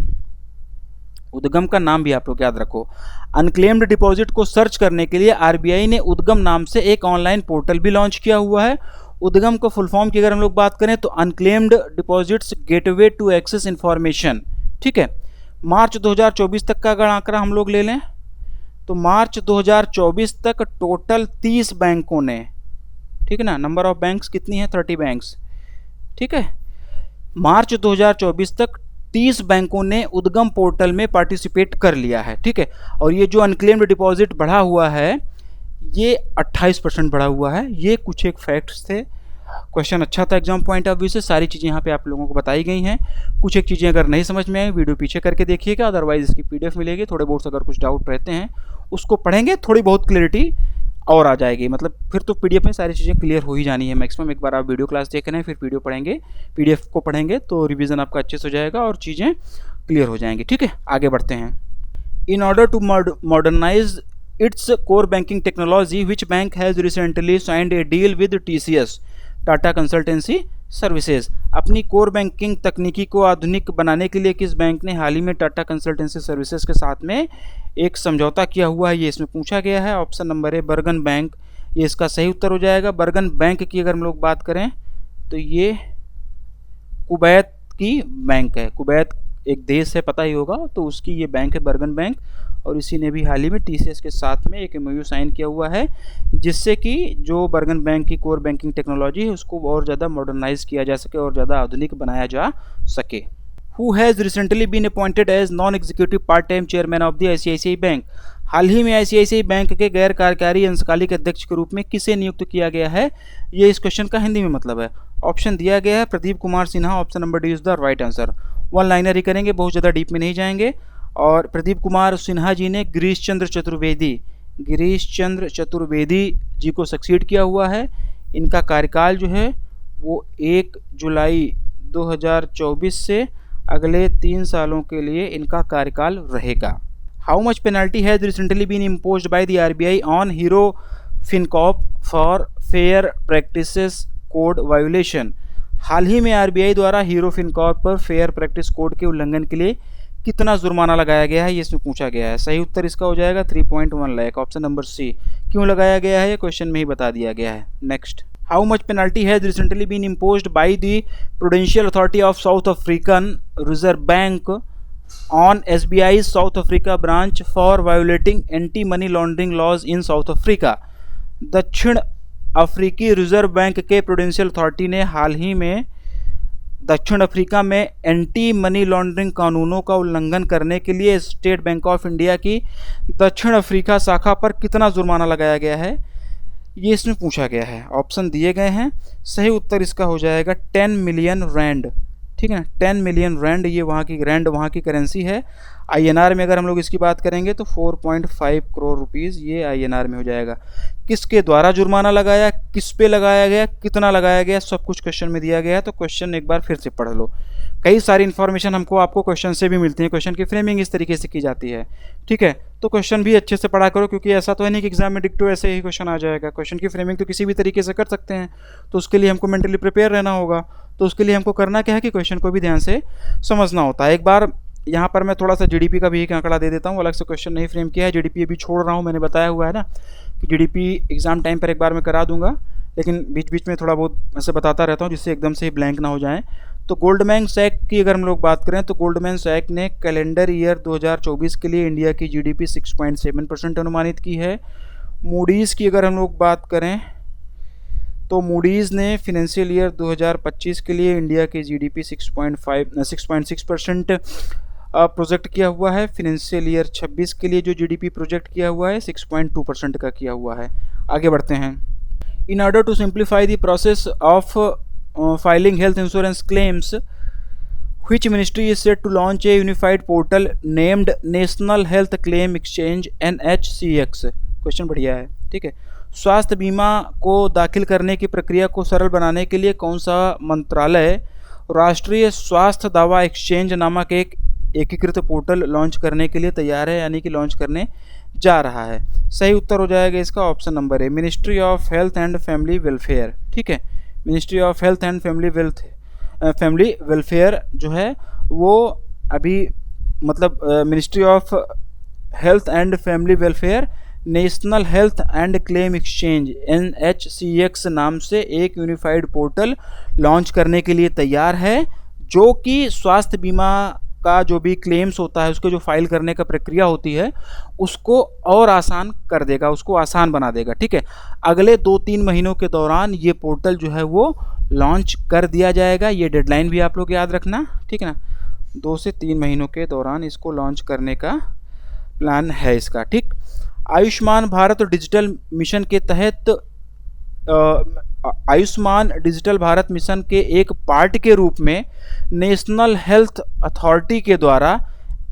का नाम भी आप लोग याद रखो। अनक्लेम्ड डिपॉजिट को सर्च करने के लिए RBI ने उद्गम नाम से एक ऑनलाइन पोर्टल भी लॉन्च किया हुआ है। उद्गम को फुल फॉर्म की अगर हम लोग बात करें तो unclaimed deposits gateway to access information, ठीक है। मार्च 2024 तक का अगर आंकड़ा हम लोग ले लें तो मार्च 2024 तक टोटल 30 बैंकों ने, ठीक है ना, नंबर ऑफ बैंक्स कितनी है? 30 बैंक्स, ठीक है। मार्च 2024 तक 30 बैंकों ने उद्गम पोर्टल में पार्टिसिपेट कर लिया है, ठीक है। और ये जो अनक्लेम्ड डिपॉजिट बढ़ा हुआ है ये 28% बढ़ा हुआ है। ये कुछ एक फैक्ट्स थे, क्वेश्चन अच्छा था एग्जाम पॉइंट ऑफ व्यू से, सारी चीज़ें यहाँ पे आप लोगों को बताई गई हैं। कुछ एक चीज़ें अगर नहीं समझ में आई वीडियो पीछे करके देखिएगा, अदरवाइज इसकी PDF मिलेगी। थोड़े बहुत अगर कुछ डाउट रहते हैं उसको पढ़ेंगे, थोड़ी बहुत क्लियरिटी और आ जाएगी, मतलब फिर तो PDF में सारी चीज़ें क्लियर हो ही जानी है मैक्सिमम। एक बार आप वीडियो क्लास देख रहे हैं फिर वीडियो पढ़ेंगे, PDF को पढ़ेंगे तो रिवीजन आपका अच्छे से हो जाएगा और चीज़ें क्लियर हो जाएंगी, ठीक है। आगे बढ़ते हैं। In order to modernise its core banking technology which bank has recently signed a deal with TCS Tata consultancy services. अपनी कोर बैंकिंग तकनीकी को आधुनिक बनाने के लिए किस बैंक ने हाल ही में टाटा कंसल्टेंसी सर्विसेज के साथ में एक समझौता किया हुआ है, ये इसमें पूछा गया है। ऑप्शन नंबर है बर्गन बैंक, ये इसका सही उत्तर हो जाएगा। बर्गन बैंक की अगर हम लोग बात करें तो ये कुवैत की बैंक है, कुवैत एक देश है पता ही होगा, तो उसकी ये बैंक है बर्गन बैंक। और इसी ने भी हाल ही में TCS के साथ में एक MOU साइन किया हुआ है जिससे कि जो बर्गन बैंक की कोर बैंकिंग टेक्नोलॉजी है उसको और ज़्यादा मॉडर्नाइज किया जा सके और ज़्यादा आधुनिक बनाया जा सके। Who has recently been appointed as non executive part time chairman of the ICICI bank. हाल ही में ICICI बैंक के गैर कार्यकारी अंशकालिक अध्यक्ष के रूप में किसे नियुक्त किया गया है, ये इस क्वेश्चन का हिंदी में मतलब है। ऑप्शन दिया गया है Pradeep Kumar Sinha, option number D is the right answer. One liner ही करेंगे, बहुत ज़्यादा डीप में नहीं जाएंगे। और प्रदीप कुमार सिन्हा जी ने गिरीश चंद्र चतुर्वेदी जी को सक्सीड किया हुआ है। इनका कार्यकाल जो है वो 1 जुलाई 2024 से अगले 3 सालों के लिए इनका कार्यकाल रहेगा। How much penalty has recently been imposed by the RBI on Hero FinCorp for fair practices code violation. हाल ही में RBI द्वारा हीरो फिनकॉर्प पर फेयर प्रैक्टिस कोड के उल्लंघन के लिए कितना जुर्माना लगाया गया है, ये इसमें पूछा गया है। सही उत्तर इसका हो जाएगा 3.1 लाख, ऑप्शन नंबर सी। क्यों लगाया गया है ये क्वेश्चन में ही बता दिया गया है। Next, how much penalty has recently been imposed by the prudential authority of South African reserve bank on SBI South Africa branch for violating anti money laundering laws in South Africa. दक्षिण अफ्रीकी reserve bank के prudential authority ने हाल ही में दक्षिण Africa में anti money laundering कानूनों का उल्लंघन करने के लिए स्टेट बैंक ऑफ इंडिया की दक्षिण अफ्रीका शाखा पर कितना जुर्माना लगाया गया है, ये इसमें पूछा गया है। ऑप्शन दिए गए हैं, सही उत्तर इसका हो जाएगा 10 मिलियन रैंड। ठीक है ना, 10 मिलियन रैंड, ये वहाँ की करेंसी है। INR में अगर हम लोग इसकी बात करेंगे तो 4.5 करोड़ रुपीज़ ये INR में हो जाएगा। किसके द्वारा जुर्माना लगाया, किस पे लगाया गया, कितना लगाया गया, सब कुछ क्वेश्चन में दिया गया है। तो क्वेश्चन एक बार फिर से पढ़ लो। कई सारी इन्फॉर्मेशन हमको आपको क्वेश्चन से भी मिलती है। क्वेश्चन की फ्रेमिंग इस तरीके से की जाती है। ठीक है, तो क्वेश्चन भी अच्छे से पढ़ा करो, क्योंकि ऐसा तो है नहीं कि एग्जाम में डिक्टो ऐसे ही क्वेश्चन आ जाएगा। क्वेश्चन की फ्रेमिंग तो किसी भी तरीके से कर सकते हैं, तो उसके लिए हमको मेंटली प्रिपेयर रहना होगा। तो उसके लिए हमको करना क्या है कि क्वेश्चन को भी ध्यान से समझना होता है। एक बार यहाँ पर मैं थोड़ा सा GDP का भी एक आंकड़ा दे देता हूँ, अलग से क्वेश्चन नहीं फ्रेम किया है। GDP अभी छोड़ रहा हूँ, मैंने बताया हुआ है ना कि GDP एग्ज़ाम टाइम पर एक बार मैं करा दूंगा, लेकिन बीच बीच में थोड़ा बहुत ऐसे बताता रहता हूँ जिससे एकदम से ब्लैंक ना हो जाए। तो गोल्डमैन सैक की अगर हम लोग बात करें तो गोल्डमैन सैक ने कैलेंडर ईयर 2024 के लिए इंडिया की GDP 6.7% अनुमानित की है। मूडीज़ की अगर हम लोग बात करें तो मूडीज़ ने फिनेंशियल ईयर 2025 के लिए इंडिया की GDP 6.6% प्रोजेक्ट किया हुआ है। फिनेंशियल ईयर 26 के लिए जो GDP प्रोजेक्ट किया हुआ है 6.2% का किया हुआ है। आगे बढ़ते हैं। In order to simplify the process of filing health insurance claims which ministry is set to launch a unified portal named national health claim exchange NHCX। Question बढ़िया है। ठीक है, स्वास्थ्य बीमा को दाखिल करने की प्रक्रिया को सरल बनाने के लिए कौन सा मंत्रालय राष्ट्रीय स्वास्थ्य दावा एक्सचेंज नामक एक एकीकृत पोर्टल लॉन्च करने के लिए तैयार है, यानी कि लॉन्च करने जा रहा है। सही उत्तर हो जाएगा इसका option number A, ministry of health and family welfare. ठीक है, ministry of health and family welfare जो है वो अभी मतलब ministry of health and family welfare national health and claim exchange NHCX नाम से एक यूनिफाइड पोर्टल लॉन्च करने के लिए तैयार है, जो कि स्वास्थ्य बीमा का जो भी क्लेम्स होता है उसको जो फाइल करने का प्रक्रिया होती है उसको और आसान कर देगा, उसको आसान बना देगा। ठीक है, अगले 2-3 महीनों के दौरान ये पोर्टल जो है वो लॉन्च कर दिया जाएगा। ये डेडलाइन भी आप लोग याद रखना। ठीक है ना, 2 से 3 महीनों के दौरान इसको लॉन्च करने का प्लान है इसका। ठीक, आयुष्मान भारत डिजिटल मिशन के तहत आयुष्मान डिजिटल भारत मिशन के एक पार्ट के रूप में नेशनल हेल्थ अथॉरिटी के द्वारा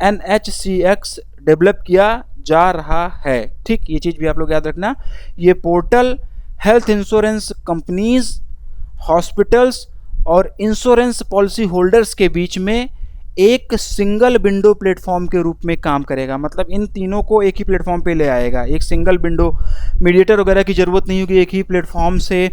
NHCX डेवलप किया जा रहा है। ठीक, ये चीज़ भी आप लोग याद रखना। ये portal health insurance companies, hospitals और इंश्योरेंस पॉलिसी होल्डर्स के बीच में एक सिंगल विंडो प्लेटफॉर्म के रूप में काम करेगा। मतलब इन तीनों को एक ही प्लेटफॉर्म पे ले आएगा। एक सिंगल विंडो, मीडिएटर वगैरह की ज़रूरत नहीं होगी। एक ही प्लेटफॉर्म से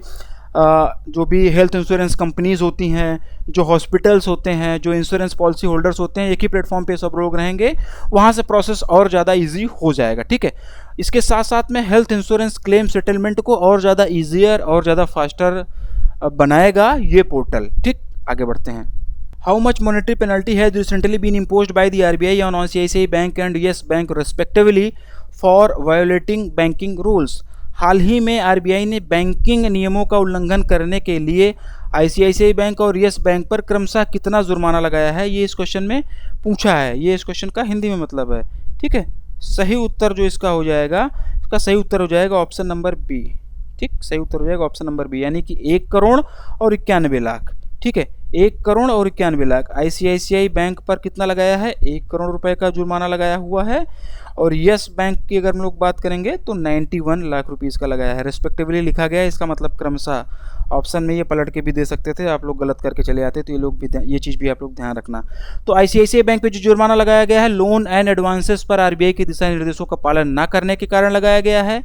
जो भी हेल्थ इंश्योरेंस कंपनीज़ होती हैं, जो हॉस्पिटल्स होते हैं, जो इंश्योरेंस पॉलिसी होल्डर्स होते हैं, एक ही प्लेटफॉर्म पे सब लोग रहेंगे। वहाँ से प्रोसेस और ज़्यादा ईजी हो जाएगा। ठीक है, इसके साथ साथ में हेल्थ इंश्योरेंस क्लेम सेटलमेंट को और ज़्यादा ईजियर और ज़्यादा फास्टर बनाएगा ये पोर्टल। ठीक, आगे बढ़ते हैं। How much monetary penalty has recently been imposed by the RBI on ICICI Bank and Yes Bank respectively for violating banking rules? हाल ही में आरबीआई ने बैंकिंग नियमों का उल्लंघन करने के लिए आईसीआईसीआई बैंक और यस बैंक पर क्रमशः कितना जुर्माना लगाया है, ये इस क्वेश्चन में पूछा है। ये इस क्वेश्चन का हिंदी में मतलब है। ठीक है, सही उत्तर जो इसका हो जाएगा, इसका सही उत्तर हो जाएगा ऑप्शन नंबर बी। ठीक, सही उत्तर हो जाएगा ऑप्शन नंबर बी, यानी कि 1 करोड़ और 91 लाख। ठीक है, 1 करोड़ और 91 लाख आईसीआईसीआई बैंक पर कितना लगाया है, 1 करोड़ रुपए का जुर्माना लगाया हुआ है। और यस बैंक की अगर हम लोग बात करेंगे तो 91 लाख रुपीस का लगाया है, रिस्पेक्टिवली लिखा गया है। इसका मतलब क्रमशः ऑप्शन में ये पलट के भी दे सकते थे, आप लोग गलत करके चले आते, तो ये लोग भी ये चीज़ भी आप लोग ध्यान रखना। तो आईसीआईसीआई बैंक पे जो जुर्माना लगाया गया है, लोन एंड एडवांसेस पर आरबीआई के दिशा निर्देशों का पालन न करने के कारण लगाया गया है।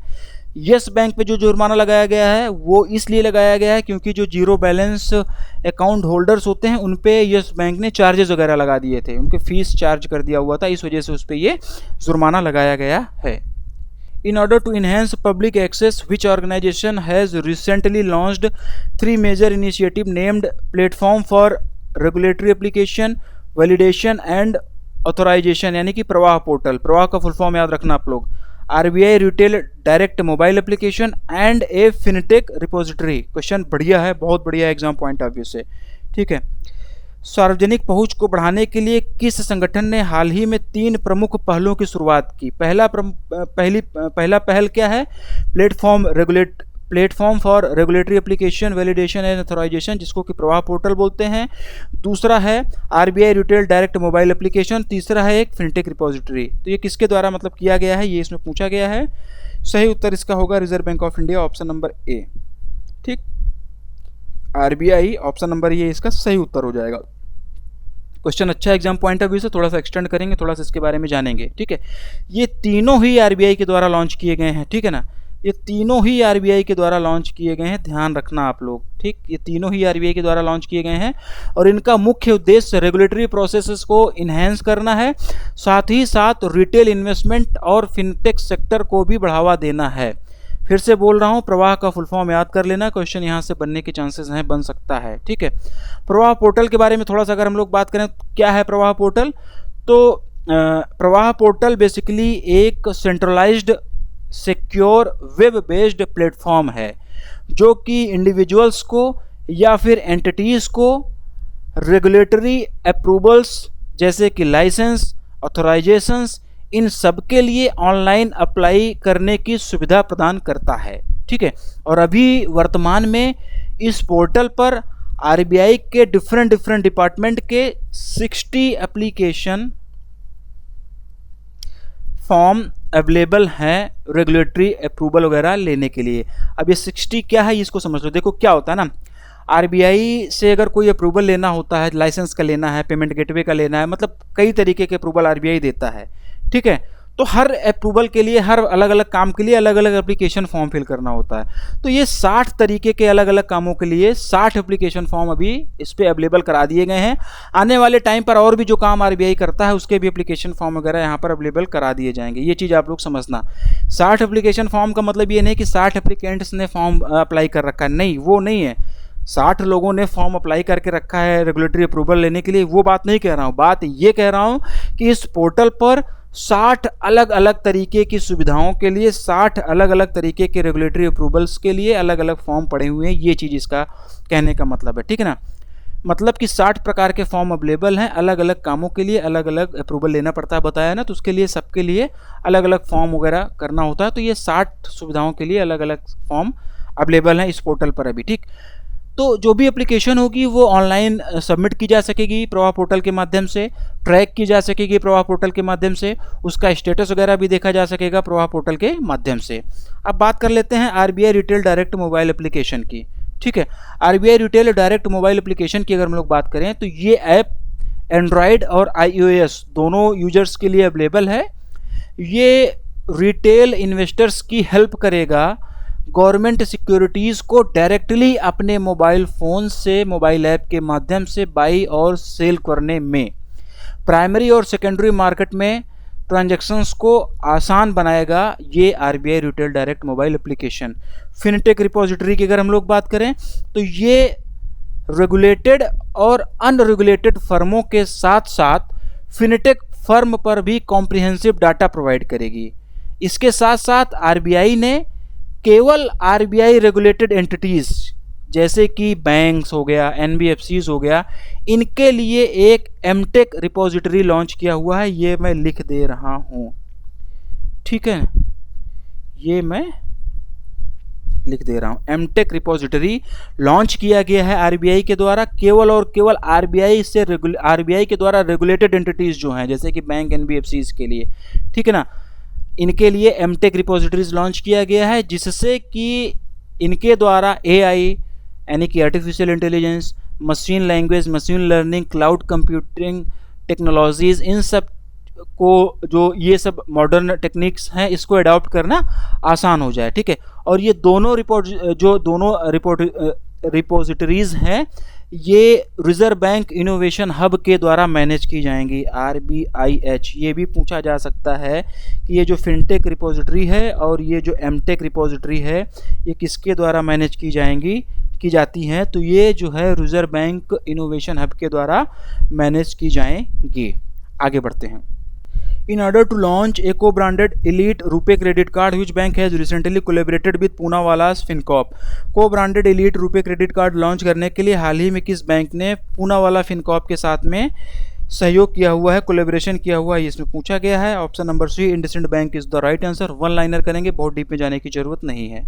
यस बैंक पे जो जुर्माना लगाया गया है वो इसलिए लगाया गया है क्योंकि जो जीरो बैलेंस अकाउंट होल्डर्स होते हैं उन पे यस बैंक ने चार्जेस वगैरह लगा दिए थे, उनके फीस चार्ज कर दिया हुआ था, इस वजह से उस पर ये जुर्माना लगाया गया है। In order to enhance public access, which organization has recently launched 3 major initiatives named Platform for Regulatory Application, Validation and Authorization, यानी कि प्रवाह पोर्टल। प्रवाह का फुल फॉर्म याद रखना आप लोग, RBI retail direct mobile application and A fintech repository. Question बढ़िया है, बहुत बढ़िया एग्जाम पॉइंट ऑफ व्यू से। ठीक है, सार्वजनिक पहुंच को बढ़ाने के लिए किस संगठन ने हाल ही में 3 प्रमुख पहलों की शुरुआत की? पहला पहल क्या है? Platform for regulatory application validation and authorisation, जिसको कि प्रवाह पोर्टल बोलते हैं। दूसरा है RBI retail direct mobile application. तीसरा है एक फिनटेक रिपोजिटरी। तो ये किसके द्वारा मतलब किया गया है, ये इसमें पूछा गया है। सही उत्तर इसका होगा reserve bank of India, option number ए। ठीक, आरबीआई ऑप्शन नंबर ये इसका सही उत्तर हो जाएगा। क्वेश्चन अच्छा एग्जाम पॉइंट ऑफ व्यू से, थोड़ा सा एक्सटेंड करेंगे, थोड़ा सा इसके बारे में जानेंगे। ठीक है, ये तीनों ही आरबीआई के द्वारा लॉन्च किए गए हैं। ठीक है ना, ये तीनों ही आरबीआई के द्वारा लॉन्च किए गए हैं, ध्यान रखना आप लोग। ठीक, ये तीनों ही आरबीआई के द्वारा लॉन्च किए गए हैं और इनका मुख्य उद्देश्य रेगुलेटरी प्रोसेसेस को इन्हेंस करना है, साथ ही साथ रिटेल इन्वेस्टमेंट और फिनटेक सेक्टर को भी बढ़ावा देना है। फिर से बोल रहा हूँ, प्रवाह का फुल फॉर्म याद कर लेना, क्वेश्चन यहाँ से बनने के चांसेस हैं, बन सकता है। ठीक है, प्रवाह पोर्टल के बारे में थोड़ा सा अगर हम लोग बात करें, क्या है प्रवाह पोर्टल? तो प्रवाह पोर्टल बेसिकली एक centralised secure web based platform है जो कि इंडिविजुअल्स को या फिर एंटिटीज़ को रेगुलेटरी अप्रूवल्स जैसे कि लाइसेंस, ऑथराइजेशंस, इन सब के लिए ऑनलाइन अप्लाई करने की सुविधा प्रदान करता है। ठीक है, और अभी वर्तमान में इस पोर्टल पर आरबीआई के डिफरेंट डिपार्टमेंट के 60 एप्लीकेशन फॉर्म अवेलेबल हैं रेगुलेटरी अप्रूवल वगैरह लेने के लिए। अब ये 60 क्या है, इसको समझ लो। देखो क्या होता है ना, आरबीआई से अगर कोई अप्रूवल लेना होता है, लाइसेंस का लेना है, पेमेंट गेटवे का लेना है, मतलब कई तरीके के अप्रूवल आरबीआई देता है। ठीक है, तो हर अप्रूवल के लिए, हर अलग अलग काम के लिए अलग अलग एप्लीकेशन फॉर्म फिल करना होता है। तो ये 60 तरीके के अलग अलग कामों के लिए 60 एप्लीकेशन फॉर्म अभी इस पर अवेलेबल करा दिए गए हैं। आने वाले टाइम पर और भी जो काम आरबीआई करता है उसके भी एप्लीकेशन फॉर्म वगैरह यहाँ पर अवेलेबल करा दिए जाएंगे। ये चीज़ आप लोग समझना। 60 एप्लीकेशन फॉर्म का मतलब ये नहीं कि 60 एप्लीकेंट्स ने फॉर्म अप्लाई कर रखा है, नहीं, वो नहीं है। 60 लोगों ने फॉर्म अप्लाई करके रखा है रेगुलेटरी अप्रूवल लेने के लिए, वो बात नहीं कह रहा हूँ। बात ये कह रहा हूँ कि इस पोर्टल पर 60 अलग अलग तरीके की सुविधाओं के लिए, 60 अलग अलग तरीके के रेगुलेटरी अप्रूवल्स के लिए अलग अलग फॉर्म पड़े हुए हैं। ये चीज़ इसका कहने का मतलब है। ठीक है ना, मतलब कि 60 प्रकार के फॉर्म अवेलेबल हैं, अलग अलग कामों के लिए अलग अलग अप्रूवल लेना पड़ता है, बताया ना, तो उसके लिए सबके लिए अलग अलग फॉर्म वगैरह करना होता है। तो ये 60 सुविधाओं के लिए अलग अलग फॉर्म अवेलेबल हैं इस पोर्टल पर अभी। ठीक, तो जो भी एप्लीकेशन होगी वो ऑनलाइन सबमिट की जा सकेगी प्रवाह पोर्टल के माध्यम से, ट्रैक की जा सकेगी प्रवाह पोर्टल के माध्यम से, उसका स्टेटस वगैरह भी देखा जा सकेगा प्रवाह पोर्टल के माध्यम से। अब बात कर लेते हैं RBI retail direct mobile application की। ठीक है, RBI retail direct mobile application की अगर हम लोग बात करें तो ये ऐप एंड्रॉयड और iOS दोनों यूजर्स के लिए अवेलेबल है। ये रिटेल इन्वेस्टर्स की हेल्प करेगा गवर्नमेंट सिक्योरिटीज़ को डायरेक्टली अपने मोबाइल फ़ोन से, मोबाइल ऐप के माध्यम से बाई और सेल करने में। प्राइमरी और सेकेंडरी मार्केट में ट्रांजैक्शंस को आसान बनाएगा ये RBI retail direct mobile application. Fintech repository की अगर हम लोग बात करें तो ये रेगुलेटेड और अनरेगुलेटेड फर्मों के साथ साथ फिनटेक फर्म पर भी कॉम्प्रिहेंसिव डाटा प्रोवाइड करेगी। इसके साथ साथ आरबीआई ने केवल आरबीआई रेगुलेटेड एंटिटीज जैसे कि बैंक्स हो गया, एनबीएफसीज हो गया, इनके लिए एक एमटेक रिपोजिटरी लॉन्च किया हुआ है। ये मैं लिख दे रहा हूं, ठीक है, ये मैं लिख दे रहा हूं। एमटेक रिपोजिटरी लॉन्च किया गया है आरबीआई के द्वारा, केवल और केवल आरबीआई के द्वारा रेगुलेटेड एंटिटीज जो हैं जैसे कि बैंक, एनबीएफसीज के लिए, ठीक है ना, इनके लिए एमटेक रिपोजिटरीज लॉन्च किया गया है, जिससे कि इनके द्वारा एआई यानी कि artificial intelligence, machine language, machine learning, cloud computing technologies, इन सब को, जो ये सब मॉडर्न टेक्निक्स हैं, इसको अडॉप्ट करना आसान हो जाए, ठीक है। और ये दोनों रिपोजिटरीज हैं, ये रिजर्व बैंक इनोवेशन हब के द्वारा मैनेज की जाएंगी, RBIH। ये भी पूछा जा सकता है कि ये जो फिनटेक रिपोजिटरी है और ये जो एमटेक रिपोजिटरी है, ये किसके द्वारा मैनेज की जाती हैं, तो ये जो है रिजर्व बैंक इनोवेशन हब के द्वारा मैनेज की जाएंगी। आगे बढ़ते हैं। In order to launch a co-branded elite RuPay credit card, which bank has recently collaborated with Poonawala's FinCorp? Co-branded elite RuPay credit card launch करने के लिए हाल ही में किस बैंक ने पूनावाला फिनकॉर्प के साथ में सहयोग किया हुआ है, कोलेबोरेशन किया हुआ है, इसमें पूछा गया है। Option number C, IndusInd bank is the right answer. One liner करेंगे, बहुत डीप में जाने की जरूरत नहीं है।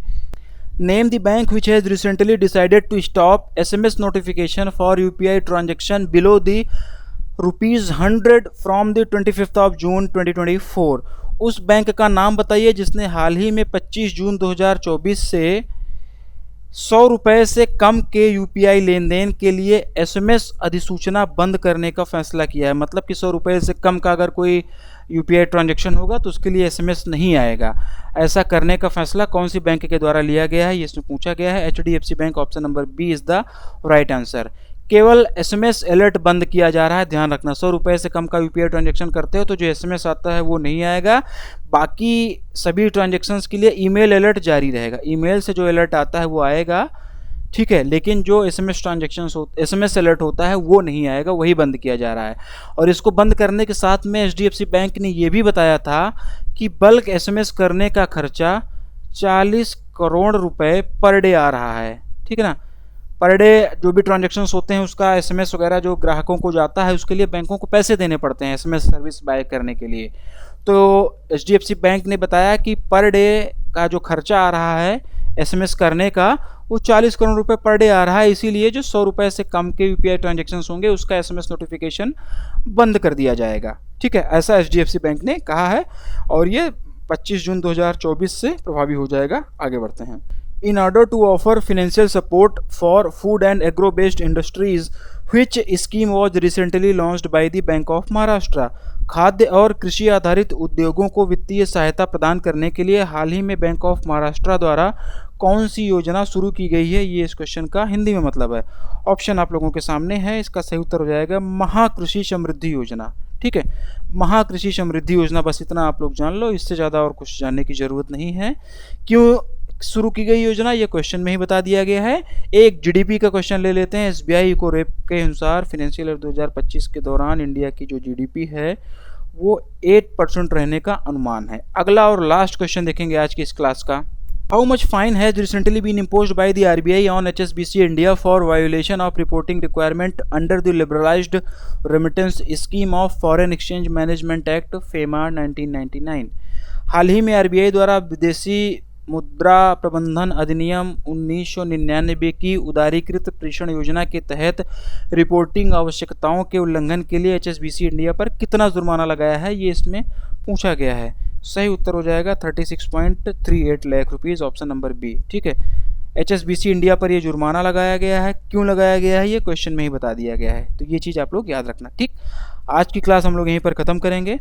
Name the bank which has recently decided to stop SMS notification for UPI transaction below the ₹100 from the 25th of June 2024। उस bank का नाम बताइए जिसने हाल ही में 25 जून 2024 से 100 रुपये से कम के यूपीआई लेन देन के लिए एसएमएस अधिसूचना बंद करने का फैसला किया है। मतलब कि 100 रुपये से कम का अगर कोई यूपीआई ट्रांजैक्शन होगा तो उसके लिए एसएमएस नहीं आएगा। ऐसा करने का फैसला कौन सी बैंक के द्वारा लिया गया है, ये इसमें पूछा गया है। HDFC bank, option number B is the right answer. केवल एसएमएस अलर्ट बंद किया जा रहा है, ध्यान रखना। 100 रुपये से कम का यूपीआई ट्रांजैक्शन करते हो तो जो एसएमएस आता है वो नहीं आएगा, बाकी सभी ट्रांजैक्शंस के लिए ईमेल अलर्ट जारी रहेगा। ईमेल से जो अलर्ट आता है वो आएगा, ठीक है, लेकिन जो एसएमएस एसएमएस अलर्ट होता है वो नहीं आएगा, वही बंद किया जा रहा है। और इसको बंद करने के साथ में एचडीएफसी बैंक ने ये भी बताया था कि बल्क एसएमएस करने का खर्चा 40 करोड़ रुपए पर डे आ रहा है, ठीक है ना। पर डे जो भी ट्रांजैक्शंस होते हैं उसका एसएमएस वगैरह जो ग्राहकों को जाता है उसके लिए बैंकों को पैसे देने पड़ते हैं एसएमएस सर्विस बाय करने के लिए। तो एचडीएफसी बैंक ने बताया कि पर डे का जो खर्चा आ रहा है एसएमएस करने का वो 40 करोड़ रुपए पर डे आ रहा है, इसीलिए जो 100 रुपये से कम के यूपीआई ट्रांजैक्शंस होंगे उसका एसएमएस नोटिफिकेशन बंद कर दिया जाएगा, ठीक है। ऐसा एचडीएफसी बैंक ने कहा है और ये 25 जून 2024 से प्रभावी हो जाएगा। आगे बढ़ते हैं। In order to offer financial support for food and agro-based industries, which scheme was recently launched by the Bank of Maharashtra? खाद्य और कृषि आधारित उद्योगों को वित्तीय सहायता प्रदान करने के लिए हाल ही में बैंक ऑफ महाराष्ट्र द्वारा कौन सी योजना शुरू की गई है, ये इस क्वेश्चन का हिंदी में मतलब है। ऑप्शन आप लोगों के सामने है, इसका सही उत्तर हो जाएगा महाकृषि समृद्धि योजना, ठीक है। महाकृषि समृद्धि योजना, बस इतना आप लोग जान लो, इससे ज़्यादा और कुछ जानने की ज़रूरत नहीं है। क्यों शुरू की गई योजना ये क्वेश्चन में ही बता दिया गया है। एक जीडीपी का क्वेश्चन ले लेते हैं। एसबीआई को रेप के अनुसार फाइनेंशियल ईयर 2025 के दौरान इंडिया की जो जीडीपी है वो 8% रहने का अनुमान है। अगला और लास्ट क्वेश्चन देखेंगे आज की इस क्लास का। How much fine has recently been imposed by the RBI on HSBC India for violation of reporting requirement under the liberalised remittance scheme of foreign exchange management act FEMA 1999। हाल ही में RBI द्वारा विदेशी मुद्रा प्रबंधन अधिनियम 1999 की उदारीकृत प्रेषण योजना के तहत रिपोर्टिंग आवश्यकताओं के उल्लंघन के लिए एचएसबीसी इंडिया पर कितना जुर्माना लगाया है, ये इसमें पूछा गया है। सही उत्तर हो जाएगा 36.38 lakh rupees, option number B, ठीक है। एचएसबीसी इंडिया पर ये जुर्माना लगाया गया है, क्यों लगाया गया है ये क्वेश्चन में ही बता दिया गया है, तो ये चीज़ आप लोग याद रखना, ठीक। आज की क्लास हम लोग यहीं पर ख़त्म करेंगे।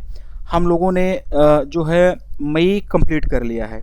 हम लोगों ने जो है मई कंप्लीट कर लिया है।